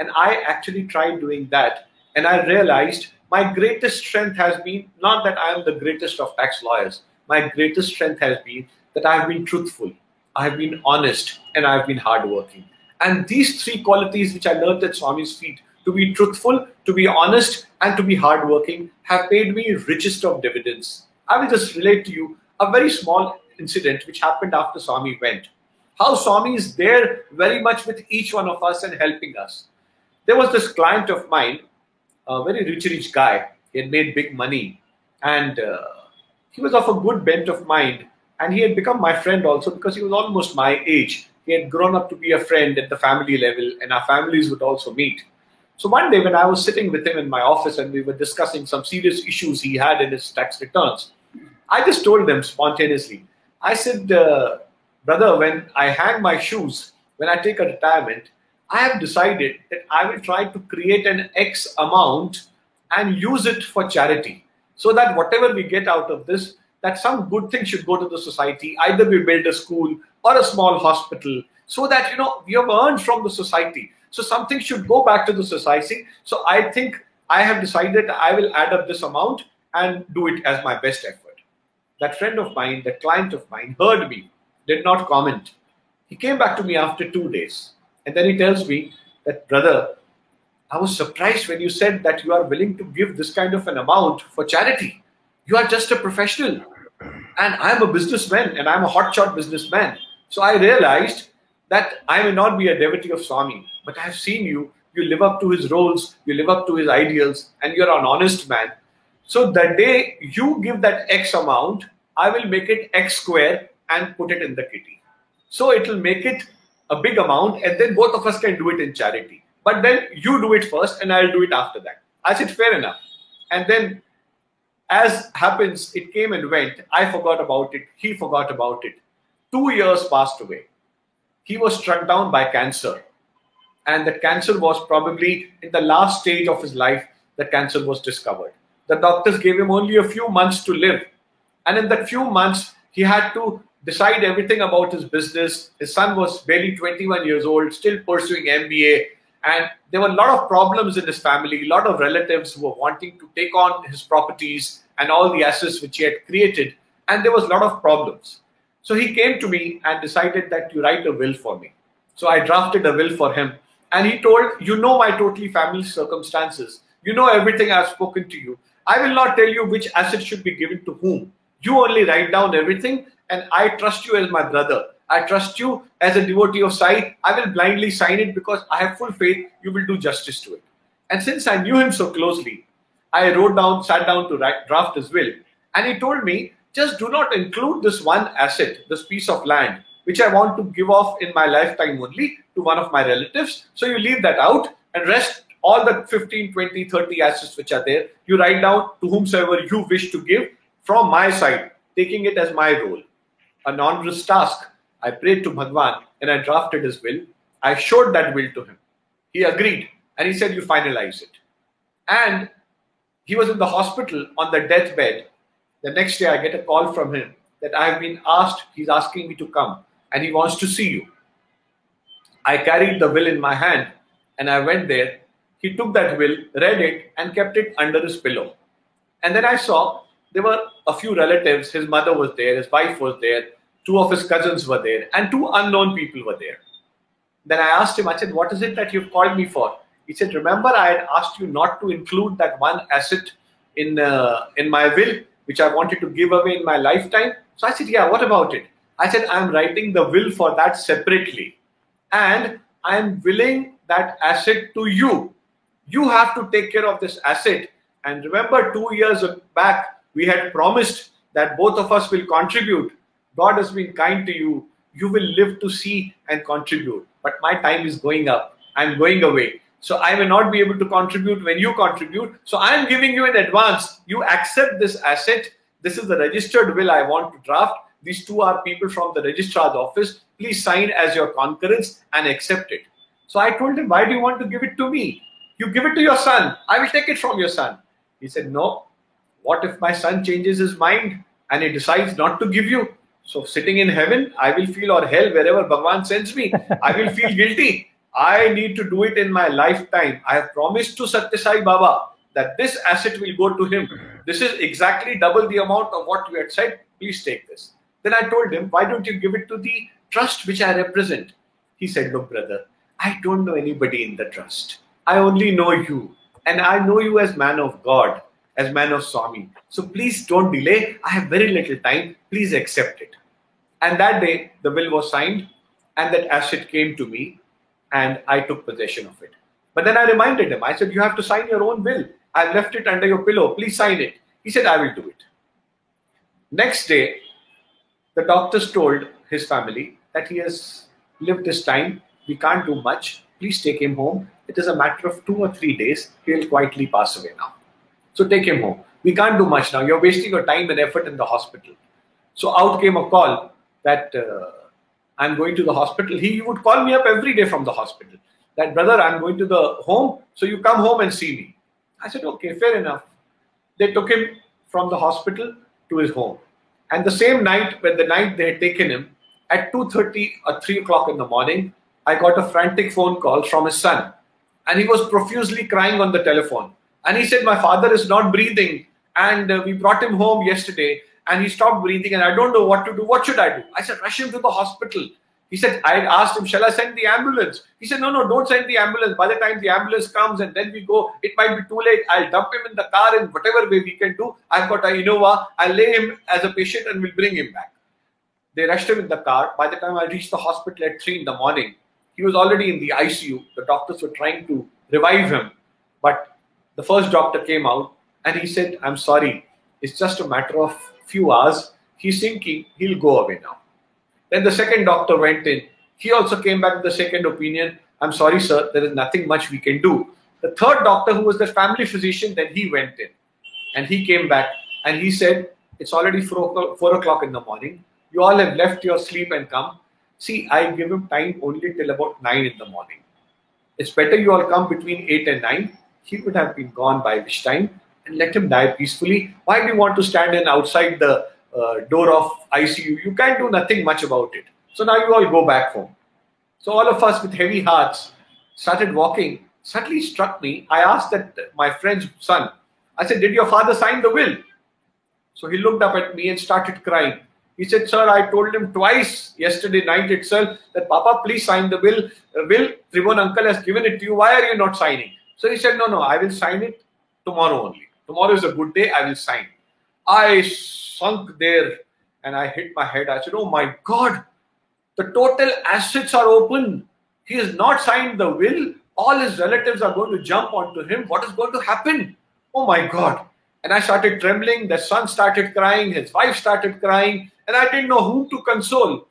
And I actually tried doing that. And I realized my greatest strength has been not that I am the greatest of tax lawyers. My greatest strength has been that I have been truthful, I have been honest, and I have been hardworking. And these three qualities which I learned at Swami's feet, to be truthful, to be honest, and to be hardworking, have paid me richest of dividends. I will just relate to you a very small incident which happened after Swami went. How Swami is there very much with each one of us and helping us. There was this client of mine, a very rich guy. He had made big money, and he was of a good bent of mind, and he had become my friend also because he was almost my age. He had grown up to be a friend at the family level, and our families would also meet. So one day when I was sitting with him in my office and we were discussing some serious issues he had in his tax returns, I just told them spontaneously, I said, brother, when I hang my shoes, when I take a retirement, I have decided that I will try to create an X amount and use it for charity. So that whatever we get out of this, that some good thing should go to the society. Either we build a school or a small hospital, so that, we have earned from the society. So something should go back to the society. So I think I have decided I will add up this amount and do it as my best effort. That friend of mine, that client of mine, heard me, did not comment. He came back to me after 2 days. And then he tells me that, brother, I was surprised when you said that you are willing to give this kind of an amount for charity. You are just a professional. And I am a businessman, and I am a hotshot businessman. So I realized that I may not be a devotee of Swami, but I have seen you. You live up to his roles, you live up to his ideals, and you're an honest man. So the day you give that X amount, I will make it X square and put it in the kitty. So it will make it a big amount, and then both of us can do it in charity. but then you do it first and I'll do it after that. I said, fair enough. And then, as happens, it came and went. I forgot about it. He forgot about it. 2 years passed away. He was struck down by cancer. And the cancer was probably in the last stage of his life. The cancer was discovered. The doctors gave him only a few months to live. And in that few months, he had to decide everything about his business. His son was barely 21 years old, still pursuing MBA. And there were a lot of problems in his family, a lot of relatives who were wanting to take on his properties and all the assets which he had created. And there was a lot of problems. So he came to me and decided that you write a will for me. So I drafted a will for him. And he told, you know my totally family circumstances. You know everything I've spoken to you. I will not tell you which asset should be given to whom. You only write down everything, and I trust you as my brother. I trust you as a devotee of Sai. I will blindly sign it because I have full faith you will do justice to it. And since I knew him so closely, I sat down to draft his will. And he told me, just do not include this one asset, this piece of land, which I want to give off in my lifetime only to one of my relatives. So you leave that out, and rest all the 15, 20, 30 assets which are there, you write down to whomsoever you wish to give from my side, taking it as my role. An onerous task. I prayed to Bhagwan and I drafted his will. I showed that will to him. He agreed and he said, you finalize it. And he was in the hospital on the deathbed. The next day I get a call from him that I have been asked, he's asking me to come and he wants to see you. I carried the will in my hand and I went there. He took that will, read it and kept it under his pillow. And then I saw there were a few relatives. His mother was there, his wife was there, 2 of his cousins were there, and 2 unknown people were there. Then I asked him, I said, what is it that you've called me for? He said, remember I had asked you not to include that one asset in my will, which I wanted to give away in my lifetime? So I said, yeah, what about it? I said, I'm writing the will for that separately. And I'm willing that asset to you. You have to take care of this asset. And remember, 2 years back, we had promised that both of us will contribute. God has been kind to you. You will live to see and contribute. But my time is going up. I'm going away. So I will not be able to contribute when you contribute. So I'm giving you in advance. You accept this asset. This is the registered will I want to draft. These 2 are people from the registrar's office. Please sign as your concurrence and accept it. So I told him, why do you want to give it to me? You give it to your son. I will take it from your son. He said, no. What if my son changes his mind and he decides not to give you? So sitting in heaven, I will feel, or hell, wherever Bhagwan sends me, I will feel guilty. I need to do it in my lifetime. I have promised to Satya Sai Baba that this asset will go to him. This is exactly double the amount of what you had said. Please take this. Then I told him, why don't you give it to the trust which I represent? He said, look, brother, I don't know anybody in the trust. I only know you. And I know you as man of God, as man of Swami. So please don't delay. I have very little time. Please accept it. And that day, the will was signed and that asset came to me and I took possession of it. But then I reminded him, I said, you have to sign your own will. I left it under your pillow. Please sign it. He said, I will do it. Next day, the doctors told his family that he has lived his time. We can't do much. Please take him home. It is a matter of 2 or 3 days. He will quietly pass away now. So take him home. We can't do much now. You're wasting your time and effort in the hospital. So out came a call that I'm going to the hospital. He would call me up every day from the hospital. That, brother, I'm going to the home. So you come home and see me. I said, okay, fair enough. They took him from the hospital to his home. And the same night, when the night they had taken him, at 2:30 or 3 o'clock in the morning, I got a frantic phone call from his son. And he was profusely crying on the telephone. And he said, my father is not breathing. And we brought him home yesterday. And he stopped breathing. And I don't know what to do. What should I do? I said, rush him to the hospital. He said, I asked him, shall I send the ambulance? He said, no, don't send the ambulance. By the time the ambulance comes and then we go, it might be too late. I'll dump him in the car in whatever way we can do. I've got an Innova. I'll lay him as a patient and we'll bring him back. They rushed him in the car. By the time I reached the hospital at 3 in the morning, he was already in the ICU. The doctors were trying to revive him. But the first doctor came out and he said, I'm sorry. It's just a matter of few hours. He's thinking he'll go away now. Then the second doctor went in. He also came back with the second opinion. I'm sorry, sir, there is nothing much we can do. The third doctor, who was the family physician, then he went in and he came back and he said, it's already 4 o'clock in the morning. You all have left your sleep and come. See, I give him time only till about 9 in the morning. It's better you all come between 8 and 9. He would have been gone by which time, and let him die peacefully. Why do you want to stand in outside the door of ICU? You can't do nothing much about it. So now you all go back home. So all of us with heavy hearts started walking. Suddenly struck me. I asked that my friend's son, I said, did your father sign the will? So he looked up at me and started crying. He said, sir, I told him twice yesterday night itself that Papa, please sign the will. Will, Tribhuvan uncle has given it to you. Why are you not signing? So he said, no, I will sign it tomorrow only. Tomorrow is a good day. I will sign. I sunk there and I hit my head. I said, oh my God, the total assets are open. He has not signed the will. All his relatives are going to jump onto him. What is going to happen? Oh my God. And I started trembling. The son started crying. His wife started crying. And I didn't know whom to console.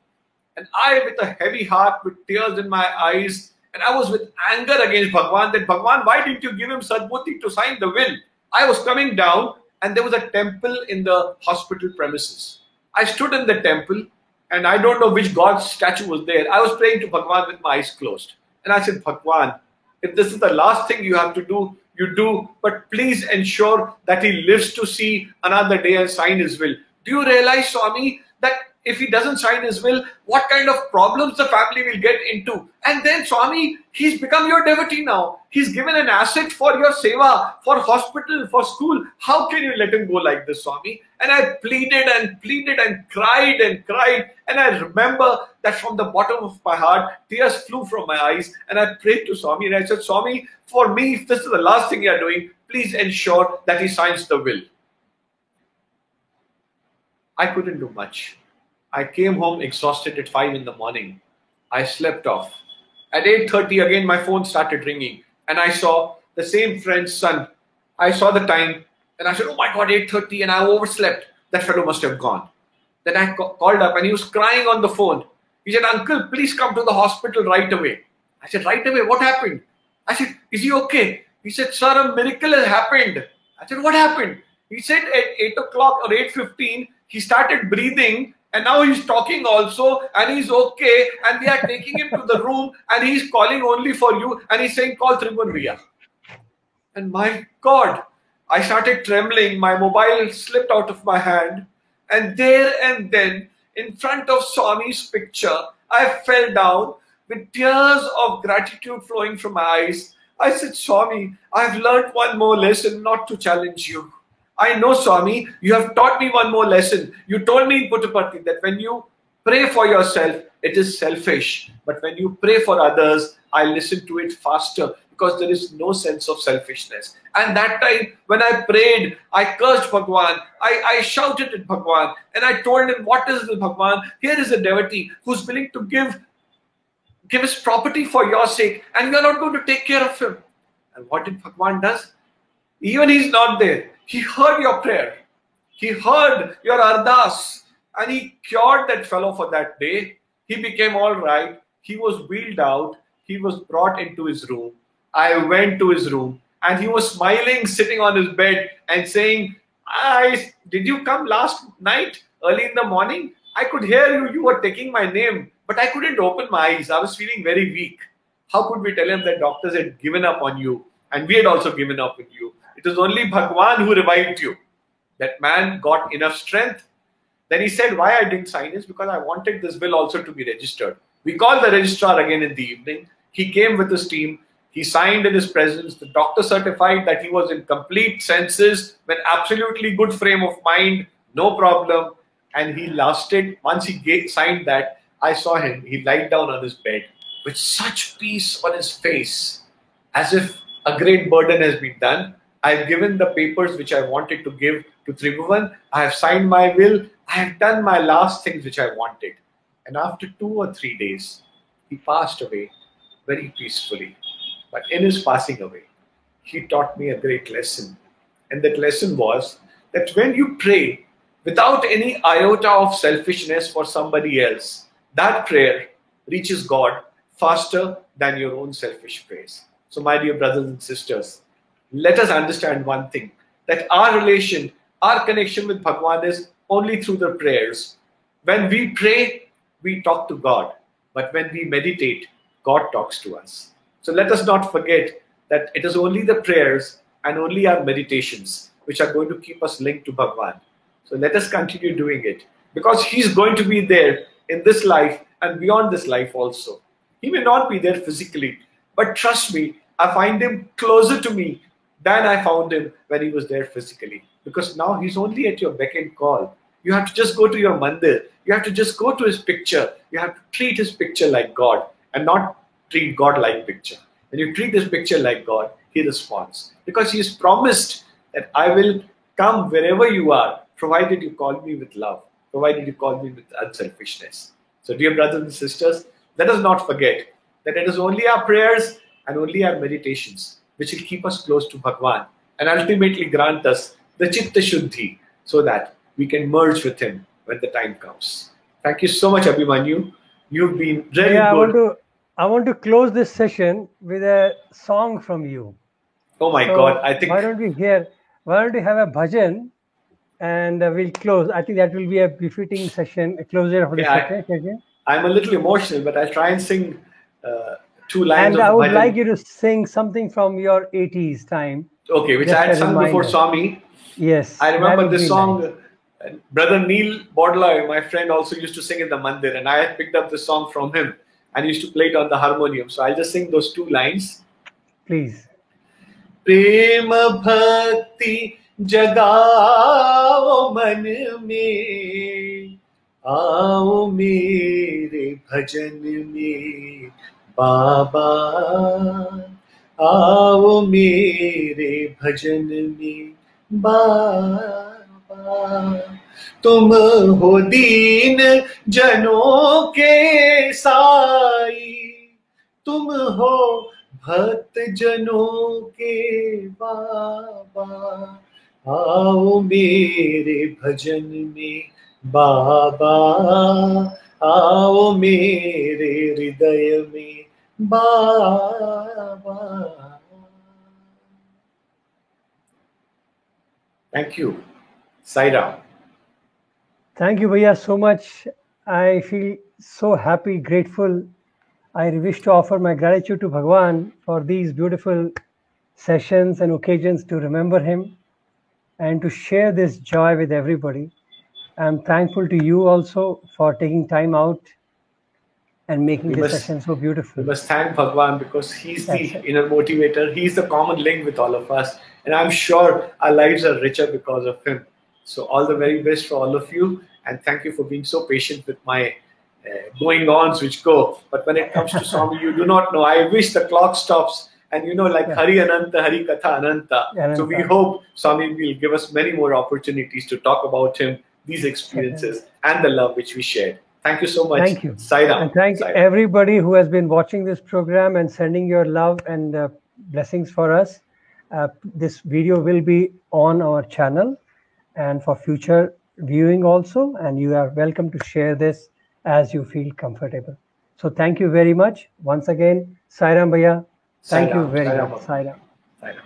And I, with a heavy heart, with tears in my eyes, and I was with anger against Bhagwan, that Bhagwan, why didn't you give him Sadbuddhi to sign the will? I was coming down and there was a temple in the hospital premises. I stood in the temple and I don't know which God's statue was there. I was praying to Bhagwan with my eyes closed. And I said, Bhagwan, if this is the last thing you have to do, you do, but please ensure that he lives to see another day and sign his will. Do you realize, Swami, that if he doesn't sign his will, what kind of problems the family will get into? And then, Swami, he's become your devotee now. He's given an asset for your seva, for hospital, for school. How can you let him go like this, Swami? And I pleaded and pleaded and cried and cried. And I remember that from the bottom of my heart, tears flew from my eyes. And I prayed to Swami and I said, Swami, for me, if this is the last thing you're doing, please ensure that he signs the will. I couldn't do much. I came home exhausted at 5 in the morning. I slept off. At 8:30 again, my phone started ringing and I saw the same friend's son. I saw the time and I said, oh my God, 8:30, and I overslept. That fellow must have gone. Then I called up and he was crying on the phone. He said, uncle, please come to the hospital right away. I said, right away, what happened? I said, is he okay? He said, sir, a miracle has happened. I said, what happened? He said at 8 o'clock or 8:15, he started breathing. And now he's talking also and he's okay. And we are taking him to the room and he's calling only for you. And he's saying, call Tribhuvan Bhaiya. And my God, I started trembling. My mobile slipped out of my hand. And there and then, in front of Swami's picture, I fell down with tears of gratitude flowing from my eyes. I said, Swami, I've learned one more lesson, not to challenge you. I know, Swami, you have taught me one more lesson. You told me in Puttaparthi that when you pray for yourself, it is selfish. But when you pray for others, I listen to it faster because there is no sense of selfishness. And that time, when I prayed, I cursed Bhagwan. I shouted at Bhagwan. And I told him, what is this, Bhagwan? Here is a devotee who's willing to give his property for your sake. And you're not going to take care of him. And what did Bhagwan does? Even he's not there. He heard your prayer. He heard your ardas. And he cured that fellow for that day. He became all right. He was wheeled out. He was brought into his room. I went to his room. And he was smiling, sitting on his bed and saying, did you come last night, early in the morning? I could hear you. You were taking my name. But I couldn't open my eyes. I was feeling very weak. How could we tell him that doctors had given up on you? And we had also given up on you. It was only Bhagwan who revived you. That man got enough strength. Then he said, why I didn't sign is because I wanted this will also to be registered. We called the registrar again in the evening. He came with his team. He signed in his presence. The doctor certified that he was in complete senses, with absolutely good frame of mind, no problem. And he lasted. Once he signed that, I saw him. He lied down on his bed with such peace on his face, as if a great burden has been done. I've given the papers which I wanted to give to Tribhuvan. I have signed my will. I have done my last things which I wanted. And after 2 or 3 days, he passed away very peacefully. But in his passing away, he taught me a great lesson. And that lesson was that when you pray without any iota of selfishness for somebody else, that prayer reaches God faster than your own selfish praise. So, my dear brothers and sisters, let us understand one thing, that our relation, our connection with Bhagwan is only through the prayers. When we pray, we talk to God. But when we meditate, God talks to us. So let us not forget that it is only the prayers and only our meditations which are going to keep us linked to Bhagwan. So let us continue doing it, because He's going to be there in this life and beyond this life also. He may not be there physically, but trust me, I find Him closer to me than I found Him when He was there physically. Because now He's only at your beck and call. You have to just go to your mandir. You have to just go to His picture. You have to treat His picture like God and not treat God like picture. When you treat His picture like God, He responds. Because He has promised that I will come wherever you are, provided you call me with love, provided you call me with unselfishness. So, dear brothers and sisters, let us not forget that it is only our prayers and only our meditations which will keep us close to Bhagwan and ultimately grant us the Chitta Shuddhi, so that we can merge with Him when the time comes. Thank you so much, Abhimanyu. You've been really good. I want to close this session with a song from you. Oh my God! I think why don't we have a bhajan, and we'll close. I think that will be a befitting session, a closure of the session. I'm a little emotional, but I'll try and sing 2 lines. And I would like you to sing something from your 80s time. Okay, which I had sung before Swami. Yes. I remember this song. Nice. Brother Neil Bodla, my friend, also used to sing in the mandir, and I had picked up the song from him and used to play it on the harmonium. So I'll just sing those 2 lines. Please. Prema bhakti jagao man mein, aao mere bhajan mein, Baba, aao mere bhajan mein, Baba. तुम हो दीन जनों के साई, तुम हो भक्त जनों के बाबा, आओ मेरे भजन में बाबा, आओ मेरे हृदय में बाबा. Thank you. Sai Ram. Thank you, Bhaiya, so much. I feel so happy, grateful. I wish to offer my gratitude to Bhagwan for these beautiful sessions and occasions to remember Him and to share this joy with everybody. I'm thankful to you also for taking time out and making this session so beautiful. We must thank Bhagwan, because He's the inner motivator. He's the common link with all of us. And I'm sure our lives are richer because of Him. So all the very best for all of you. And thank you for being so patient with my going-ons which go. But when it comes to Swami, you do not know. I wish the clock stops. And Hari Ananta, Hari Katha Ananta. So we hope Swami will give us many more opportunities to talk about Him, these experiences, and the love which we shared. Thank you so much. Thank you. Sai Ram. And thank everybody who has been watching this program and sending your love and blessings for us. This video will be on our channel and for future viewing also. And you are welcome to share this as you feel comfortable. So thank you very much. Once again, Sai Ram Bhaiya. Thank you very much. Sai Ram. Sai Ram.